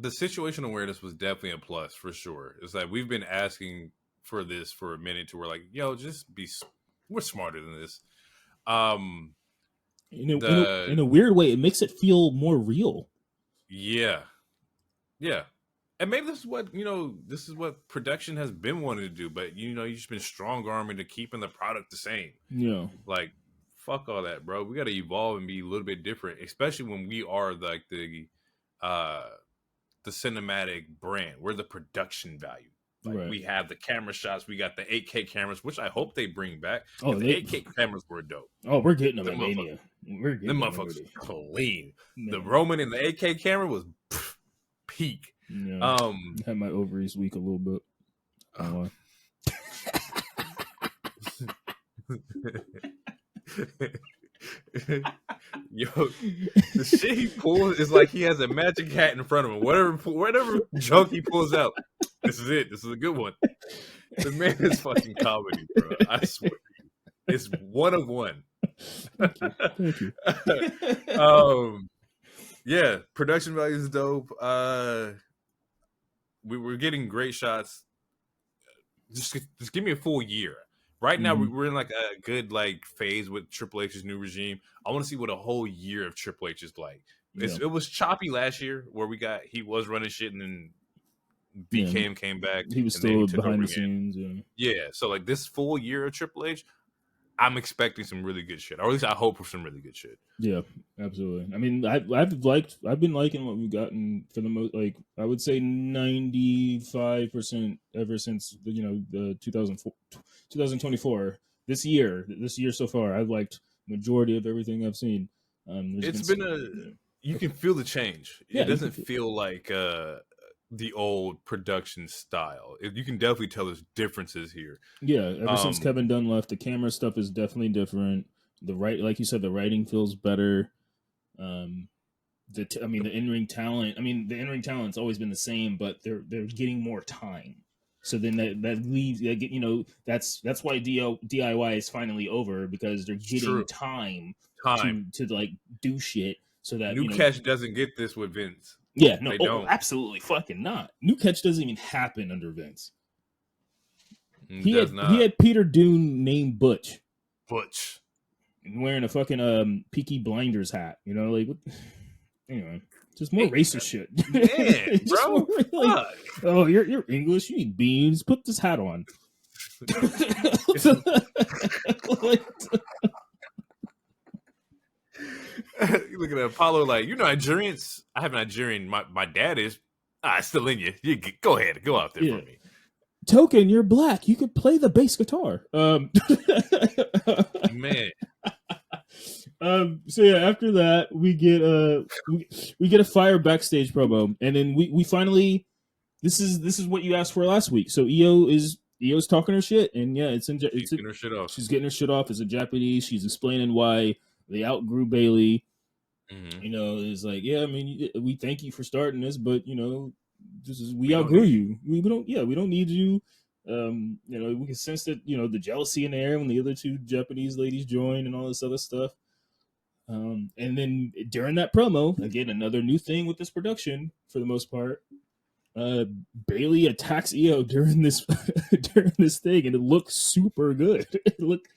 Speaker 3: situational awareness was definitely a plus for sure. It's like we've been asking for this for a minute to where like, yo, we're smarter than this.
Speaker 2: In a weird way, it makes it feel more real.
Speaker 3: Yeah. And maybe this is what production has been wanting to do, but you've just been strong arming to keeping the product the same.
Speaker 2: Yeah.
Speaker 3: Like Fuck all that, bro. We got to evolve and be a little bit different, especially when we are like the cinematic brand. We're the production value. Like we have the camera shots. We got the 8K cameras, which I hope they bring back. Oh, the 8K cameras were dope.
Speaker 2: Oh, we're getting them at Mania. We're getting
Speaker 3: them motherfuckers clean. Man. The Roman and the 8K camera was peak.
Speaker 2: Yeah. I had my ovaries weak a little bit.
Speaker 3: Yo, the shit he pulls is like he has a magic hat in front of him. Whatever junk he pulls out, this is it. This is a good one. The man is fucking comedy, bro. I swear. It's one of one.
Speaker 2: Thank you.
Speaker 3: Yeah, production value is dope. We're getting great shots. Just give me a full year. Right now, we're in like a good like phase with Triple H's new regime. I want to see what a whole year of Triple H is like. It was choppy last year where he was running shit and then BKM came back.
Speaker 2: He was still behind the scenes.
Speaker 3: Yeah, so like this full year of Triple H, I'm expecting some really good shit, or at least I hope for some really good shit.
Speaker 2: Yeah, absolutely. I mean, I've been liking what we've gotten for the most. Like, I would say 95% ever since the 2024. This year so far, I've liked majority of everything I've seen.
Speaker 3: It's been you can feel the change. It doesn't feel like the old production style. You can definitely tell there's differences here.
Speaker 2: Yeah, ever since Kevin Dunn left, the camera stuff is definitely different. Like you said, the writing feels better. The in-ring talent. I mean, the in-ring talent's always been the same, but they're getting more time. So then that leaves that's why DIY is finally over, because they're getting time to like do shit. So that
Speaker 3: New Katch doesn't get this with Vince.
Speaker 2: Yeah, no, absolutely fucking not. New Katch doesn't even happen under Vince. He had Peter Dune named Butch, wearing a fucking Peaky Blinders hat. Anyway, just more racist shit.
Speaker 3: Man, bro.
Speaker 2: Like, oh, you're English. You need beans. Put this hat on.
Speaker 3: You look at Apollo like, you Nigerians. I have Nigerian. My dad is. It's still in you. Go ahead. Go out there for me.
Speaker 2: Token, you're black. You could play the bass guitar.
Speaker 3: Man.
Speaker 2: So yeah, after that we get a fire backstage promo, and then we finally this is what you asked for last week. So EO's talking her shit, and yeah, she's getting her shit off. She's getting her shit off as a Japanese. She's explaining why they outgrew Bailey. Mm-hmm. It's like, yeah, I mean, we thank you for starting this, but we outgrew you. We don't need you. We can sense that the jealousy in the air when the other two Japanese ladies join and all this other stuff. And then during that promo, again, another new thing with this production for the most part. Bailey attacks EO during this thing, and it looked super good.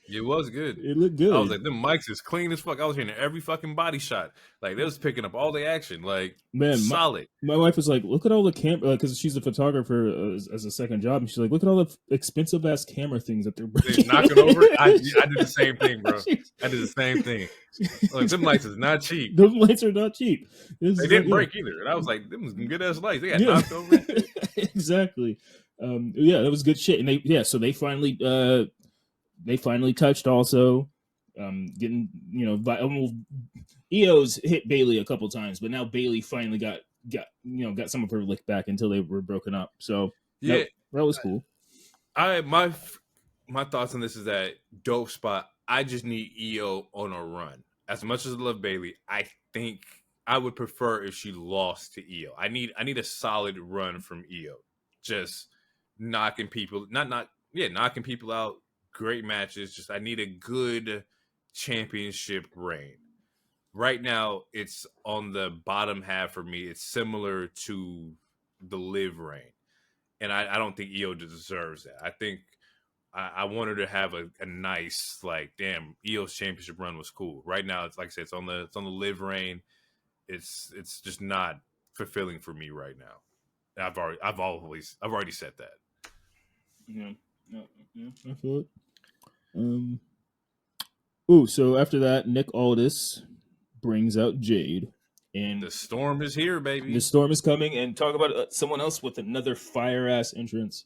Speaker 2: It was good. It looked good.
Speaker 3: I was like, them mics is clean as fuck. I was hearing every fucking body shot. Like, they was picking up all the action. Like, man, solid.
Speaker 2: My wife was like, look at all the camera, because she's a photographer as a second job, and she's like, look at all the expensive ass camera things that they're
Speaker 3: knocking over. I did the same thing, bro. I did the same thing. Like, them lights is not cheap.
Speaker 2: Those lights are not cheap.
Speaker 3: They didn't break either. And I was like, them was good ass lights. They got knocked over.
Speaker 2: Exactly. That was good shit. And they finally touched also. Getting EO's hit Bailey a couple times, but now Bailey finally got some of her lick back until they were broken up. So yeah, that was cool.
Speaker 3: My thoughts on this is that dope spot. I just need EO on a run. As much as I love Bailey, I think I would prefer if she lost to EO. I need a solid run from EO. Just knocking people, knocking people out. Great matches. Just I need a good championship reign. Right now, it's on the bottom half for me. It's similar to the Liv reign, and I don't think EO deserves that. I think I want her to have a nice, like, damn, EO's championship run was cool. Right now, it's like I said, it's on the Liv reign. It's just not fulfilling for me right now. I've already said that.
Speaker 2: Yeah, I feel it. Ooh, so after that, Nick Aldis brings out Jade, and
Speaker 3: the storm is here, baby.
Speaker 2: The storm is coming, and talk about someone else with another fire ass entrance.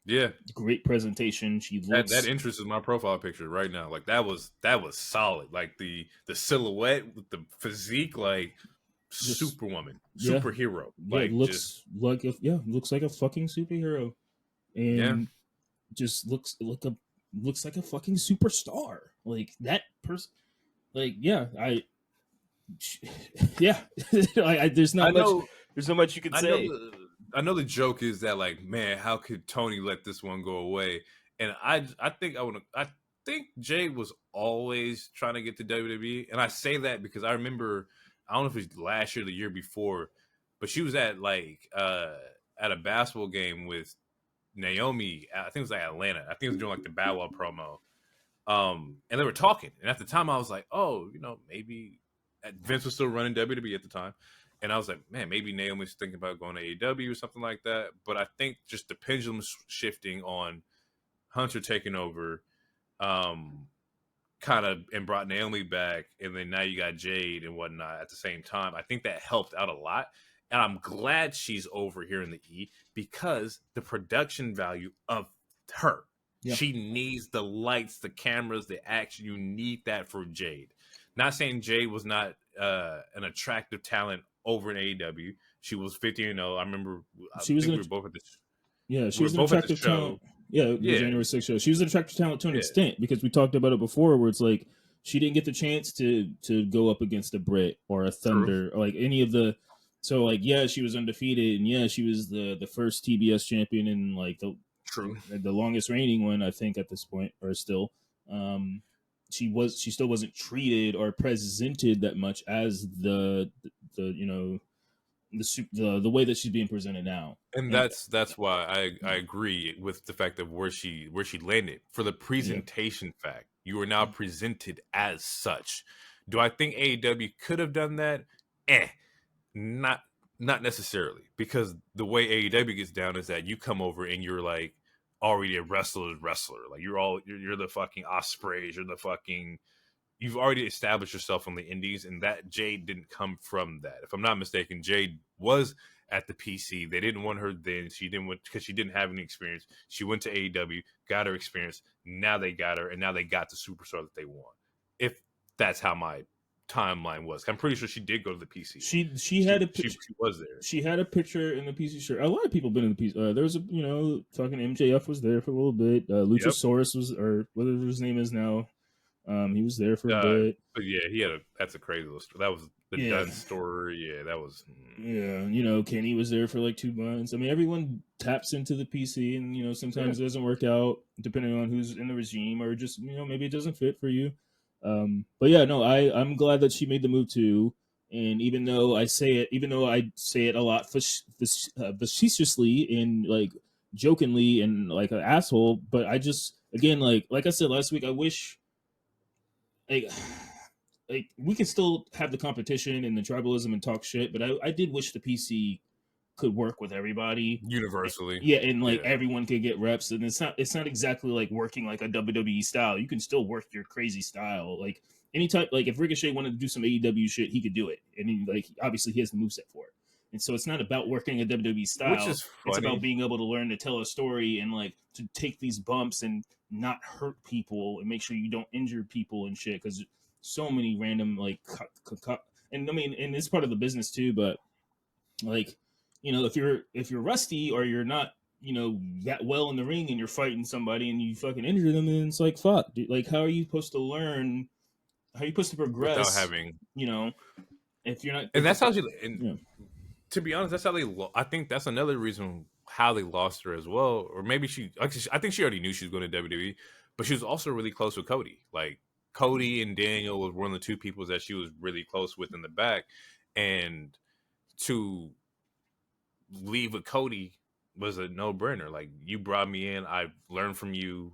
Speaker 3: Yeah,
Speaker 2: great presentation. She looks
Speaker 3: that entrance is my profile picture right now. Like that was solid. Like the silhouette with the physique, like
Speaker 2: just,
Speaker 3: superwoman,
Speaker 2: yeah,
Speaker 3: superhero.
Speaker 2: Yeah,
Speaker 3: like
Speaker 2: looks like looks like a fucking superhero, and just looks like a fucking superstar. Like that person. Like yeah. There's not much you can say.
Speaker 3: I know the joke is that like, man, how could Tony let this one go away? And I think Jade was always trying to get to WWE, and I say that because I remember, I don't know if it was last year or the year before, but she was at like at a basketball game with Naomi. I think it was like Atlanta. I think it was doing like the Bow Wow promo. And they were talking, and at the time I was like, oh, maybe Vince was still running WWE at the time. And I was like, man, maybe Naomi's thinking about going to AEW or something like that. But I think just the pendulum shifting on Hunter taking over, kind of, and brought Naomi back, and then now you got Jade and whatnot at the same time. I think that helped out a lot. And I'm glad she's over here in the E, because the production value of her. Yeah. She needs the lights, the cameras, the action. You need that for Jade. Not saying Jade was not an attractive talent over in AEW. She was 50-0. I remember.
Speaker 2: She was.
Speaker 3: We were both at the.
Speaker 2: Yeah, she was an attractive talent. Yeah, the January 6th show. She was an attractive talent to an extent, because we talked about it before, where it's like she didn't get the chance to go up against a Brit or a Thunder or like any of the. So like, yeah, she was undefeated, and yeah, she was the first TBS champion in like the longest reigning one, I think, at this point, or still. She still wasn't treated or presented that much as the way that she's being presented now.
Speaker 3: And that's why I agree with the fact of where she landed. For the presentation fact, you are now presented as such. Do I think AEW could have done that? Not necessarily, because the way AEW gets down is that you come over and you're like already a wrestler. Like you're the fucking Ospreys. You've already established yourself on the indies, and that Jade didn't come from that. If I'm not mistaken, Jade was at the PC. They didn't want her then. She didn't want, because she didn't have any experience. She went to AEW, got her experience. Now they got her, and now they got the superstar that they want. If that's how my timeline was, I'm pretty sure she did go to the PC.
Speaker 2: She was there. She had a picture in the PC shirt. A lot of people been in the PC. There was fucking MJF was there for a little bit. Luchasaurus was, or whatever his name is now. He was there for a bit.
Speaker 3: But yeah, that's a crazy little story. That was the Dunn story. Yeah, that was.
Speaker 2: Yeah, Kenny was there for like 2 months. I mean, everyone taps into the PC, and sometimes it doesn't work out depending on who's in the regime, or just maybe it doesn't fit for you. But yeah, no, I'm glad that she made the move too. And even though I say it a lot facetiously and like jokingly and like an asshole, but I just, again, like I said last week, I wish like we can still have the competition and the tribalism and talk shit, but I did wish the PC could work with everybody
Speaker 3: universally.
Speaker 2: And everyone could get reps, and it's not exactly like working like a WWE style. You can still work your crazy style. Like anytime, like if Ricochet wanted to do some AEW shit, he could do it. And obviously he has the moveset for it. And so it's not about working a WWE style.
Speaker 3: Which is funny.
Speaker 2: It's about being able to learn to tell a story and like to take these bumps and not hurt people and make sure you don't injure people and shit, because so many random like and I mean, and it's part of the business too, but like, if you're rusty or you're not, that well in the ring and you're fighting somebody and you fucking injure them, then it's like, fuck, dude. Like, how are you supposed to learn? How are you supposed to progress
Speaker 3: without having,
Speaker 2: if you're not?
Speaker 3: And that's how she. And to be honest, that's how they. I think that's another reason how they lost her as well. Or maybe I think she already knew she was going to WWE, but she was also really close with Cody. Like Cody and Daniel was one of the two people that she was really close with in the back, and to leave with Cody was a no-brainer. Like, you brought me in, I learned from you,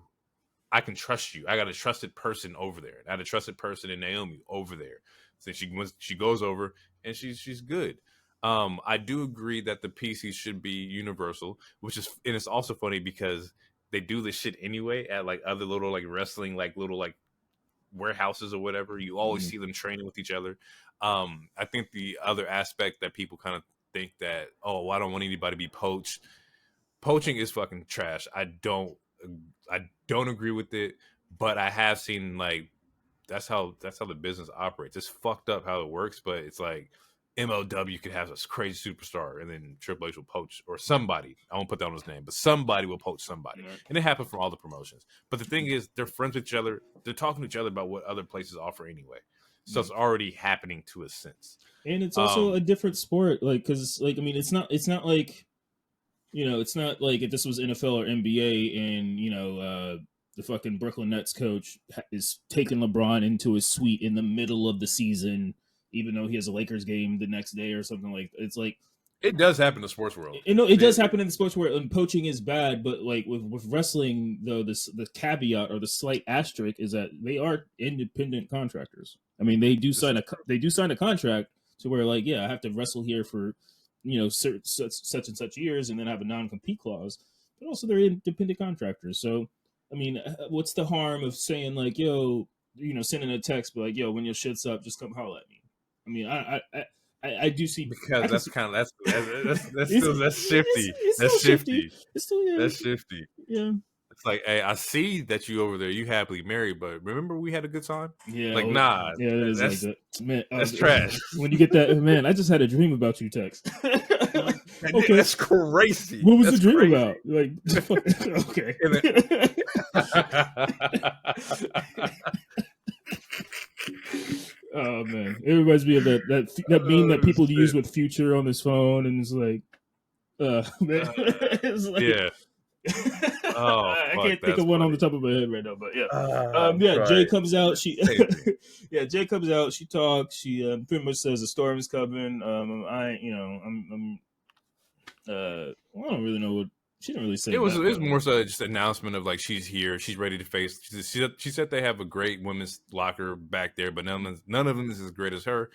Speaker 3: I can trust you. I got a trusted person over there. I had a trusted person in Naomi over there. So she goes over and she's good. I do agree that the PC should be universal, and it's also funny because they do this shit anyway at like other little like wrestling, like little like
Speaker 1: warehouses or whatever. You always see them training with each other. I think the other aspect that people kind of think that, oh, I don't want anybody to be poached. Poaching is fucking trash. I don't agree with it, but I have seen like that's how the business operates. It's fucked up how it works, but it's like MLW could have this crazy superstar, and then Triple H will poach or somebody. I won't put that on his name, but somebody will poach somebody, and it happened from all the promotions. But the thing is, they're friends with each other. They're talking to each other about what other places offer anyway, so it's already happening to a sense.
Speaker 2: And it's also a different sport, like because like I mean, it's not like it's not like if this was NFL or NBA, and the fucking Brooklyn Nets coach is taking LeBron into his suite in the middle of the season, even though he has a Lakers game the next day or something like that. It's like
Speaker 1: it does happen in the sports world.
Speaker 2: It does happen in the sports world, and poaching is bad. But like with wrestling, though, the caveat or the slight asterisk is that they are independent contractors. I mean, they do sign a contract to where like, yeah, I have to wrestle here for such and such years, and then have a non-compete clause. But also, they're independent contractors. So, I mean, what's the harm of saying like, yo, sending a text, but like, yo, when your shit's up, just come holler at me. I mean, I do see
Speaker 1: because that's shifty. That's shifty. That's shifty.
Speaker 2: Yeah.
Speaker 1: It's like, hey, I see that you over there. You happily married, but remember we had a good time.
Speaker 2: Yeah.
Speaker 1: Like, nah.
Speaker 2: Yeah,
Speaker 1: that's
Speaker 2: like that. Man,
Speaker 1: that's trash.
Speaker 2: When you get that, man, I just had a dream about you. Text.
Speaker 1: Okay, that's crazy.
Speaker 2: What was the dream about? Like, okay. Oh man, it reminds me of that meme that people use with Future on his phone, and it's like, man. It's like,
Speaker 1: yeah. Oh,
Speaker 2: I can't think of one on the top of my head right now, but yeah. Jay comes out. Jay comes out. She talks. She pretty much says a storm is coming. I don't really know what she didn't really say.
Speaker 1: It was more so just an announcement of like she's here, she's ready to face. She said they have a great women's locker back there, but none of them is as great as her.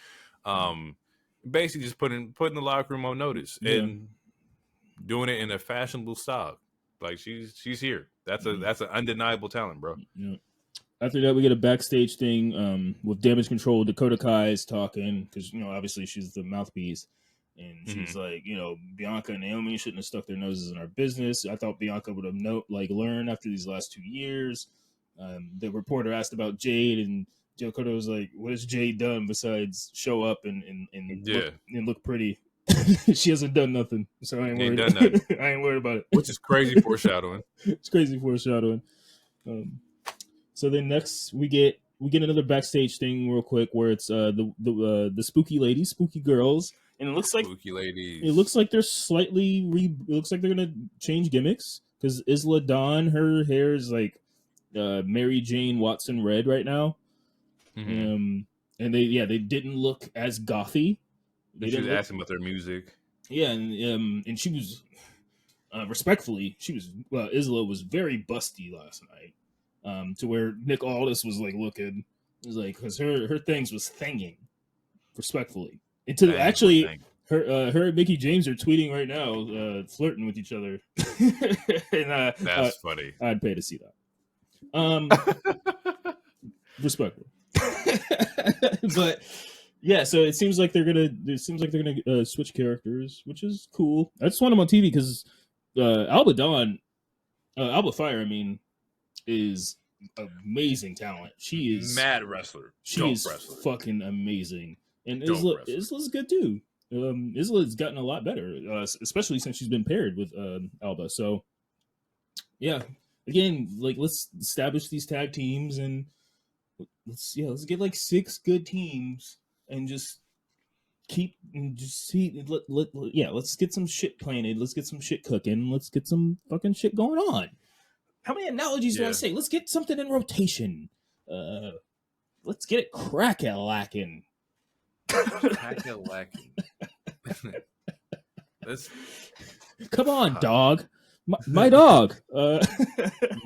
Speaker 1: Basically, just putting the locker room on notice and doing it in a fashionable style. Like she's here. That's an undeniable talent, bro.
Speaker 2: Yeah. After that, we get a backstage thing with Damage Control. Dakota Kai is talking because obviously she's the mouthpiece. And she's like, Bianca and Naomi shouldn't have stuck their noses in our business. I thought Bianca would have learned after these last 2 years. The reporter asked about Jade, and Dakota was like, "What has Jade done besides show up and look pretty? She hasn't done nothing, so I ain't worried. I ain't worried about it."
Speaker 1: Which is crazy foreshadowing.
Speaker 2: It's crazy foreshadowing. So then next we get another backstage thing real quick where it's the spooky ladies, spooky girls. And it looks like
Speaker 1: spooky ladies.
Speaker 2: It looks like they're slightly. It looks like they're gonna change gimmicks because Isla Dawn, her hair is like Mary Jane Watson red right now. And they didn't look as gothy.
Speaker 1: She was asking about their music.
Speaker 2: Yeah, and she was respectfully, Isla was very busty last night. To where Nick Aldis was like looking, it was like because her things was thinging, respectfully. Actually, her and Mickey James are tweeting right now, flirting with each other. And,
Speaker 1: that's funny.
Speaker 2: I'd pay to see that. Respectful. But yeah, so it seems like they're gonna switch characters, which is cool. I just want them on TV because Alba Fire, is amazing talent. She is
Speaker 1: mad wrestler.
Speaker 2: She is fucking amazing. And Isla's good too. Isla's gotten a lot better, especially since she's been paired with Alba. So, yeah, again, like let's establish these tag teams and let's get like 6 good teams and just let's get some shit planted. Let's get some shit cooking. Let's get some fucking shit going on. How many analogies do I say? Let's get something in rotation. Let's get it crack-a-lacking. Come on, dog. My dog.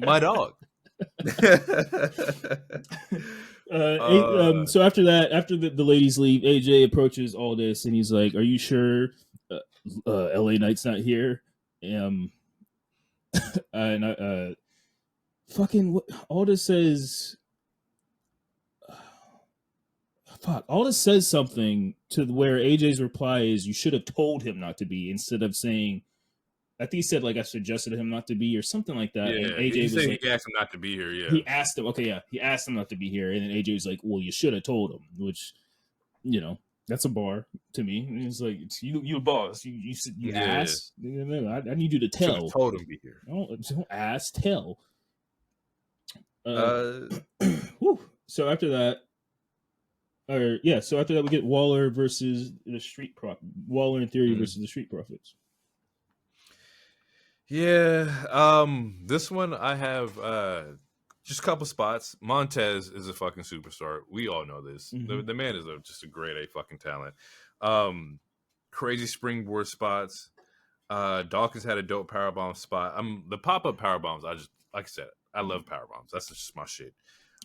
Speaker 1: My dog.
Speaker 2: So after the ladies leave, AJ approaches Aldis and he's like, "Are you sure LA Knight's not here?" And fucking what Aldis says. fuck. Aldis says something to where AJ's reply is, "You should have told him not to be," instead of saying, I think he said like I suggested him not to be or something like that.
Speaker 3: Yeah,
Speaker 2: and AJ
Speaker 3: he
Speaker 2: was
Speaker 3: said
Speaker 2: like,
Speaker 3: he asked him not to be here. Yeah,
Speaker 2: he asked him. Okay, yeah, he asked him not to be here, and then AJ was like, "Well, you should have told him," which, that's a bar to me. And it's like, it's you a boss. You asked. I need you to tell.
Speaker 3: Should have told him to be here.
Speaker 2: Don't ask, tell. So after that, we get Waller versus the Street Profits. Waller and Theory versus the Street Profits.
Speaker 3: Yeah, this one I have just a couple spots. Montez is a fucking superstar. We all know this. The man is just a grade A fucking talent. Crazy springboard spots. Dawkins had a dope powerbomb spot. The pop-up powerbombs, like I said, I love powerbombs. That's just my shit.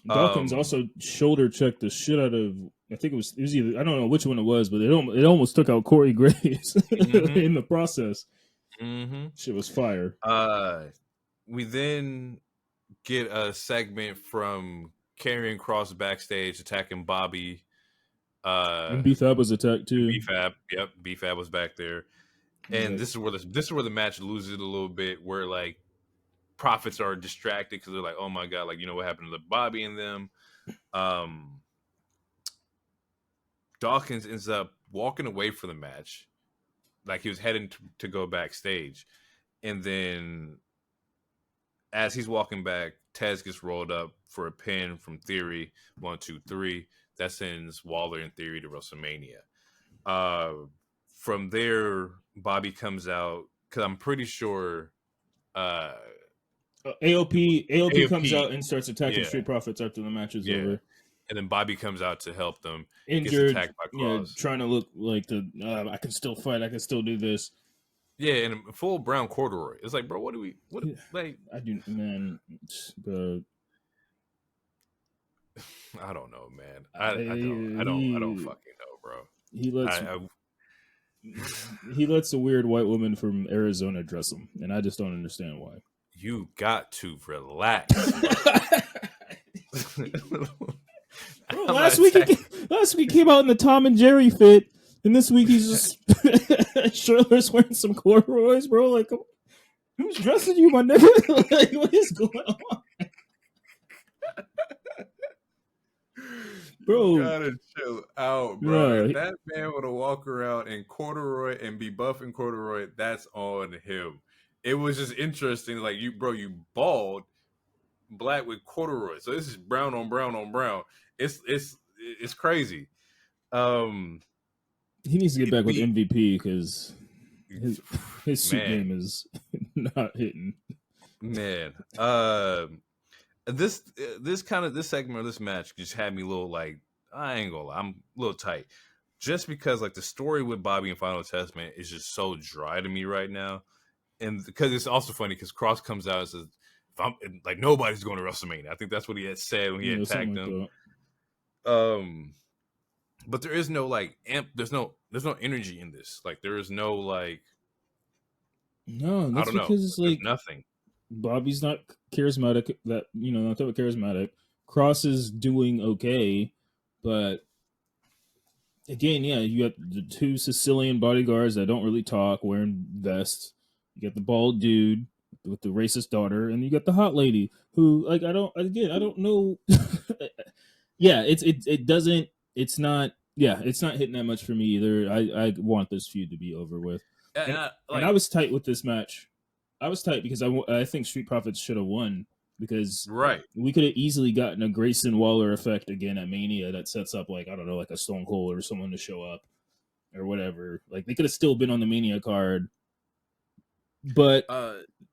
Speaker 2: Dawkins also shoulder checked the shit out of, I think it was either, I don't know which one it was, but it almost took out Corey Graves in the process. Shit was fire.
Speaker 3: We then get a segment from Karrion Kross backstage attacking Bobby.
Speaker 2: And B-Fab was attacked too.
Speaker 3: B-Fab, yep, B-Fab was back there. And this is where the match loses it a little bit, where like Profits are distracted because they're like, oh my god, like, what happened to Bobby and them. Dawkins ends up walking away from the match, like he was heading to go backstage, and then as he's walking back, Tez gets rolled up for a pin from Theory. 1, 2, 3. That sends Waller and Theory to WrestleMania. From there, Bobby comes out because I'm pretty sure
Speaker 2: AOP comes out and starts attacking Street Profits after the match is over.
Speaker 3: And then Bobby comes out to help them.
Speaker 2: Injured,
Speaker 3: gets attacked by Kross.
Speaker 2: Trying to look like I can still fight. I can still do this.
Speaker 3: Yeah, and full brown corduroy. It's like, bro, what like?
Speaker 2: I do, man.
Speaker 3: I don't know, man. I don't fucking know, bro.
Speaker 2: He lets a weird white woman from Arizona dress him, and I just don't understand why.
Speaker 3: You got to relax.
Speaker 2: Bro, last week he came out in the Tom and Jerry fit, and this week he's just shirtless wearing some corduroys, bro. Like, who's dressing you, my nigga? Like, what is going on? Bro,
Speaker 3: you gotta chill out, bro. If that man would have walk around in corduroy and be buff in corduroy, that's on him. It was just interesting, like, you bald, black with corduroy. So this is brown on brown on brown. It's crazy.
Speaker 2: He needs to get back with MVP because his suit name is not hitting.
Speaker 3: Man, this segment of this match just had me a little like, I ain't gonna lie, I'm a little tight, just because like the story with Bobby and Final Testament is just so dry to me right now, and because it's also funny because Kross comes out and says, "If I'm like, nobody's going to WrestleMania." I think that's what he had said when he attacked them. But there is no like there's no energy in this. Like there is no like.
Speaker 2: No, that's because like
Speaker 3: nothing.
Speaker 2: Bobby's not charismatic. Not that charismatic. Kross is doing okay, but again, you got the two Sicilian bodyguards that don't really talk, wearing vests. You got the bald dude with the racist daughter, and you got the hot lady who, like, I don't know. It's not hitting that much for me either. I want this feud to be over with. And I was tight with this match. I was tight because I think Street Profits should have won, because we could have easily gotten a Greyson Waller effect again at Mania that sets up, like, I don't know, like a Stone Cold or someone to show up or whatever. Like they could have still been on the Mania card. But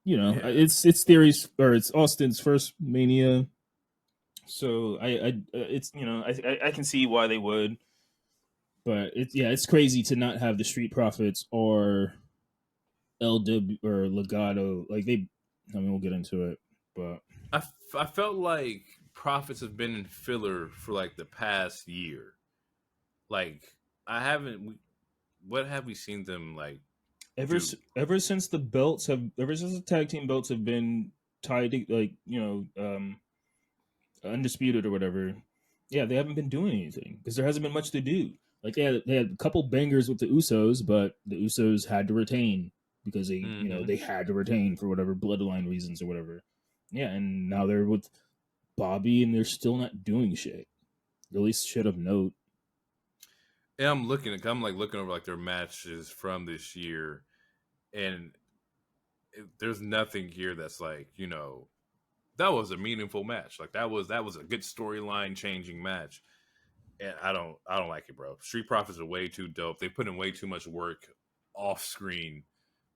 Speaker 2: it's Theory's, or it's Austin's first Mania, so I can see why they would. But it's crazy to not have the Street Profits or LW or Legado. Like we'll get into it, but
Speaker 3: I felt like Profits have been in filler for like the past year. Like what have we seen them like?
Speaker 2: Ever since the tag team belts have been tied to, like, undisputed or whatever, Yeah, they haven't been doing anything because there hasn't been much to do. Like they had a couple bangers with the Usos, but the Usos had to retain because they they had to retain for whatever bloodline reasons or whatever. Yeah, and now they're with Bobby and they're still not doing shit. At least shit of note.
Speaker 3: Yeah, I'm looking over like their matches from this year, and there's nothing here that's like, that was a meaningful match. Like that was a good storyline changing match. And I don't like it, bro. Street Profits are way too dope. They put in way too much work off screen,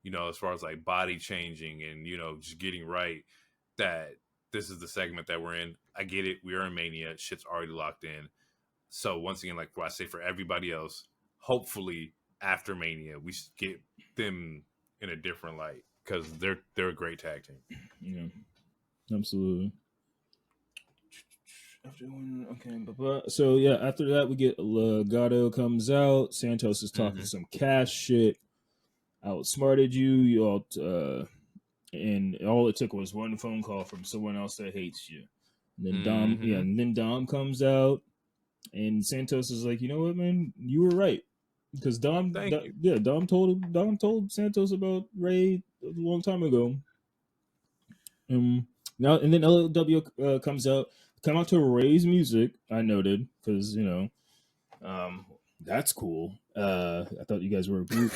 Speaker 3: as far as like body changing and, just getting right, that this is the segment that we're in. I get it. We are in Mania. Shit's already locked in. So once again, like what I say for everybody else, hopefully after Mania, we get them in a different light because they're a great tag team.
Speaker 2: Yeah, absolutely. Okay, so yeah, after that we get Legado comes out. Santos is talking some cash shit. Outsmarted you all, and all it took was one phone call from someone else that hates you. And then Dom comes out, and Santos is like, you know what, man, you were right, because Dom told Santos about Ray a long time ago. Now and then LLW comes out. Come out to Ray's music, I noted, because that's cool. I thought you guys were a group.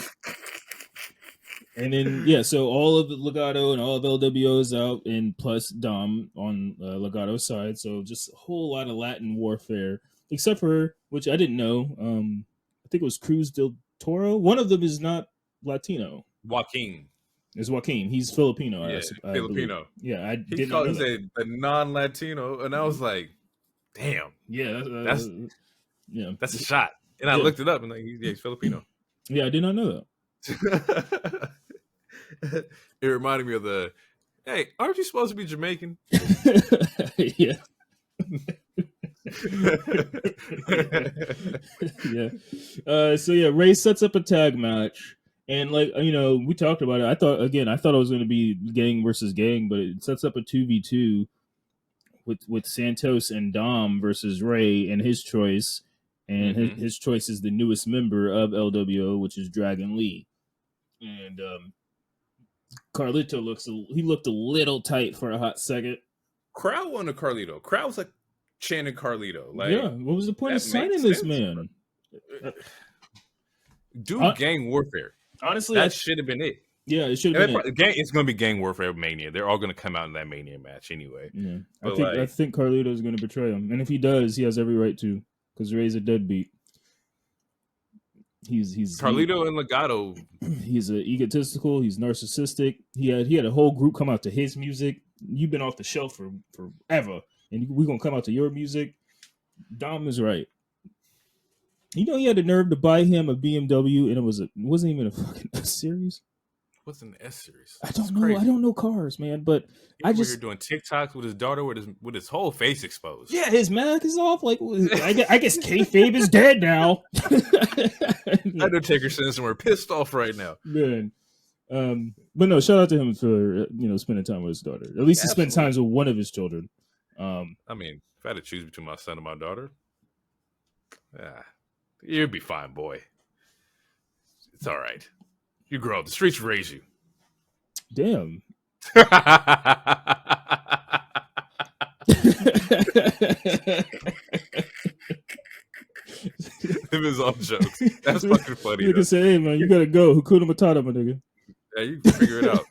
Speaker 2: And then so all of the Legado and all of LWO is out, and plus Dom on Legato's side. So just a whole lot of Latin warfare, except for, which I didn't know. I think it was Cruz del Toro. One of them is not Latino.
Speaker 3: Joaquin.
Speaker 2: It's Joaquin. He's Filipino.
Speaker 3: Yeah, Filipino.
Speaker 2: Yeah, I
Speaker 3: didn't know that. A non-Latino, and I was like, "Damn,
Speaker 2: yeah,
Speaker 3: that's a shot." And I looked it up, and like, he's Filipino.
Speaker 2: Yeah, I did not know that.
Speaker 3: It reminded me of the, "Hey, aren't you supposed to be Jamaican?"
Speaker 2: Yeah. Yeah. So Ray sets up a tag match. And we talked about it. I thought it was going to be gang versus gang, but it sets up a 2v2 with Santos and Dom versus Ray and his choice. And his choice is the newest member of LWO, which is Dragon Lee. And Carlito looked a little tight for a hot second.
Speaker 3: Crowd wanted Carlito. Crowd was like chanting Carlito. Like,
Speaker 2: yeah, what was the point of signing this man?
Speaker 3: Do gang warfare.
Speaker 2: Honestly,
Speaker 3: that should have been it.
Speaker 2: Yeah, it should have been
Speaker 3: it's going to be gang warfare Mania. They're all going to come out in that Mania match anyway.
Speaker 2: Yeah, I think Carlito is going to betray him, and if he does, he has every right to, because Ray's a deadbeat. He's
Speaker 3: Carlito and Legado.
Speaker 2: He's egotistical. He's narcissistic. He had a whole group come out to his music. You've been off the shelf for forever, and we're gonna come out to your music. Dom is right. He had the nerve to buy him a BMW, and it wasn't even a fucking S series.
Speaker 3: What's an S series?
Speaker 2: I don't know. Crazy. I don't know cars, man. But
Speaker 3: you're doing TikToks with his daughter with his whole face exposed.
Speaker 2: Yeah, his mask is off. Like, I guess kayfabe is dead now.
Speaker 3: Undertaker sends somewhere pissed off right now,
Speaker 2: man. But no, shout out to him for spending time with his daughter. At least he spent time with one of his children.
Speaker 3: I mean, if I had to choose between my son and my daughter, you'd be fine, boy. It's all right. You grow up. The streets raise you.
Speaker 2: Damn.
Speaker 3: Them is all jokes. That's fucking funny.
Speaker 2: You can say, "Hey man, you gotta go. Hakuna Matata, my nigga."
Speaker 3: Yeah, you can figure it out.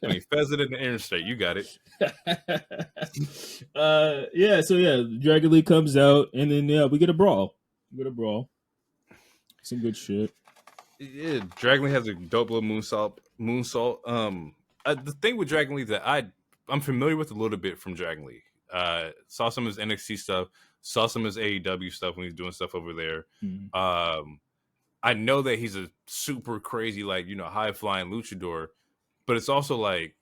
Speaker 3: I mean, pheasant in the interstate, you got it.
Speaker 2: Dragon Lee comes out, and then we get a brawl. Some good shit.
Speaker 3: Yeah, Dragon Lee has a dope little moonsault. The thing with Dragon Lee that I'm familiar with a little bit from Dragon Lee. Saw some of his NXT stuff. Saw some of his AEW stuff when he's doing stuff over there. Mm-hmm. I know that he's a super crazy, high flying luchador, but it's also like,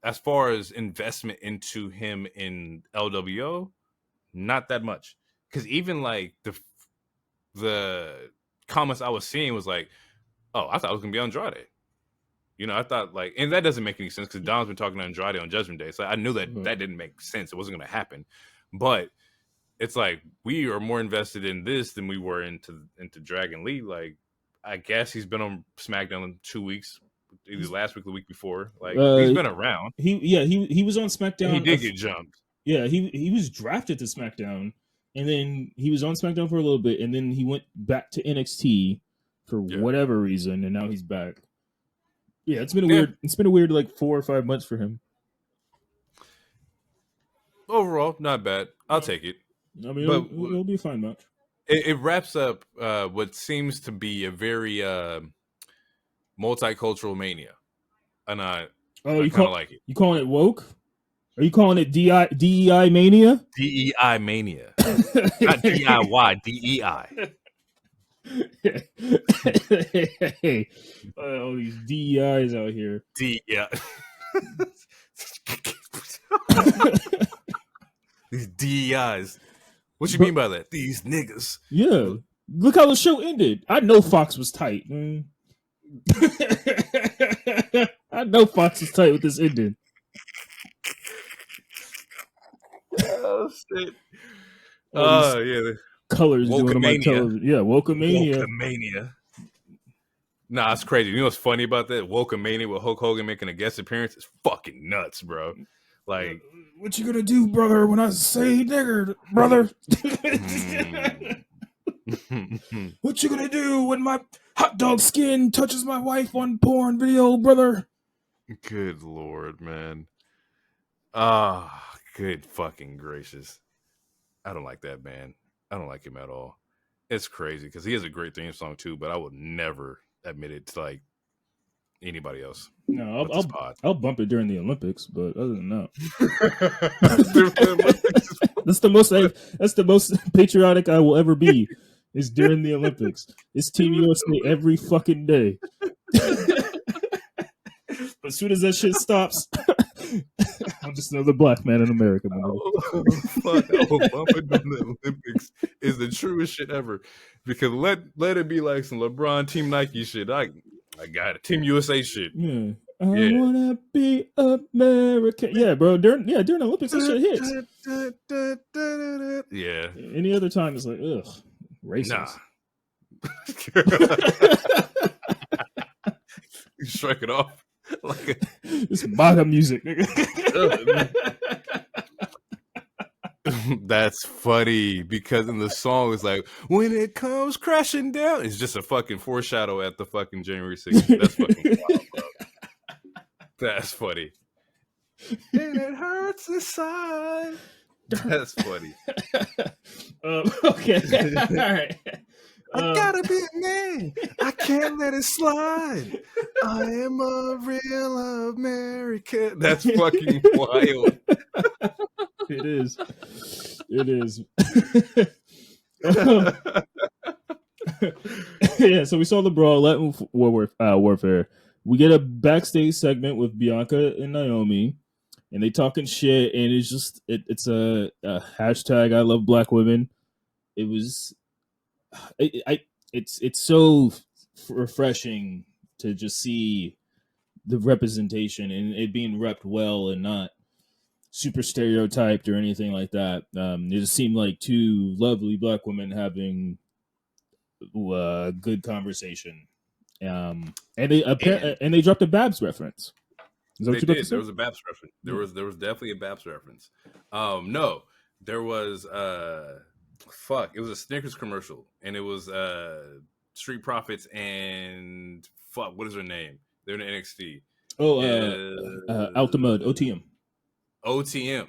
Speaker 3: as far as investment into him in LWO, not that much. Because even like the comments I was seeing was like, oh, I thought it was gonna be Andrade. I thought and that doesn't make any sense because Dom's been talking to Andrade on Judgment Day, so I knew that that didn't make sense. It wasn't gonna happen. But it's like we are more invested in this than we were into Dragon Lee. Like, I guess he's been on SmackDown in 2 weeks, either last week or the week before. Like, he's been around.
Speaker 2: He was on SmackDown.
Speaker 3: And he did get jumped.
Speaker 2: Yeah, he was drafted to SmackDown, and then he was on SmackDown for a little bit, and then he went back to NXT for whatever reason, and now he's back. Yeah, it's been a weird like 4 or 5 months for him.
Speaker 3: Overall, not bad. I'll take it.
Speaker 2: I mean, it'll be a fine match.
Speaker 3: It wraps up what seems to be a very multicultural Mania, and I kind of like it.
Speaker 2: You calling it woke? Are you calling it DEI Mania?
Speaker 3: DEI Mania, not DIY, DEI.
Speaker 2: Hey, all these DEIs out here.
Speaker 3: DEI. These DEIs. What you mean by that? These niggas.
Speaker 2: Yeah. Look how the show ended. I know Fox was tight. Man. I know Fox was tight with this ending.
Speaker 3: Oh shit. Oh yeah.
Speaker 2: Colors doing on my television. Yeah, Wokamania.
Speaker 3: Wokamania. Nah, it's crazy. You know what's funny about that? Wokamania with Hulk Hogan making a guest appearance is fucking nuts, bro. Like,
Speaker 2: what you gonna do, brother, when I say nigger, brother? What you gonna do when my hot dog skin touches my wife on porn video, brother?
Speaker 3: Good Lord, man. Good fucking gracious. I don't like that man. I don't like him at all. It's crazy because he has a great theme song too, but I would never admit it to like anybody else.
Speaker 2: No, I'll bump it during the Olympics, but other than that, that's the most patriotic I will ever be. Is during the Olympics. It's Team USA every fucking day. But as soon as that shit stops, I'm just another black man in America. Man.
Speaker 3: Oh, fuck. Bumping during the Olympics is the truest shit ever. Because let it be like some LeBron Team Nike shit. I got it. Team USA shit.
Speaker 2: Yeah. I wanna be American. Yeah, bro. During the Olympics, that shit
Speaker 3: hits. Yeah.
Speaker 2: Any other time, it's like, ugh, racist.
Speaker 3: Nah. You strike it off like
Speaker 2: it's MAGA music.
Speaker 3: That's funny because in the song it's like when it comes crashing down. It's just a fucking foreshadow at the fucking January 6th. That's fucking wild, bro. That's funny. And it hurts inside. That's funny.
Speaker 2: Okay. All right.
Speaker 3: I gotta be a man. I can't let it slide. I am a real American. That's fucking wild.
Speaker 2: It is. Yeah, so we saw the brawl, Latin warfare. We get a backstage segment with Bianca and Naomi, and they talking shit, and it's just it's a hashtag I love black women. It was it's so refreshing to just see the representation and it being repped well and not super stereotyped or anything like that. It just seemed like two lovely black women having good conversation. And they dropped a Babs reference.
Speaker 3: They did. There was a Babs reference. There was definitely a Babs reference. No, there was it was a Snickers commercial, and it was Street Profits and what is her name? They're in NXT.
Speaker 2: Altamud,
Speaker 3: OTM.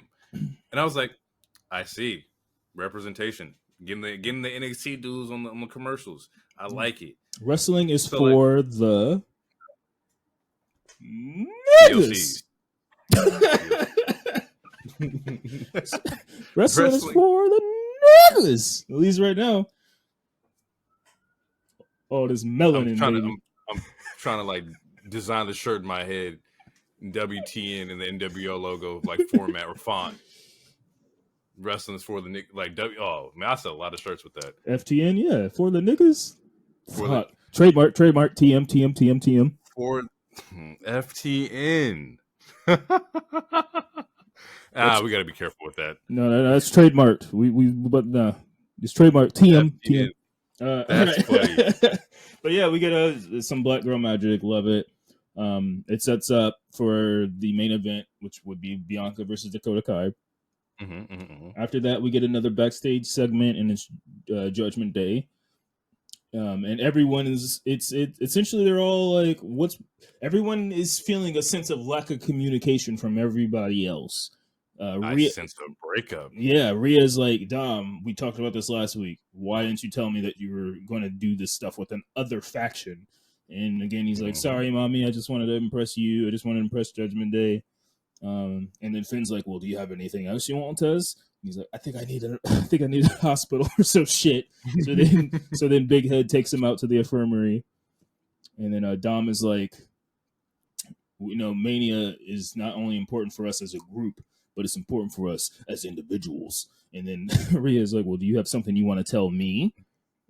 Speaker 3: And I was like, I see representation. Getting the NXT dudes on the commercials. I like it.
Speaker 2: Wrestling is for the niggas. Wrestling is for the niggas. At least right now. Oh, there's melanin.
Speaker 3: I'm trying to like design the shirt in my head. WTN and the NWO logo like format or font. Wrestling is for the niggas. Like oh man, I sell a lot of shirts with that.
Speaker 2: FTN, yeah, for the niggas. Trademark TM. For
Speaker 3: FTN. We got to be careful with that.
Speaker 2: No, that's trademarked. But no, it's trademarked. TM.
Speaker 3: That's funny.
Speaker 2: But yeah, we get some Black Girl Magic. Love it. It sets up for the main event, which would be Bianca versus Dakota Kai. After that, we get another backstage segment, and it's Judgment Day. And everyone is essentially they're all like, everyone is feeling a sense of lack of communication from everybody else.
Speaker 3: I sense a breakup.
Speaker 2: Yeah, Rhea's like, Dom, we talked about this last week. Why didn't you tell me that you were going to do this stuff with an other faction? And again, he's like, sorry, mommy, I just wanted to impress you. I just wanted to impress Judgment Day. And then Finn's like, well, do you have anything else you want to us? He's like, I think I need a hospital or some shit. So then Big Head takes him out to the infirmary. And then Dom is like, Mania is not only important for us as a group, but it's important for us as individuals. And then Rhea's like, well, do you have something you want to tell me?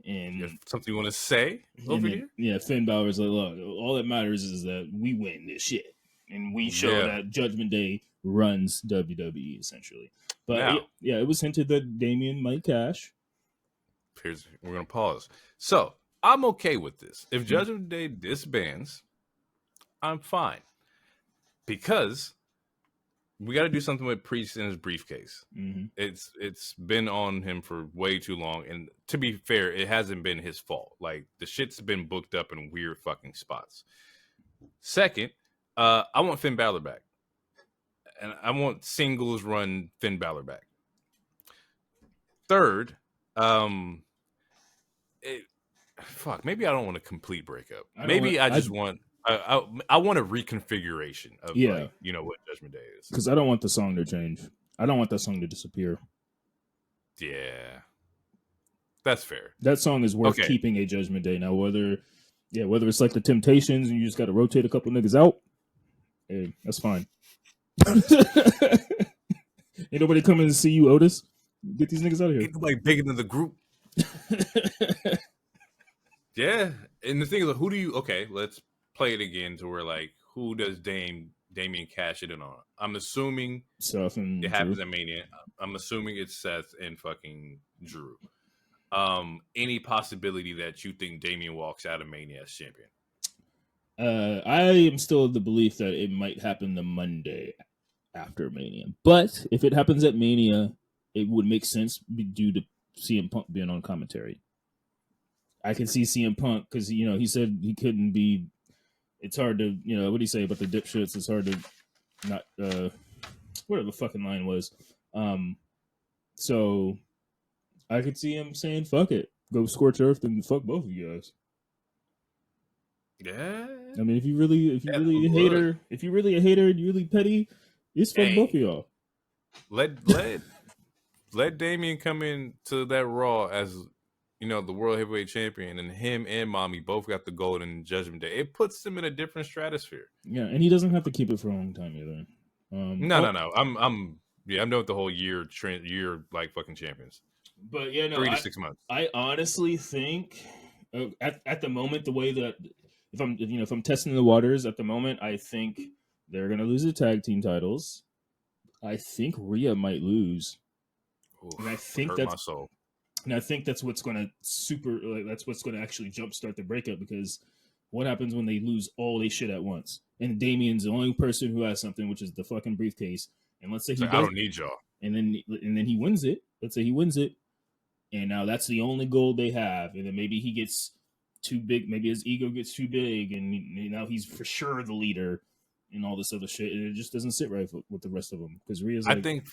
Speaker 2: And
Speaker 3: something you want to say over here?
Speaker 2: Yeah, Finn Balor's like, look, all that matters is that we win this shit. And we show that Judgment Day runs WWE, essentially. But now, it was hinted that Damian might cash.
Speaker 3: We're going to pause. So, I'm okay with this. If Judgment Day disbands, I'm fine. Because we got to do something with Priest in his briefcase. It's been on him for way too long. And to be fair, it hasn't been his fault. Like, the shit's been booked up in weird fucking spots. Second, I want Finn Balor back. And I want singles run Finn Balor back. Third, maybe I don't want a complete breakup. I want a reconfiguration of what Judgment Day is.
Speaker 2: Because I don't want the song to change. I don't want that song to disappear.
Speaker 3: Yeah. That's fair.
Speaker 2: That song is worth keeping a Judgment Day. Now, whether it's like the Temptations and you just got to rotate a couple niggas out, hey, that's fine. Ain't nobody coming to see you, Otis. Get these niggas out of here.
Speaker 3: Ain't nobody bigger than the group. Yeah. And the thing is, let's play it again to where, like, who does Damian cash it in on? I'm assuming
Speaker 2: Seth and
Speaker 3: it happens at Mania. I'm assuming it's Seth and fucking Drew. Any possibility that you think Damian walks out of Mania as champion?
Speaker 2: I am still of the belief that it might happen the Monday after Mania. But if it happens at Mania, it would make sense due to CM Punk being on commentary. I can see CM Punk because, he said he couldn't be. It's hard to, what do you say about the dipshits? It's hard to not, whatever the fucking line was. So I could see him saying, fuck it. Go scorch earth and fuck both of you guys.
Speaker 3: Yeah.
Speaker 2: I mean, if you really a hater, and you really petty, it's fuck both of y'all.
Speaker 3: Let Damian come in to that Raw as, the World Heavyweight Champion, and him and Mommy both got the gold in Judgment Day. It puts them in a different stratosphere.
Speaker 2: Yeah, and he doesn't have to keep it for a long time either.
Speaker 3: No. I'm done with the whole year like fucking champions.
Speaker 2: But
Speaker 3: 3 to 6 months.
Speaker 2: I honestly think at the moment, the way that if I'm testing the waters at the moment, I think they're gonna lose the tag team titles. I think Rhea might lose.
Speaker 3: Oof,
Speaker 2: and I think
Speaker 3: hurt my soul.
Speaker 2: And I think that's what's going to that's what's going to actually jumpstart the breakup, because what happens when they lose all they shit at once? And Damian's the only person who has something, which is the fucking briefcase. And let's say I
Speaker 3: don't need y'all.
Speaker 2: And then he wins it. Let's say he wins it, and now that's the only goal they have. And then maybe he gets too big. Maybe his ego gets too big, and now he's for sure the leader and all this other shit. And it just doesn't sit right with the rest of them, because Rhea's like, I think.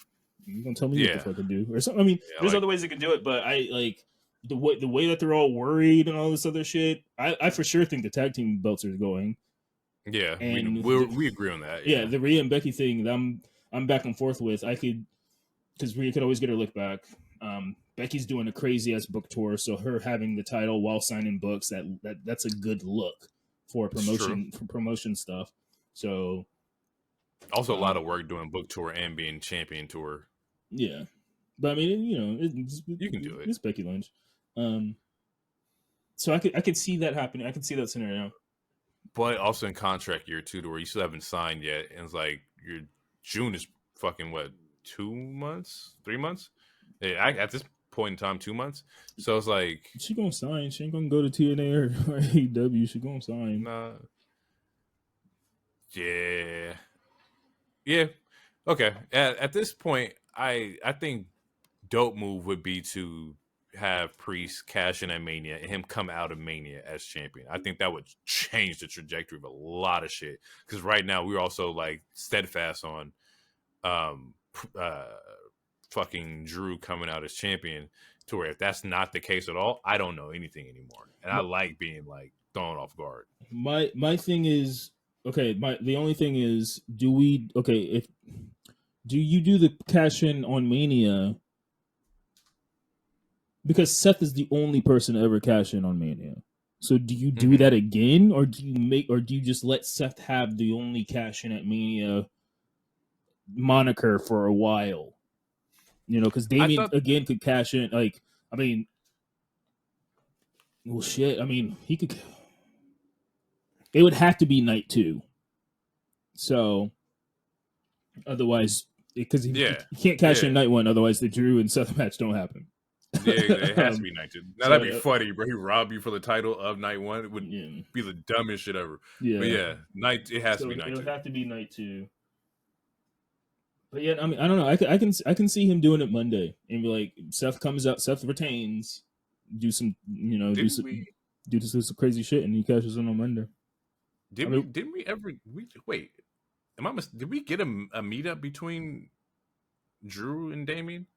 Speaker 2: You gonna tell me what the fuck to do or something? I mean, there's other ways they can do it, but I like the way that they're all worried and all this other shit. I for sure think the tag team belts are going.
Speaker 3: Yeah, and we agree on that.
Speaker 2: Yeah, the Rhea and Becky thing, I'm back and forth with. Because Rhea could always get her look back. Becky's doing a crazy ass book tour, so her having the title while signing books, that's a good look for promotion stuff. So.
Speaker 3: Also, a lot of work doing book tour and being champion tour.
Speaker 2: Yeah, but I mean,
Speaker 3: you can do it.
Speaker 2: It's Becky Lynch, so I could see that happening. I could see that scenario.
Speaker 3: But also in contract year too, to where you still haven't signed yet, and it's like your June is fucking what, 2 months, 3 months. Yeah, at this point in time, 2 months. So it's like
Speaker 2: she gonna sign. She ain't gonna go to TNA or AEW. She gonna sign.
Speaker 3: Yeah. Okay. At this point, I think dope move would be to have Priest cash in at Mania and him come out of Mania as champion. I think that would change the trajectory of a lot of shit. Because right now we're also like steadfast on fucking Drew coming out as champion, to where if that's not the case at all, I don't know anything anymore. And I like being like thrown off guard.
Speaker 2: My thing is, okay, the only thing is, do you do the cash in on Mania? Because Seth is the only person to ever cash in on Mania. So do you do that again, or do you just let Seth have the only cash in at Mania moniker for a while? You know, because Damien again could cash in. Like, I mean, well, shit. I mean, he could. It would have to be night 2. So, otherwise, because he can't cash in night 1, otherwise the Drew and Seth match don't happen.
Speaker 3: Yeah, it has to be night 2. Now that'd be funny, bro. He robbed you for the title of night 1. It would be the dumbest shit ever. Yeah, but it has to be night 2.
Speaker 2: It would have to be night 2. But yeah, I mean, I don't know. I can see him doing it Monday and be like, Seth comes out, Seth retains, do some crazy shit, and he cashes in on Monday.
Speaker 3: Did we ever did we get a meetup between Drew and Damien?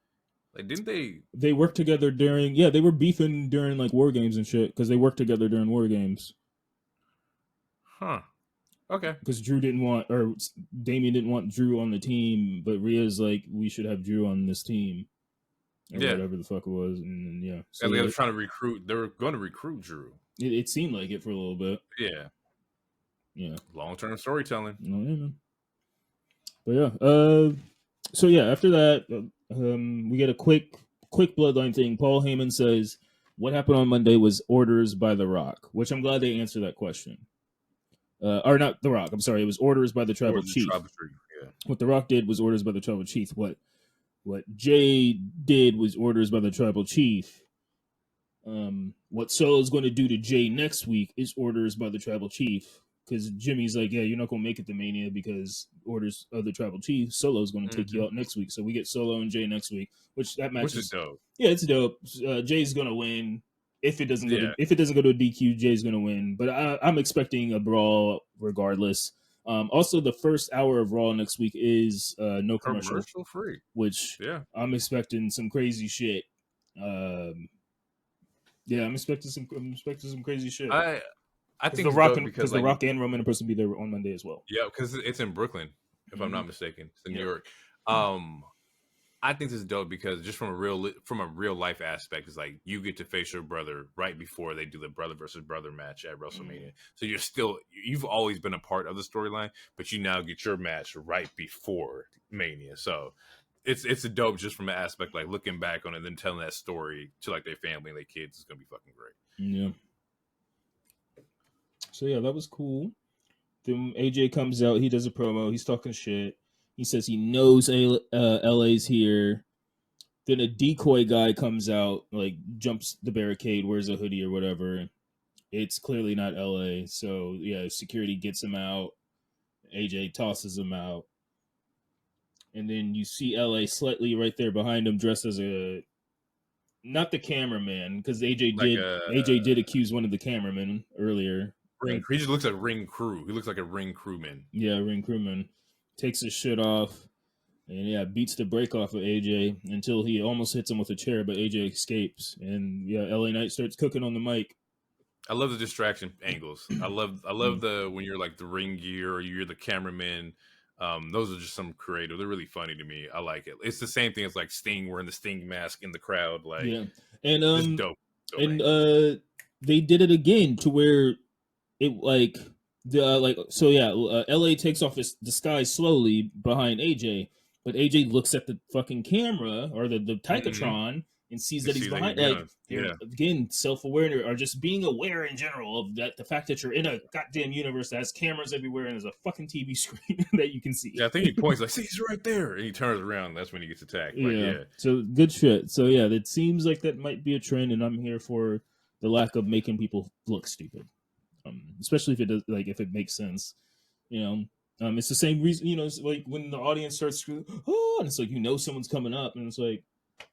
Speaker 3: Like, didn't they?
Speaker 2: They worked together during. Yeah, they were beefing during like War Games and shit because they worked together during War Games.
Speaker 3: Huh. Okay.
Speaker 2: Because Damien didn't want Drew on the team, but Rhea's like, we should have Drew on this team, or whatever the fuck it was, and then,
Speaker 3: so they were trying to recruit. They were going to recruit Drew.
Speaker 2: It seemed like it for a little bit.
Speaker 3: Yeah. Long-term storytelling.
Speaker 2: Oh, yeah, man. But yeah. So yeah, after that, we get a quick bloodline thing. Paul Heyman says, "What happened on Monday was orders by The Rock," which I'm glad they answered that question. Or not The Rock. I'm sorry. It was orders by the Tribal Chief. What The Rock did was orders by the Tribal Chief. What Jay did was orders by the Tribal Chief. What Solo's going to do to Jay next week is orders by the Tribal Chief. Because Jimmy's like, yeah, you're not going to make it to Mania because orders of the Tribal Chief. Solo's going to take you out next week. So we get Solo and Jay next week, which is
Speaker 3: dope.
Speaker 2: Yeah, it's dope. Jay's going to win. If it doesn't go to a DQ, Jay's going to win. But I'm expecting a brawl regardless. Also, the first hour of Raw next week is no commercial
Speaker 3: free,
Speaker 2: which I'm expecting some crazy shit. I'm expecting some crazy shit.
Speaker 3: I think
Speaker 2: The Rock because The Rock and Roman are supposed to be there on Monday as well.
Speaker 3: Yeah, because it's in Brooklyn, if I'm not mistaken. It's in New York. I think this is dope because just from a real life aspect, it's like you get to face your brother right before they do the brother versus brother match at WrestleMania. So you've always been a part of the storyline, but you now get your match right before Mania. So it's a dope just from an aspect like looking back on it and then telling that story to like their family and their kids is gonna be fucking great.
Speaker 2: Yeah. So yeah, that was cool. Then AJ comes out, he does a promo, he's talking shit. He says he knows LA's here. Then a decoy guy comes out, like jumps the barricade, wears a hoodie or whatever. It's clearly not LA. So yeah, security gets him out. AJ tosses him out. And then you see LA slightly right there behind him, dressed as not the cameraman, because AJ did accuse one of the cameramen earlier.
Speaker 3: He just looks like ring crew. He looks like a ring crewman.
Speaker 2: Yeah, ring crewman. Takes his shit off and beats the break off of AJ until he almost hits him with a chair, but AJ escapes. And LA Knight starts cooking on the mic.
Speaker 3: I love the distraction angles. I love the when you're like the ring gear or you're the cameraman. Those are just some creative. They're really funny to me. I like it. It's the same thing as like Sting wearing the Sting mask in the crowd. Like
Speaker 2: and
Speaker 3: it's dope.
Speaker 2: They did it again to where it LA takes off his disguise slowly behind AJ, but AJ looks at the fucking camera or the Tykatron and sees that he's behind. Like, again, self-aware or just being aware in general of that, the fact that you're in a goddamn universe that has cameras everywhere and there's a fucking TV screen that you can see.
Speaker 3: Yeah, I think he points like, see, he's right there. And he turns around. That's when he gets attacked. Yeah.
Speaker 2: So good shit. So yeah, it seems like that might be a trend, and I'm here for the lack of making people look stupid. Especially if it does, like, if it makes sense, it's the same reason, it's like when the audience starts screaming, oh, and it's like, someone's coming up, and it's like,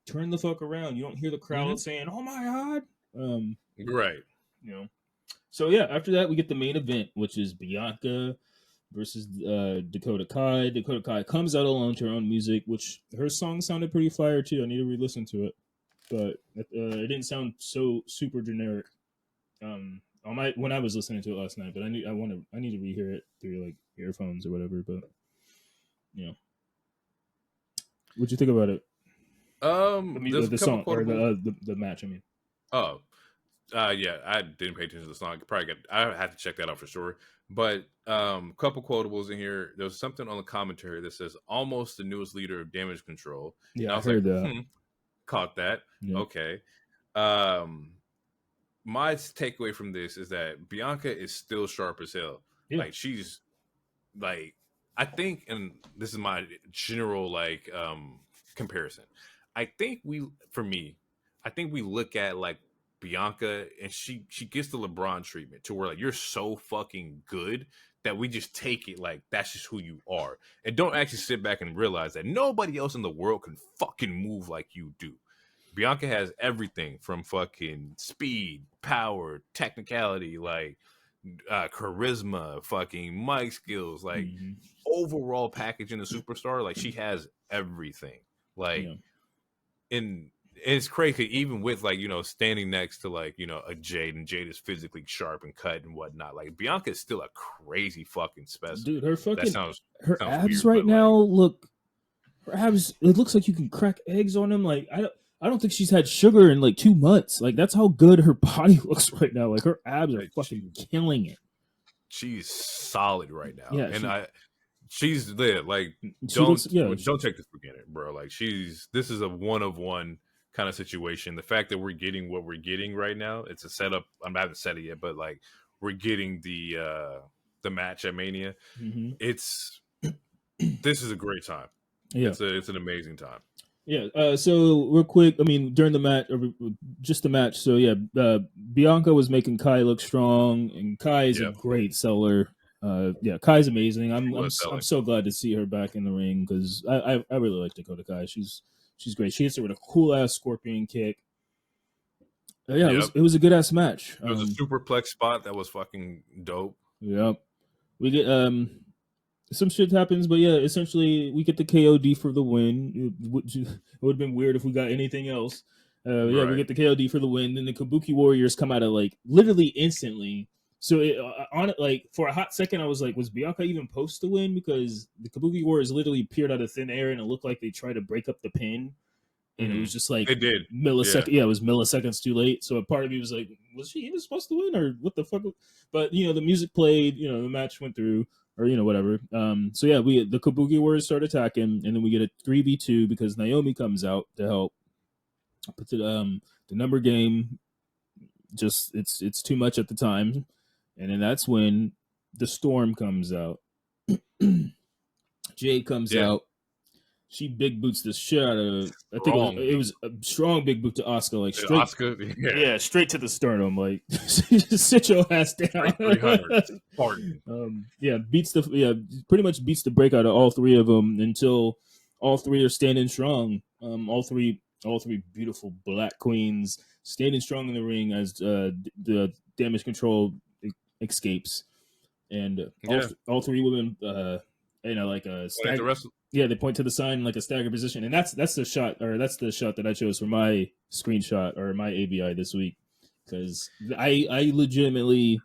Speaker 2: turn the fuck around. You don't hear the crowd saying, oh my god.
Speaker 3: Right.
Speaker 2: So yeah, after that we get the main event, which is Bianca versus Dakota Kai. Dakota Kai comes out alone to her own music, which her song sounded pretty fire too. I need to re-listen to it, but it didn't sound so super generic. When I was listening to it last night, but I need to rehear it through like earphones or whatever. But what'd you think about it? The song or the match. I mean,
Speaker 3: yeah, I didn't pay attention to the song. I have to check that out for sure. But couple quotables in here. There was something on the commentary that says almost the newest leader of Damage Control.
Speaker 2: Yeah, I heard that.
Speaker 3: Caught that. Yeah. Okay. My takeaway from this is that Bianca is still sharp as hell. Yeah. Like, she's like, I think, and this is my general like comparison. I think we look at like Bianca and she gets the LeBron treatment to where like you're so fucking good that we just take it like that's just who you are and don't actually sit back and realize that nobody else in the world can fucking move like you do. Bianca has everything from fucking speed, power, technicality, like charisma, fucking mic skills, like overall package in a superstar. Like, she has everything. Like, and it's crazy, even with like, standing next to like, a Jade, and Jade is physically sharp and cut and whatnot. Like, Bianca is still a crazy fucking specimen.
Speaker 2: Dude, her abs weird, right now look. Her abs. It looks like you can crack eggs on them. Like, I don't think she's had sugar in like 2 months. Like, that's how good her body looks right now. Like, her abs are fucking killing it.
Speaker 3: She's solid right now. Yeah, and she's there. Like, don't take this for granted, bro. Like, this is a one of one kind of situation. The fact that we're getting what we're getting right now, it's a setup. I haven't said it yet, but like, we're getting the match at Mania. This is a great time. Yeah, it's an amazing time.
Speaker 2: Yeah. So real quick, I mean, during the match, or just the match. So yeah, Bianca was making Kai look strong, and Kai is a great seller. Kai's amazing. I'm so glad to see her back in the ring because I really like Dakota Kai. She's great. She hits her with a cool ass scorpion kick. It was a good ass match.
Speaker 3: It was a superplex spot that was fucking dope.
Speaker 2: Yep. We get some shit happens, but yeah, essentially we get the KOD for the win. It would have been weird if we got anything else. We get the KOD for the win. Then the Kabuki Warriors come out of like literally instantly. So for a hot second, I was like, was Bianca even supposed to win? Because the Kabuki Warriors literally appeared out of thin air and it looked like they tried to break up the pin. And it was just like
Speaker 3: they did
Speaker 2: millisecond. Yeah, it was milliseconds too late. So a part of me was like, was she even supposed to win or what the fuck? But the music played. The match went through. Or whatever. So yeah, the Kabuki Warriors start attacking, and then we get a 3v2 because Naomi comes out to help. But the number game, just it's too much at the time, and then that's when the Storm comes out. Jade comes out. She big boots the shit out of. I think it was a strong big boot to Asuka, like straight, straight to the sternum. Like, just sit your ass down.
Speaker 3: 300. Pardon.
Speaker 2: Pretty much beats the break out of all three of them until all three are standing strong. All three beautiful black queens standing strong in the ring as the Damage Control escapes, and all three women, like a stagger. Yeah, they point to the sign like a stagger position, and that's the shot, or that's the shot that I chose for my screenshot or my ABI this week, because I legitimately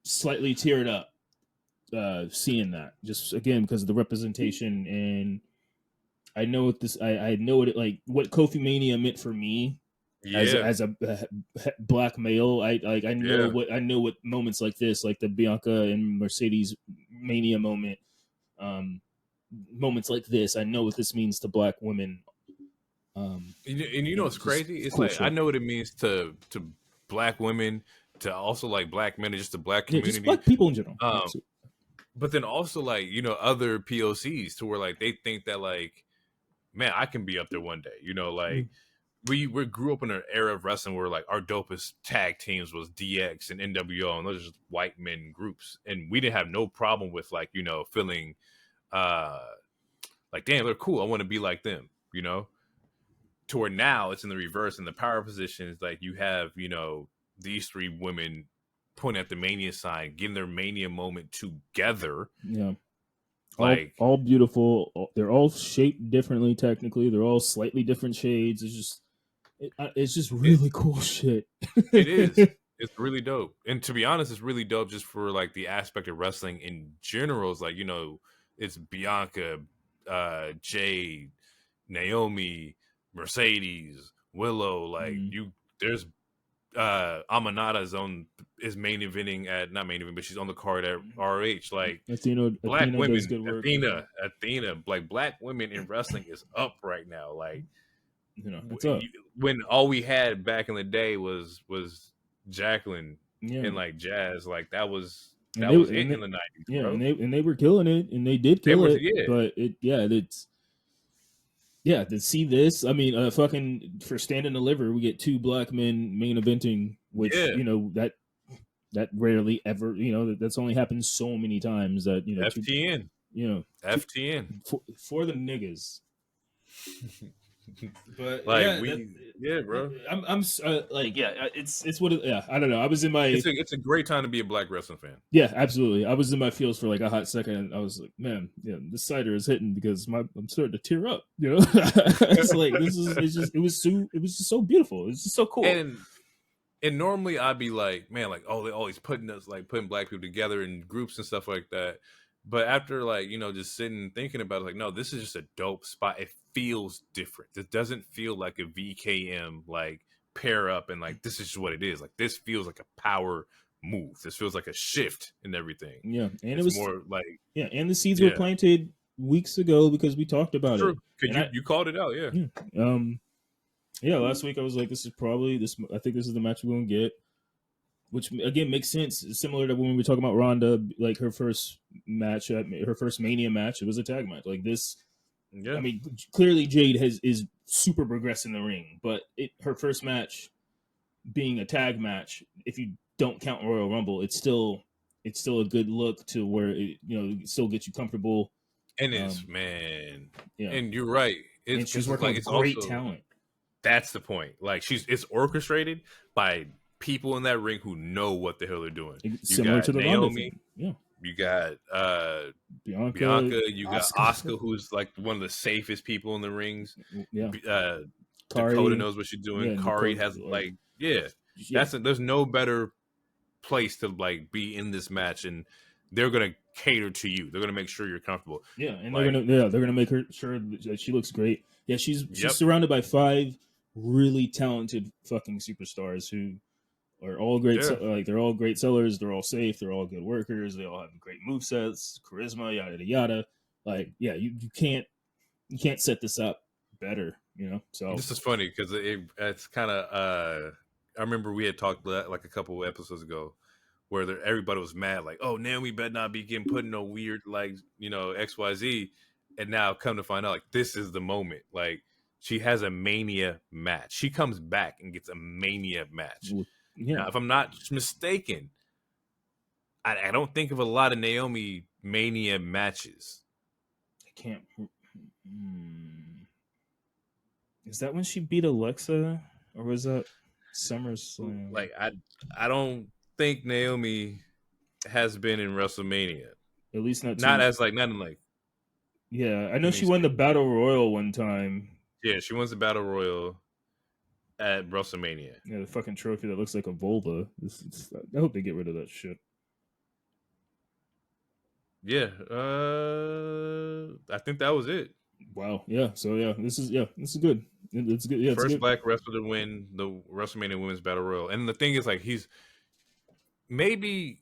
Speaker 2: slightly teared up seeing that, just again because of the representation, and I know what this I know what Kofi Mania meant for me as a black male. I know what moments like this, like the Bianca and Mercedes Mania moment. Moments like this, I know what this means to black women
Speaker 1: And you know what's crazy? It's
Speaker 2: cool
Speaker 1: like
Speaker 2: shit.
Speaker 1: I know what it means to black women, to also like black men, and just the black community,
Speaker 2: just black people in general.
Speaker 1: But then also like other POCs to where like they think that like, man, I can be up there one day. Like we grew up in an era of wrestling where like our dopest tag teams was DX and NWO, and those are just white men groups, and we didn't have no problem with like feeling like, damn, they're cool, I want to be like them. To where now it's in the reverse. In the power positions, like you have these three women pointing at the Mania sign, getting their Mania moment together.
Speaker 2: Yeah. Like all beautiful. They're all shaped differently. Technically, they're all slightly different shades. It's just really cool shit.
Speaker 1: It is. It's really dope. And to be honest, it's really dope just for like the aspect of wrestling in general. Is like it's Bianca, Jade, Naomi, Mercedes, Willow. Like there's Amanada's is main eventing at, not main event, but she's on the card at RH. Like black women, Athena, like black women in wrestling is up right now. Like
Speaker 2: it's up.
Speaker 1: When all we had back in the day was Jacqueline and like Jazz, like that was it in the 90s.
Speaker 2: Yeah,
Speaker 1: bro.
Speaker 2: and they were killing it, and they did kill it. Yeah. But to see this, I mean, fucking for Stand and Deliver, we get two black men main eventing, which that rarely ever, that's only happened so many times that
Speaker 1: FTN, FTN
Speaker 2: for the niggas. But
Speaker 1: like bro.
Speaker 2: I'm like it's what I don't know. I was in my
Speaker 1: it's a great time to be a black wrestling fan.
Speaker 2: Yeah, absolutely. I was in my feels for like a hot second, and I was like, man, this cider is hitting because I'm starting to tear up. It's like it was just so beautiful. It's just so cool.
Speaker 1: And normally I'd be like, man, like, oh, they're always putting black people together in groups and stuff like that. But after like, just sitting and thinking about it, like, no, this is just a dope spot. It feels different. It doesn't feel like a VKM, like pair up and like, this is just what it is. Like, this feels like a power move. This feels like a shift in everything.
Speaker 2: Yeah. And
Speaker 1: it was more like,
Speaker 2: and the seeds were planted weeks ago because we talked about it.
Speaker 1: Because you called it out.
Speaker 2: Yeah. Last week I was like, this is probably this. I think this is the match we're going to get. Which again makes sense. It's similar to when we were talking about Ronda, like her first match, her first Mania match. It was a tag match. Like this, I mean, clearly Jade is super progressed in the ring, but her first match being a tag match, if you don't count Royal Rumble, it's still a good look to where it still gets you comfortable.
Speaker 1: And it's man, and you're right.
Speaker 2: And she's working with great talent.
Speaker 1: That's the point. Like it's orchestrated by people in that ring who know what the hell they're doing.
Speaker 2: Similar to the
Speaker 1: Naomi,
Speaker 2: you
Speaker 1: got Bianca, you got Asuka, who's like one of the safest people in the rings. Dakota knows what she's doing. Kari has there's no better place to like be in this match, and they're gonna cater to you. They're gonna make sure you're comfortable.
Speaker 2: Yeah, and they're gonna make sure that she looks great. Yeah, she's surrounded by 5 really talented fucking superstars who are all great. Like they're all great sellers. They're all safe. They're all good workers. They all have great movesets, charisma, yada yada. Like, you can't set this up better. So
Speaker 1: this is funny because it's kind of. I remember we had talked like a couple of episodes ago where everybody was mad, like, "Oh, Naomi better not be getting put in no weird like XYZ," and now come to find out like this is the moment. Like she has a Mania match. She comes back and gets a Mania match.
Speaker 2: Yeah.
Speaker 1: Now, if I'm not mistaken, I don't think of a lot of Naomi Mania matches.
Speaker 2: I can't. Is that when she beat Alexa, or was that SummerSlam?
Speaker 1: Like I don't think Naomi has been in WrestleMania.
Speaker 2: At least not
Speaker 1: in like.
Speaker 2: Yeah, I know she won the Battle Royal one time.
Speaker 1: Yeah, she wins the Battle Royal at WrestleMania.
Speaker 2: Yeah, the fucking trophy that looks like a vulva. I hope they get rid of that shit.
Speaker 1: Yeah, I think that was it.
Speaker 2: Wow. Yeah. So this is good. It's good. Yeah,
Speaker 1: first black wrestler to win the WrestleMania Women's Battle Royal, and the thing is, like, he's maybe,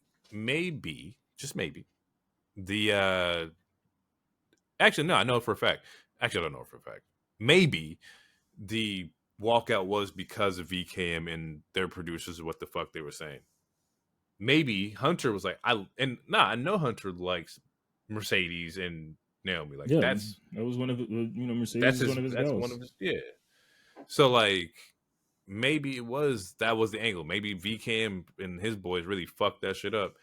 Speaker 1: just maybe, the. Actually, no, I know for a fact. Actually, I don't know for a fact. Maybe the walkout was because of VKM and their producers of what the fuck they were saying. Maybe Hunter was like, I know Hunter likes Mercedes and Naomi. Like that
Speaker 2: was one of Mercedes was one of his
Speaker 1: that's
Speaker 2: goals.
Speaker 1: one of his So like maybe that was the angle. Maybe VKM and his boys really fucked that shit up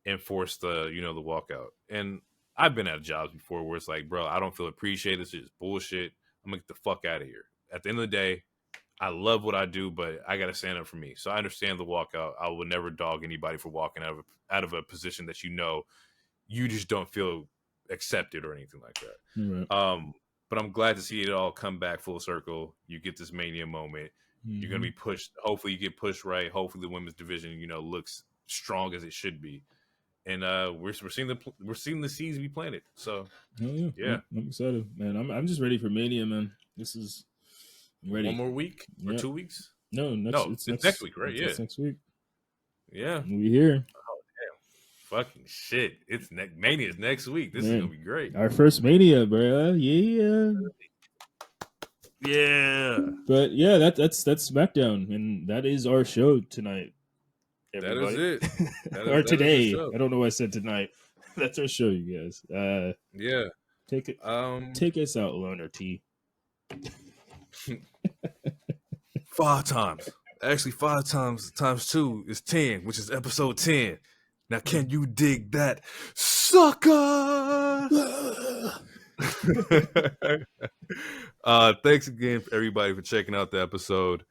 Speaker 1: and forced the the walkout. And I've been at jobs before where it's like, bro, I don't feel appreciated. This is bullshit. I'm gonna get the fuck out of here. At the end of the day, I love what I do, but I gotta stand up for me. So I understand the walkout. I would never dog anybody for walking out of a position that you just don't feel accepted or anything like that.
Speaker 2: Right.
Speaker 1: But I'm glad to see it all come back full circle. You get this Mania moment. You're gonna be pushed. Hopefully, you get pushed right. Hopefully, the women's division, looks strong as it should be. And we're seeing the seeds be planted. So
Speaker 2: yeah. I'm excited, man. I'm just ready for Mania, man. This is ready.
Speaker 1: One more week or 2 weeks?
Speaker 2: No, it's
Speaker 1: next week, right?
Speaker 2: It's next week.
Speaker 1: Yeah,
Speaker 2: we here.
Speaker 1: Oh damn! Fucking shit! It's Mania's next week. This is gonna be great.
Speaker 2: Our first Mania, bro. Yeah.
Speaker 1: Yeah.
Speaker 2: But yeah, that's Smackdown, and that is our show tonight. Everybody.
Speaker 1: That is it.
Speaker 2: Or today. I don't know why I said tonight. That's our show, you guys.
Speaker 1: Yeah.
Speaker 2: Take us out, Loner T.
Speaker 1: 5 times. Actually, 5 times 2 is 10, which is episode 10. Now, can you dig that, sucker? Thanks again, everybody, for checking out the episode.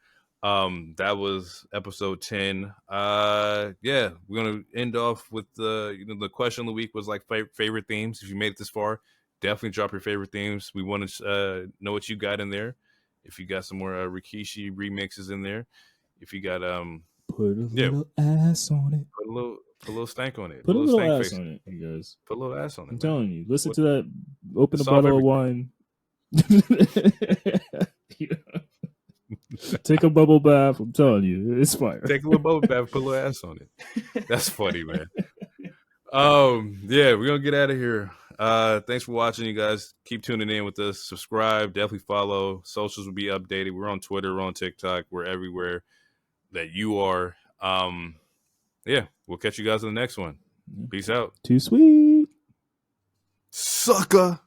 Speaker 1: That was episode 10. Yeah, we're gonna end off with the question of the week was like favorite themes. If you made it this far, definitely drop your favorite themes. We want to know what you got in there. If you got some more Rikishi remixes in there, if you got
Speaker 2: put a little ass on it,
Speaker 1: put a little stank on it,
Speaker 2: put a little ass on it, you guys.
Speaker 1: Put a little ass on it.
Speaker 2: I'm telling you, listen to that. Open a bottle of wine. Take a bubble bath. I'm telling you, it's fire.
Speaker 1: Take a little bubble bath, put a little ass on it. That's funny, man. Yeah, we're gonna get out of here. Thanks for watching, you guys. Keep tuning in with us. Subscribe, definitely follow. Socials will be updated. We're on Twitter, we're on TikTok, we're everywhere that you are. Yeah, we'll catch you guys in the next one. Peace out.
Speaker 2: Too sweet,
Speaker 1: sucker.